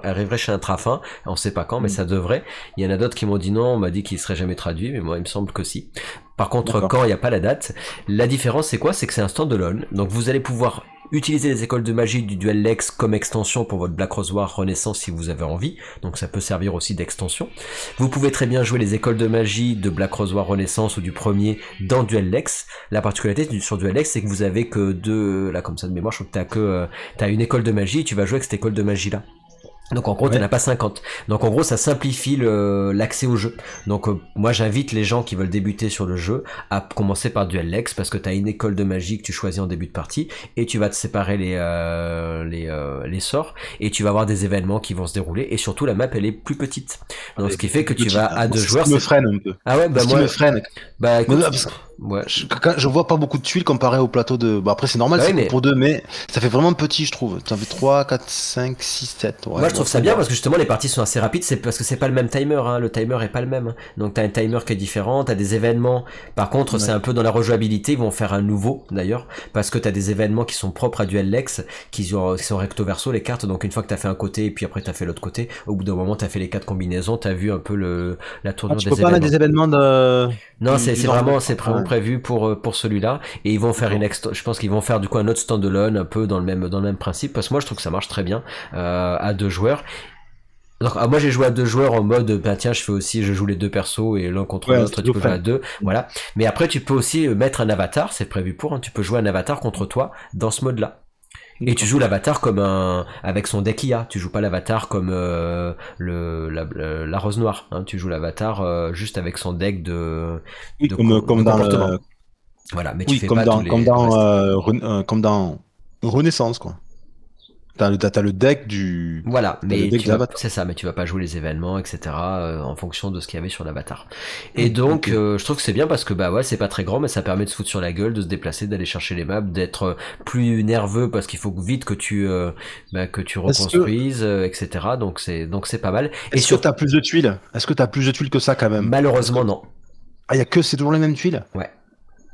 arriverait chez un Trafin, on sait pas quand, mais ça devrait. Il y en a d'autres qui m'ont dit non, on m'a dit qu'il serait jamais traduit, mais moi il me semble que si. Par contre, D'accord. quand il n'y a pas la date, la différence c'est quoi? C'est que c'est un standalone, donc vous allez pouvoir utiliser les écoles de magie du duel Lex comme extension pour votre Black Rose War Renaissance si vous avez envie, donc ça peut servir aussi d'extension. Vous pouvez très bien jouer les écoles de magie de Black Rose War Renaissance ou du premier dans Duel Lex. La particularité sur Duel Lex, c'est que vous avez que deux, là comme ça de mémoire, je crois que t'as une école de magie et tu vas jouer avec cette école de magie là. Donc en gros, t'en Ouais. as pas 50. Donc en gros, ça simplifie l'accès au jeu. Donc moi, j'invite les gens qui veulent débuter sur le jeu à commencer par Duel Lex parce que t'as une école de magie que tu choisis en début de partie et tu vas te séparer les sorts et tu vas avoir des événements qui vont se dérouler et surtout la map elle est plus petite. Donc ce qui fait que tu vas à deux joueurs. Ce qui me freine un peu. Ah ouais, bah Ce qui moi, me freine. bah Mais écoute, là, parce que ouais. je vois pas beaucoup de tuiles comparé au plateau de. Bah après, c'est normal, Bah c'est oui, que mais pour deux, mais ça fait vraiment petit, je trouve. T'en fais 3, 4, 5, 6, 7. Ouais, moi je trouve ça faut bien voir. parce que justement les parties sont assez rapides, c'est parce que c'est pas le même timer, hein. Le timer est pas le même, hein. Donc t'as un timer qui est différent, t'as des événements. Par contre, Ouais. c'est un peu dans la rejouabilité, ils vont faire un nouveau d'ailleurs, parce que t'as des événements qui sont propres à Duel Lex, qui sont recto verso les cartes. Donc une fois que t'as fait un côté et puis après t'as fait l'autre côté, au bout d'un moment t'as fait les 4 combinaisons, t'as vu un peu la Ah, tournure tu des peux pas mettre événements. des événements Non, du c'est normal. vraiment, Ouais. prévu pour celui-là, et ils vont faire je pense qu'ils vont faire du coup un autre standalone un peu dans le même principe, parce que moi je trouve que ça marche très bien à 2 joueurs. Donc, moi j'ai joué à 2 joueurs en mode bah tiens je joue les 2 persos et l'un contre Ouais, l'autre, tu peux jouer à schizophrène. 2, voilà. Mais après tu peux aussi mettre un avatar, c'est prévu pour, hein, tu peux jouer un avatar contre toi dans ce mode là. Et tu D'accord. joues l'avatar comme avec son deck IA. Tu joues pas l'avatar comme la rose noire. Hein. Tu joues l'avatar juste avec son deck Oui, de comme dans comportement. Voilà, mais tu oui, fais pas tous comme le dans, reste. comme dans Renaissance, quoi. T'as le deck Voilà, t'as le mais deck de l'avatar. c'est ça, mais tu vas pas jouer les événements, etc. En fonction de ce qu'il y avait sur l'avatar. Et Ok. donc, je trouve que c'est bien parce que bah ouais, c'est pas très grand, mais ça permet de se foutre sur la gueule, de se déplacer, d'aller chercher les maps, d'être plus nerveux parce qu'il faut vite que tu Est-ce que, reconstruises, etc. Donc c'est pas mal. Et est-ce que sur t'as plus de tuiles? Est-ce que t'as plus de tuiles que ça quand même? Parce que, malheureusement non. c'est toujours les mêmes tuiles? Ouais.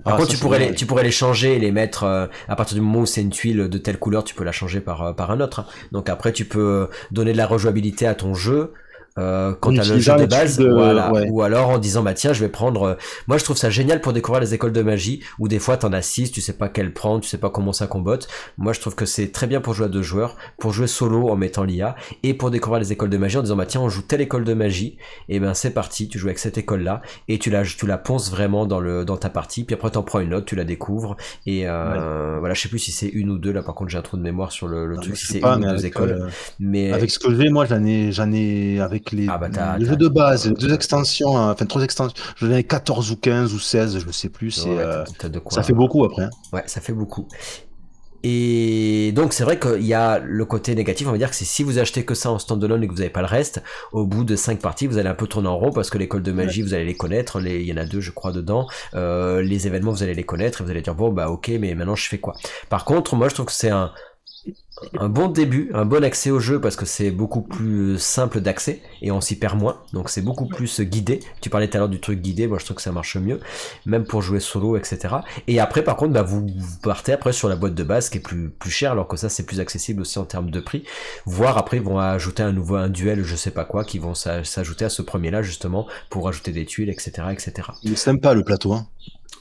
Par Ah, contre, ça c'est dommage. tu pourrais les changer et les mettre à partir du moment où c'est une tuile de telle couleur, tu peux la changer par un autre. Hein. Donc après, tu peux donner de la rejouabilité à ton jeu. Quand En t'as le jeu utilisant de les tuiles base, de, voilà, ouais. ou alors en disant bah tiens je vais prendre, moi je trouve ça génial pour découvrir les écoles de magie, où des fois t'en as 6, tu sais pas quelle prendre, tu sais pas comment ça combotte. Moi je trouve que c'est très bien pour jouer à 2 joueurs, pour jouer solo en mettant l'IA, et pour découvrir les écoles de magie en disant bah tiens on joue telle école de magie, et ben c'est parti, tu joues avec cette école là, et tu la ponces vraiment dans ta partie, puis après t'en prends une autre, tu la découvres, et Ouais. voilà je sais plus si c'est une ou deux, là par contre j'ai un trou de mémoire sur le Non, moi, truc, si je sais c'est pas, une ou mais deux écoles, avec mais ce que j'ai, moi, j'en ai, avec ah bah le jeu de base, les deux extensions, hein, enfin, 3 extensions, j'en ai 14 ou 15 ou 16, je ne sais plus, ouais, t'as de ça fait quoi. beaucoup après, hein. Ouais, ça fait beaucoup. Et donc c'est vrai qu'il y a le côté négatif, on va dire que c'est si vous achetez que ça en standalone et que vous n'avez pas le reste, au bout de 5 parties, vous allez un peu tourner en rond parce que l'école de Ouais. magie, vous allez les connaître, il y en a 2 je crois dedans, les événements vous allez les connaître et vous allez dire bon bah ok mais maintenant je fais quoi. Par contre moi je trouve que c'est un bon début, un bon accès au jeu parce que c'est beaucoup plus simple d'accès et on s'y perd moins, donc c'est beaucoup plus guidé. Tu parlais tout à l'heure du truc guidé, moi je trouve que ça marche mieux, même pour jouer solo, etc. Et après par contre, bah, vous partez après sur la boîte de base qui est plus chère, alors que ça c'est plus accessible aussi en termes de prix. Voire après ils vont ajouter un duel, je sais pas quoi, qui vont s'ajouter à ce premier là justement pour ajouter des tuiles, etc., etc. Il est sympa le plateau, hein.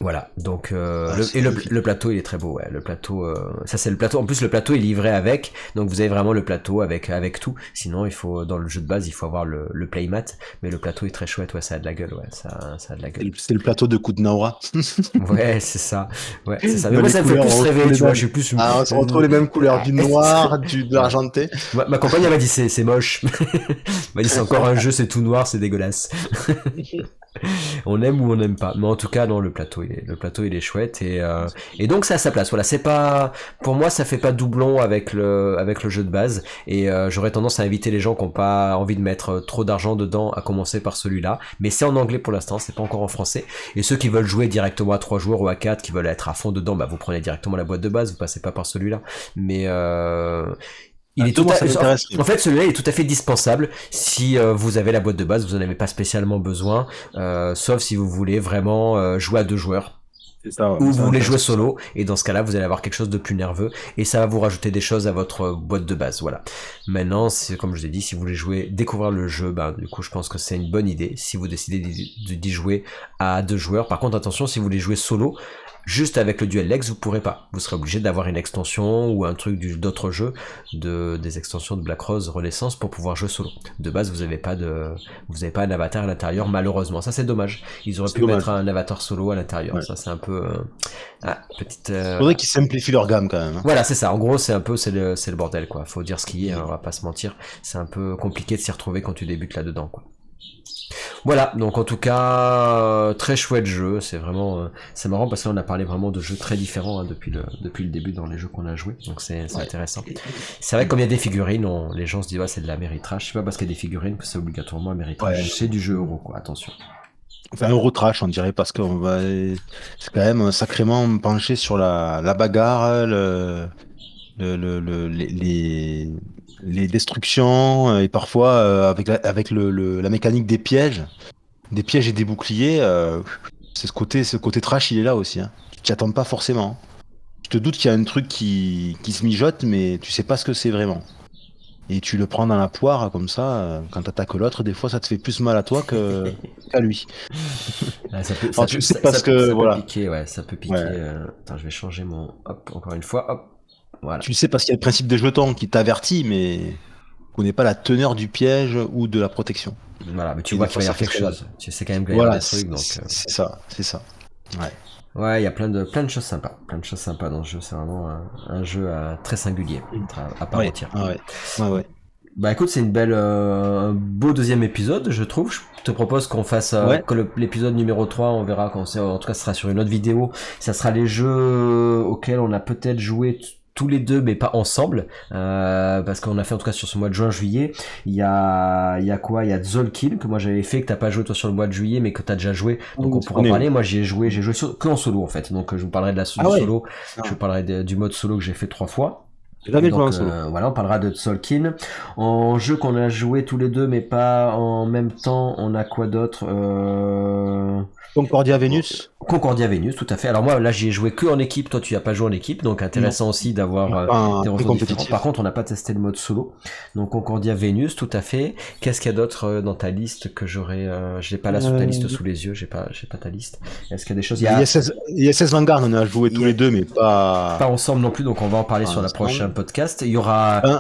Voilà, donc Ah, c'est le magnifique. plateau il est très beau, ouais. Le plateau, ça c'est le plateau. En plus le plateau est livré avec, donc vous avez vraiment le plateau avec tout. Sinon il faut dans le jeu de base il faut avoir le playmat, mais le plateau est très chouette, ouais, ça a de la gueule, ouais, ça a de la gueule. C'est le plateau de Kudnaora. Ouais, c'est ça, ouais, c'est ça. Mais Ben, moi les ça me fait couleurs, plus on retrouve rêver, les tu vois, mêmes. je suis plus. Ah, on retrouve les mêmes couleurs, du noir, de Ouais. l'argenté. Ma compagne elle m'a dit c'est moche. Elle m'a dit c'est encore un jeu, c'est tout noir, c'est dégueulasse. On aime ou on n'aime pas, mais en tout cas non, le plateau il est chouette, et donc ça a sa place. Voilà, c'est pas, pour moi ça fait pas doublon avec le jeu de base, et j'aurais tendance à inviter les gens qui ont pas envie de mettre trop d'argent dedans à commencer par celui-là, mais c'est en anglais pour l'instant, c'est pas encore en français, et ceux qui veulent jouer directement à 3 joueurs ou à 4, qui veulent être à fond dedans, bah vous prenez directement la boîte de base, vous passez pas par celui-là, mais il Ah, est toi, tout moi, à... ça m'intéresserait. En fait, celui-là est tout à fait dispensable si vous avez la boîte de base, vous en avez pas spécialement besoin, sauf si vous voulez vraiment jouer à 2 joueurs. C'est ça, ouais, Ou moi, vous ça voulez m'intéresse jouer pour ça. solo, et dans ce cas-là, vous allez avoir quelque chose de plus nerveux, et ça va vous rajouter des choses à votre boîte de base, voilà. Maintenant, c'est comme je l'ai dit, si vous voulez jouer, découvrir le jeu, bah, du coup, je pense que c'est une bonne idée, si vous décidez d'y jouer à 2 joueurs. Par contre, attention, si vous voulez jouer solo, juste avec le Duel Lex, vous pourrez pas. Vous serez obligé d'avoir une extension ou un truc d'autres jeux, des extensions de Black Rose Renaissance pour pouvoir jouer solo. De base, vous avez pas un avatar à l'intérieur, malheureusement. Ça, c'est dommage. Ils auraient C'est pu mettre dommage. un avatar solo à l'intérieur. Ouais. Ça, c'est un peu, petite, Faudrait qu'ils simplifient leur gamme quand même, hein. voilà, c'est ça. En gros, c'est le bordel, quoi. Faut dire ce qui est, hein, on va pas se mentir. C'est un peu compliqué de s'y retrouver quand tu débutes là-dedans, quoi. Voilà, donc en tout cas, très chouette jeu, c'est vraiment, c'est marrant parce que là on a parlé vraiment de jeux très différents hein, depuis le début dans les jeux qu'on a joués, donc c'est Ouais. intéressant. C'est vrai que comme il y a des figurines, les gens se disent ouais c'est de la méritrage, c'est pas parce qu'il y a des figurines que c'est obligatoirement un Ouais. méritrage, c'est du jeu euro quoi, attention. Enfin, un retrash, on dirait, parce qu'on va, c'est quand même sacrément penché sur la bagarre, les destructions, et parfois, avec la mécanique des pièges et des boucliers, c'est ce côté trash, il est là aussi, hein. Tu t'y attends pas forcément. Tu te doutes qu'il y a un truc qui se mijote, mais tu sais pas ce que c'est vraiment. et tu le prends dans la poire comme ça. Quand t'attaques l'autre, des fois, ça te fait plus mal à toi qu'à lui. Ah, Alors tu le sais parce que ça peut voilà, piquer, ouais, ça peut piquer. ouais. Attends, je vais changer mon. Hop, encore une fois, hop, voilà. Tu le sais parce qu'il y a le principe des jetons qui t'avertit, mais tu connais pas la teneur du piège ou de la protection. Voilà, mais tu Et des vois qu'il fois, va y ça avoir fait quelque très mal. chose. Tu sais quand même qu'il va y avoir Voilà, des trucs, donc. c'est ça, c'est ça. Ouais. Ouais, il y a plein de choses sympas. Plein de choses sympas dans ce jeu. C'est vraiment un jeu très singulier, à part Ouais, entière. ouais, ouais, ouais. Bah écoute, c'est une belle, un beau deuxième épisode, je trouve. Je te propose qu'on fasse Ouais. que l'épisode numéro 3, on verra quand c'est. En tout cas, ce sera sur une autre vidéo. Ça sera les jeux auxquels on a peut-être joué tous les deux, mais pas ensemble, parce qu'on a fait en tout cas sur ce mois de juin-juillet. Il y a quoi? Il y a Zolkin que moi j'avais fait, que t'as pas joué toi sur le mois de juillet, mais que t'as déjà joué. Donc on Je pourra en connais, oui. parler. Moi j'ai joué que en solo en fait. Donc je vous parlerai Ah du ouais. solo, je Ah, vous parlerai du mode solo que j'ai fait 3 fois. j'ai jamais joué Donc en solo. voilà, on parlera de Tzolk'in. En jeu qu'on a joué tous les deux, mais pas en même temps, on a quoi d'autre Concordia Venus? Concordia Venus, tout à fait. Alors moi, là, j'y ai joué que en équipe. Toi, tu as pas joué en équipe, donc Non. intéressant aussi d'avoir Pas des très retours différents. Par compétitif. contre, on n'a pas testé le mode solo. Donc Concordia Venus, tout à fait. Qu'est-ce qu'il y a d'autre dans ta liste que j'aurais je l'ai pas là sur ta liste Euh, sous les yeux. J'ai pas ta liste. Est-ce qu'il y a des choses? bah, ISS Vanguard, on a joué Il tous y a les deux, mais pas pas, ensemble non plus, donc on va en parler pas sur la prochaine ensemble. podcast. Il y aura Ben,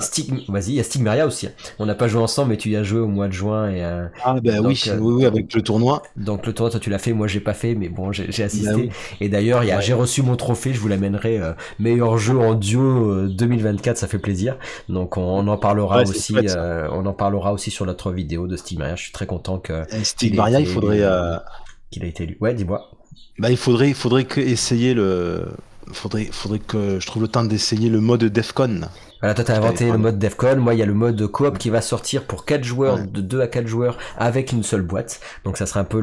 Vas-y, il y a Stigmaria aussi. On n'a pas joué ensemble, mais tu y as joué au mois de juin et ah ben oui, donc oui, oui, avec le tournoi. donc le tournoi, toi tu l'as fait, moi j'ai pas fait, mais bon j'ai Ben assisté. oui. Et d'ailleurs Ouais. j'ai reçu mon trophée, je vous l'amènerai meilleur jeu en duo 2024, ça fait plaisir. Donc on en parlera Ouais, c'est aussi, chouette ça. on en parlera aussi sur notre vidéo de Stigmaria. Je suis très content que qu'il ait Stigmaria, été élu, qu'il a été élu. Ouais, dis-moi. bah, il faudrait que essayer faudrait que je trouve le temps d'essayer le mode Defcon Voilà, toi t'as qu'il t'avait inventé le parlé. mode Defcon, moi il y a le mode coop qui va sortir pour 4 joueurs, Ouais. de 2 à 4 joueurs avec une seule boîte. Donc ça sera un peu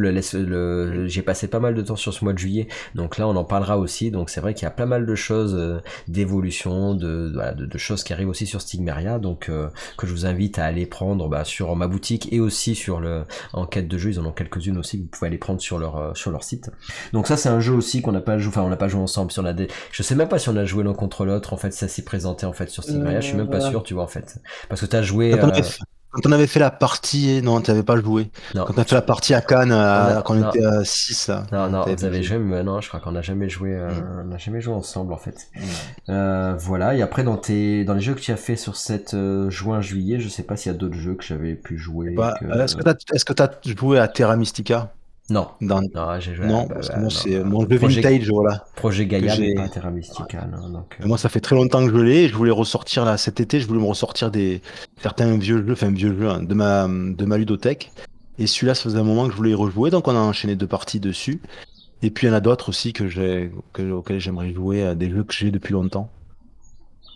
j'ai passé pas mal de temps sur ce mois de juillet, donc là on en parlera aussi. Donc c'est vrai qu'il y a pas mal de choses, d'évolution, voilà, de choses qui arrivent aussi sur Stigmeria, donc que je vous invite à aller prendre sur ma boutique et aussi sur le en quête de jeu, ils en ont quelques-unes aussi que vous pouvez aller prendre sur leur site. Donc ça c'est un jeu aussi qu'on n'a pas joué, enfin on n'a pas joué ensemble, si on a je sais même pas si on a joué l'un contre l'autre, en fait ça s'est présenté en fait sur Stigmeria, je suis même pas Euh, sûr, tu vois en fait. Parce que t'as joué Quand on avait fait, quand on avait fait la partie, non, tu n'avais pas joué. non, Quand on a fait la partie à Cannes, quand on non, était à 6 là, non, t'avais vous pas avez fait. joué, mais non, je crois qu'on n'a jamais joué, Mm. on n'a jamais joué ensemble en fait. Mm. Voilà, et après dans les jeux que tu as fait sur cette juin-juillet, je sais pas s'il y a d'autres jeux que j'avais pu Et jouer bah, que... est-ce que t'as joué à Terra Mystica? Non, Dans... non, j'ai joué à Non, parce que moi, non, c'est mon jeu Projet, vintage, voilà, Projet que Gaïa, mais j'ai. pas Terra Mystica, non, donc... Et moi, ça fait très longtemps que je l'ai, et je voulais ressortir là cet été, je voulais me ressortir certains vieux jeux, enfin vieux jeux, hein, de ma ludothèque. Et celui-là, ça faisait un moment que je voulais y rejouer, donc on a enchaîné 2 parties dessus. Et puis il y en a d'autres aussi auxquels j'aimerais jouer, des jeux que j'ai depuis longtemps.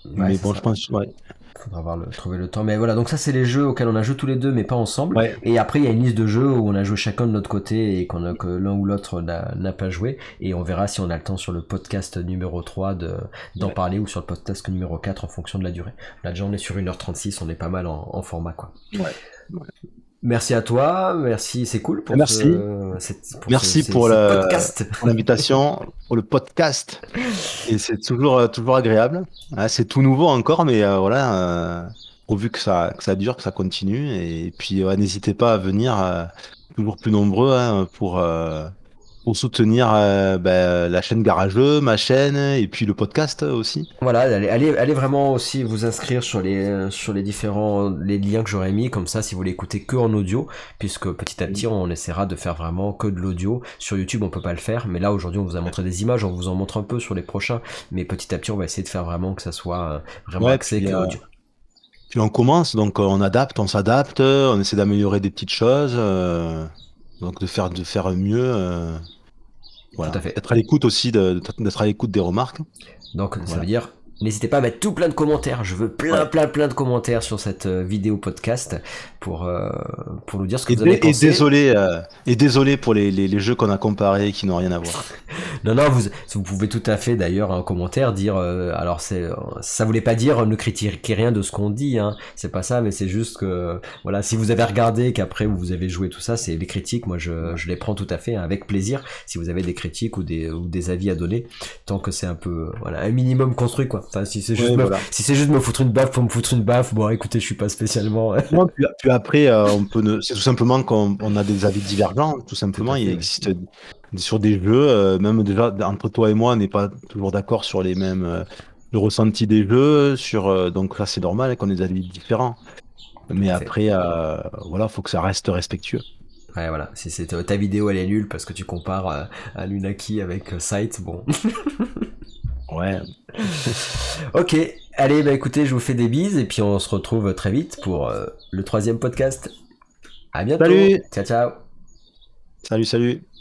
Ouais, Mais c'est bon, je ça. pense, ouais. Faudra trouver le temps. Mais voilà, donc ça c'est les jeux auxquels on a joué tous les deux, mais pas ensemble. Ouais, Et après il y a une liste de jeux où on a joué chacun de notre côté et que l'un ou l'autre n'a pas joué. Et on verra si on a le temps sur le podcast numéro 3 d'en ouais, parler ou sur le podcast numéro 4 en fonction de la durée. Là déjà on est sur 1h36, on est pas mal en format quoi. ouais. Ouais. Merci à toi, merci, c'est cool pour Merci. Merci pour ces podcasts. pour l'invitation, pour le podcast. Et c'est toujours agréable. Ah, c'est tout nouveau encore, mais voilà, pourvu que ça dure, que ça continue. Et puis, n'hésitez pas à venir, toujours plus nombreux, hein, pour soutenir la chaîne Garageux, ma chaîne, et puis le podcast aussi. Voilà, allez vraiment aussi vous inscrire sur les différents les liens que j'aurais mis, comme ça si vous voulez écouter que en audio, puisque petit à petit on essaiera de faire vraiment que de l'audio. Sur YouTube on peut pas le faire, mais là aujourd'hui on vous a montré des images, on vous en montre un peu sur les prochains, mais petit à petit on va essayer de faire vraiment que ça soit vraiment Ouais, axé que audio. puis on commence, donc on adapte, on s'adapte, on essaie d'améliorer des petites choses, donc de faire mieux. Tout à Voilà. fait. Être à l'écoute aussi, d'être à l'écoute des remarques. Donc ça veut Voilà. dire, n'hésitez pas à mettre tout plein de commentaires. Je veux Ouais. plein de commentaires sur cette vidéo podcast pour pour nous dire ce que vous avez Et pensé. désolé pour les jeux qu'on a comparés qui n'ont rien à voir. Non, non, vous pouvez tout à fait d'ailleurs en commentaire dire, alors ça voulait pas dire ne critiquez rien de ce qu'on dit, hein, c'est pas ça, mais c'est juste que, voilà, si vous avez regardé, qu'après vous avez joué tout ça, c'est les critiques, moi je les prends tout à fait, hein, avec plaisir, si vous avez des critiques ou des avis à donner, tant que c'est un peu, voilà, un minimum construit, quoi. Enfin, si c'est Ouais, juste voilà. si c'est juste me foutre une baffe pour me foutre une baffe, bon, écoutez, je suis pas spécialement. Non, puis après, c'est tout simplement qu'on a des avis divergents, tout Tout simplement. à Il fait, oui. existe sur des jeux, même déjà entre toi et moi, on n'est pas toujours d'accord sur les mêmes, le ressenti des jeux, donc là, c'est normal qu'on ait des avis différents. Tout Mais à fait. après, voilà, faut que ça reste respectueux. Ouais, voilà. Si c'est ta vidéo, elle est nulle parce que tu compares à Lunaki avec Sight, bon. Ouais. Ok, allez, bah écoutez, je vous fais des bises et puis on se retrouve très vite pour le troisième podcast. À bientôt. Salut! Ciao, ciao. Salut, salut!